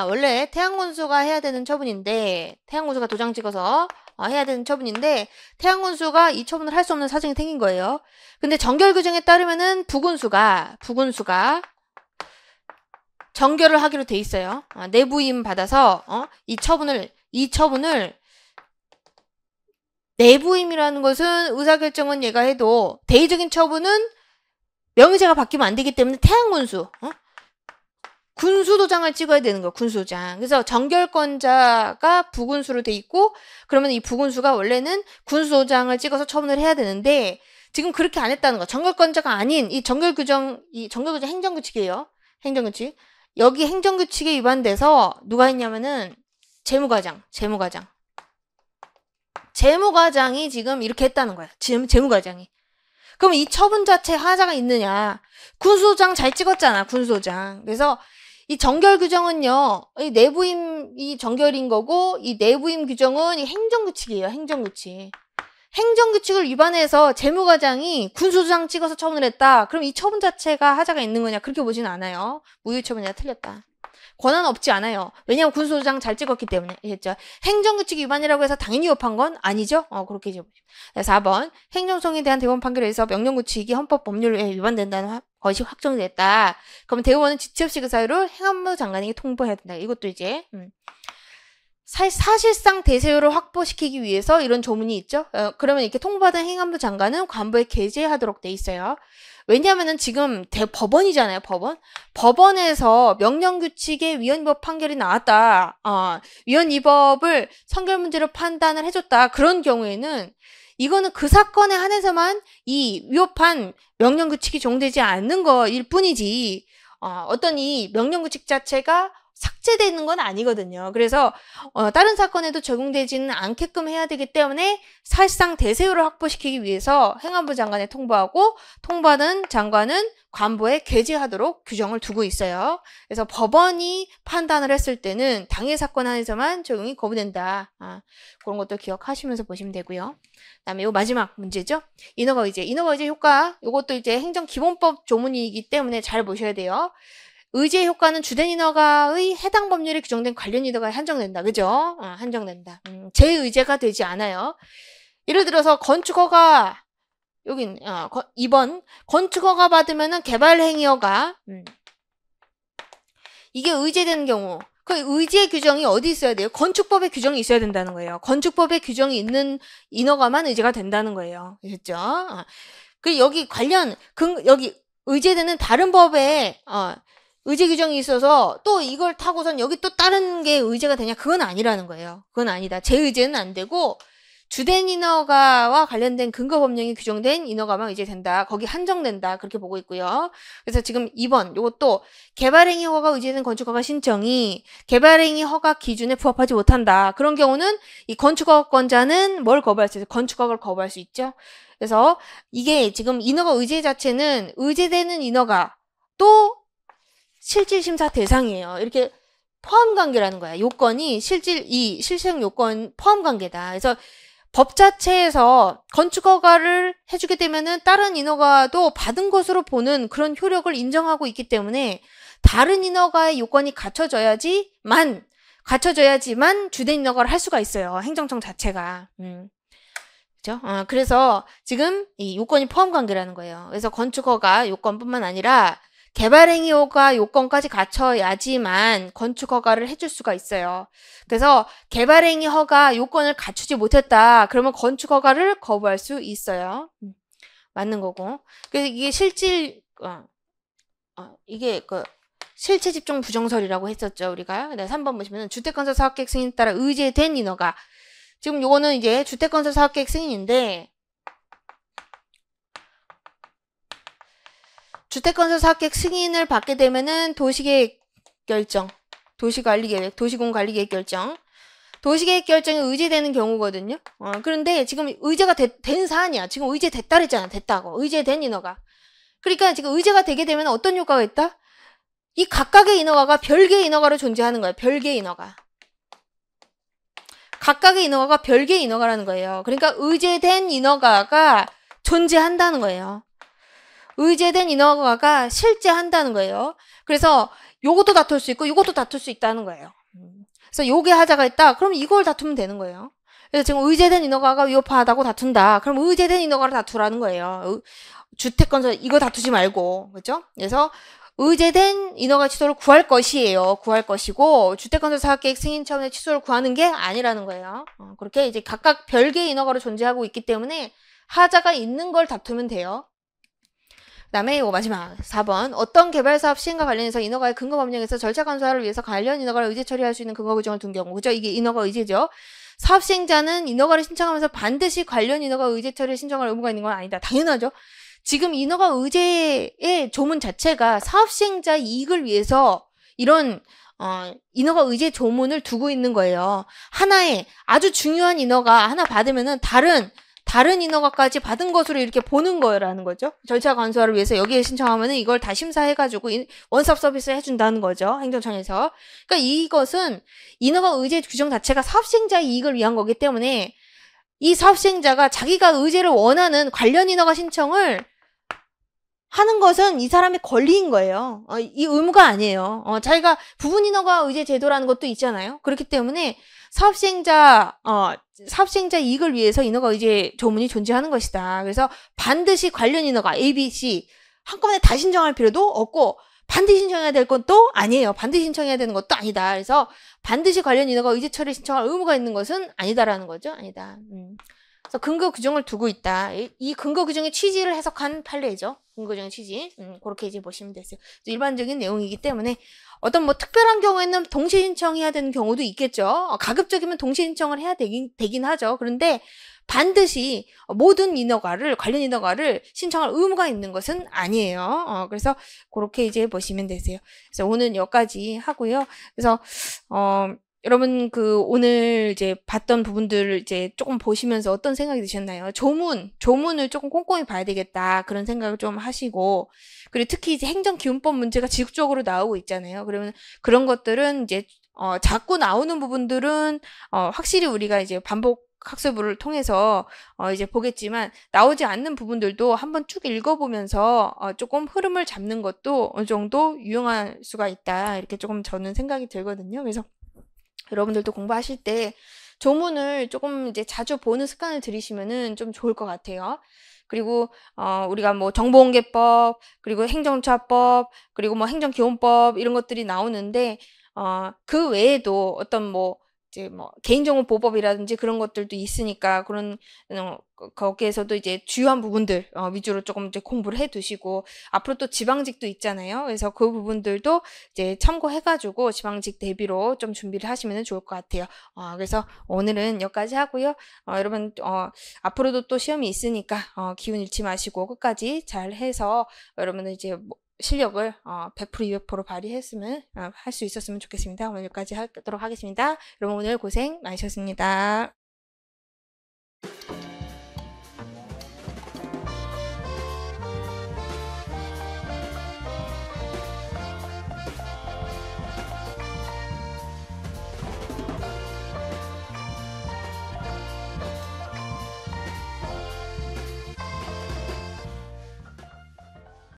원래 태양권수가 해야 되는 처분인데 태양권수가 도장 찍어서 해야 되는 처분인데 태양권수가 이 처분을 할 수 없는 사정이 생긴 거예요. 근데 정결 규정에 따르면은 부군수가 정결을 하기로 돼 있어요. 내부임 받아서 이 처분을 내부임이라는 것은 의사결정은 얘가 해도 대의적인 처분은 명의자가 바뀌면 안 되기 때문에 태양군수 군수도장을 찍어야 되는 거야. 군수도장. 그래서 정결권자가 부군수로 돼 있고 그러면 이 부군수가 원래는 군수도장을 찍어서 처분을 해야 되는데 지금 그렇게 안 했다는 거. 정결권자가 아닌 이 정결규정 행정규칙이에요. 행정규칙. 여기 행정규칙에 위반돼서 누가 했냐면은 재무과장이 지금 이렇게 했다는 거야. 재무과장이. 그럼 이 처분 자체에 하자가 있느냐? 군수도장 잘 찍었잖아. 군수도장. 그래서 이 정결 규정은요. 이 내부임이 정결인 거고 이 내부임 규정은 이 행정규칙이에요. 행정규칙. 행정규칙을 위반해서 재무과장이 군수도장 찍어서 처분을 했다. 그럼 이 처분 자체가 하자가 있는 거냐? 그렇게 보지는 않아요. 무효처분이라 틀렸다. 권한 없지 않아요. 왜냐하면 군수도장 잘 찍었기 때문에. 아셨죠? 행정규칙 위반이라고 해서 당연히 위법한 건 아니죠? 그렇게 이제 4번. 행정성에 대한 대법원 판결에 의해서 명령규칙이 헌법 법률에 위반된다는 것이 확정됐다. 그러면 대법원은 지체 없이 그 사유를 행안부 장관에게 통보해야 된다. 이것도 이제 사실상 대세율을 확보시키기 위해서 이런 조문이 있죠. 그러면 이렇게 통보받은 행안부 장관은 관부에 게재하도록 돼 있어요. 왜냐하면은 지금 법원이잖아요. 법원에서 명령규칙의 위헌위법 판결이 나왔다. 위헌위법을 선결 문제로 판단을 해줬다. 그런 경우에는 이거는 그 사건에 한해서만 이 위법한 명령규칙이 적용되지 않는 거일 뿐이지 어떤 이 명령규칙 자체가 삭제되는 건 아니거든요. 그래서 다른 사건에도 적용되지는 않게끔 해야 되기 때문에 사실상 대세율을 확보시키기 위해서 행안부 장관에 통보하고 통보하는 장관은 관부에 게재하도록 규정을 두고 있어요. 그래서 법원이 판단을 했을 때는 당해 사건 안에서만 적용이 거부된다. 그런 것도 기억하시면서 보시면 되고요. 그다음에 요 마지막 문제죠. 인허가 의제 효과. 요것도 이제 행정기본법 조문이기 때문에 잘 보셔야 돼요. 의제의 효과는 주된 인허가의 해당 법률에 규정된 관련 인허가에 한정된다. 그죠? 한정된다. 제-의제가 되지 않아요. 예를 들어서 건축허가 여긴 2번 건축허가 받으면은 개발행위허가 이게 의제되는 경우 그 의제 규정이 어디 있어야 돼요? 건축법에 규정이 있어야 된다는 거예요. 건축법에 규정이 있는 인허가만 의제가 된다는 거예요. 그렇죠? 그 여기 여기 의제되는 다른 법에 의제 규정이 있어서 또 이걸 타고선 여기 또 다른 게 의제가 되냐? 그건 아니라는 거예요. 그건 아니다. 제-의제는 안 되고 주된 인허가와 관련된 근거법령이 규정된 인허가만 의제된다. 거기 한정된다. 그렇게 보고 있고요. 그래서 지금 2번 요것도 개발행위 허가가 의제된 건축허가 신청이 개발행위 허가 기준에 부합하지 못한다. 그런 경우는 이 건축허가권자는 뭘 거부할 수 있어요? 건축허가를 거부할 수 있죠. 그래서 이게 지금 인허가 의제 자체는 의제되는 인허가 또 실질심사 대상이에요. 이렇게 포함 관계라는 거야. 요건이 실시행 요건 포함 관계다. 그래서 법 자체에서 건축 허가를 해주게 되면은 다른 인허가도 받은 것으로 보는 그런 효력을 인정하고 있기 때문에 다른 인허가의 요건이 갖춰져야지만 주된 인허가를 할 수가 있어요. 행정청 자체가. 그죠? 그래서 지금 이 요건이 포함 관계라는 거예요. 그래서 건축 허가 요건뿐만 아니라 개발행위 허가 요건까지 갖춰야지만 건축 허가를 해줄 수가 있어요. 그래서 개발행위 허가 요건을 갖추지 못했다. 그러면 건축 허가를 거부할 수 있어요. 맞는 거고. 그래서 이게 이게 실체 집중 부정설이라고 했었죠, 우리가. 네, 3번 보시면 주택건설 사업계획 승인에 따라 의제된 인허가. 지금 요거는 이제 주택건설 사업계획 승인인데 주택건설 사업계획 승인을 받게 되면은 도시계획 결정, 도시관리계획, 도시공관리계획 결정, 도시계획 결정이 의제되는 경우거든요. 그런데 지금 의제가 된 사안이야. 지금 의제됐다 그랬잖아. 됐다고. 의제된 인허가. 그러니까 지금 의제가 되게 되면 어떤 효과가 있다? 이 각각의 인허가가 별개의 인허가로 존재하는 거예요. 별개의 인허가. 각각의 인허가가 별개의 인허가라는 거예요. 그러니까 의제된 인허가가 존재한다는 거예요. 의제된 인허가가 실제한다는 거예요. 그래서 요것도 다툴 수 있고 요것도 다툴 수 있다는 거예요. 그래서 요게 하자가 있다. 그럼 이걸 다투면 되는 거예요. 그래서 지금 의제된 인허가가 위법하다고 다툰다. 그럼 의제된 인허가를 다투라는 거예요. 주택건설 이거 다투지 말고. 그렇죠? 그래서 의제된 인허가 취소를 구할 것이에요. 구할 것이고 주택건설 사업계획 승인 차원의 취소를 구하는 게 아니라는 거예요. 그렇게 이제 각각 별개의 인허가로 존재하고 있기 때문에 하자가 있는 걸 다투면 돼요. 그 다음에 이거 마지막 4번 어떤 개발사업 시행과 관련해서 인허가의 근거 법령에서 절차 간소화를 위해서 관련 인허가를 의제 처리할 수 있는 근거 규정을 둔 경우. 그죠? 이게 인허가 의제죠. 사업 시행자는 인허가를 신청하면서 반드시 관련 인허가 의제 처리에 신청할 의무가 있는 건 아니다. 당연하죠. 지금 인허가 의제의 조문 자체가 사업 시행자 이익을 위해서 이런 인허가 의제 조문을 두고 있는 거예요. 하나의 아주 중요한 인허가 하나 받으면은 다른 인허가까지 받은 것으로 이렇게 보는 거라는 거죠. 절차 간소화를 위해서 여기에 신청하면은 이걸 다 심사해가지고 원스톱 서비스를 해준다는 거죠. 행정청에서. 그러니까 이것은 인허가 의제 규정 자체가 사업 시행자의 이익을 위한 거기 때문에 이 사업 시행자가 자기가 의제를 원하는 관련 인허가 신청을 하는 것은 이 사람의 권리인 거예요. 이 의무가 아니에요. 자기가 부분 인허가 의제 제도라는 것도 있잖아요. 그렇기 때문에 사업 시행자 이익을 위해서 인허가 의제 조문이 존재하는 것이다. 그래서 반드시 관련 인허가 A, B, C 한꺼번에 다 신청할 필요도 없고 반드시 신청해야 될 것도 아니에요. 반드시 신청해야 되는 것도 아니다. 그래서 반드시 관련 인허가 의제 처리 신청할 의무가 있는 것은 아니다라는 거죠. 아니다. 그래서 근거 규정을 두고 있다. 이 근거 규정의 취지를 해석한 판례죠. 근거 규정의 취지. 그렇게 이제 보시면 되세요. 일반적인 내용이기 때문에 어떤 뭐 특별한 경우에는 동시에 신청해야 되는 경우도 있겠죠. 가급적이면 동시에 신청을 해야 되긴 하죠. 그런데 반드시 모든 인허가를 관련 인허가를 신청할 의무가 있는 것은 아니에요. 그래서 그렇게 이제 보시면 되세요. 그래서 오늘 여기까지 하고요. 그래서 여러분 오늘 이제 봤던 부분들을 이제 조금 보시면서 어떤 생각이 드셨나요? 조문을 조금 꼼꼼히 봐야 되겠다 그런 생각을 좀 하시고, 그리고 특히 이제 행정기준법 문제가 지속적으로 나오고 있잖아요. 그러면 그런 것들은 이제 자꾸 나오는 부분들은 확실히 우리가 이제 반복 학습을 통해서 이제 보겠지만 나오지 않는 부분들도 한번 쭉 읽어보면서 조금 흐름을 잡는 것도 어느 정도 유용할 수가 있다 이렇게 조금 저는 생각이 들거든요. 그래서 여러분들도 공부하실 때 조문을 조금 이제 자주 보는 습관을 들이시면은 좀 좋을 것 같아요. 그리고 우리가 뭐 정보공개법, 그리고 행정처법, 그리고 뭐 행정기본법 이런 것들이 나오는데 그 외에도 어떤 뭐 이제 뭐 개인정보보호법이라든지 그런 것들도 있으니까 그런 거기에서도 이제 주요한 부분들 위주로 조금 이제 공부를 해 두시고, 앞으로 또 지방직도 있잖아요. 그래서 그 부분들도 이제 참고해가지고 지방직 대비로 좀 준비를 하시면 좋을 것 같아요. 그래서 오늘은 여기까지 하고요. 여러분 앞으로도 또 시험이 있으니까 기운 잃지 마시고 끝까지 잘 해서 여러분은 이제 실력을 100% 200% 발휘했으면 할 수 있었으면 좋겠습니다. 오늘 여기까지 하도록 하겠습니다. 여러분 오늘 고생 많으셨습니다.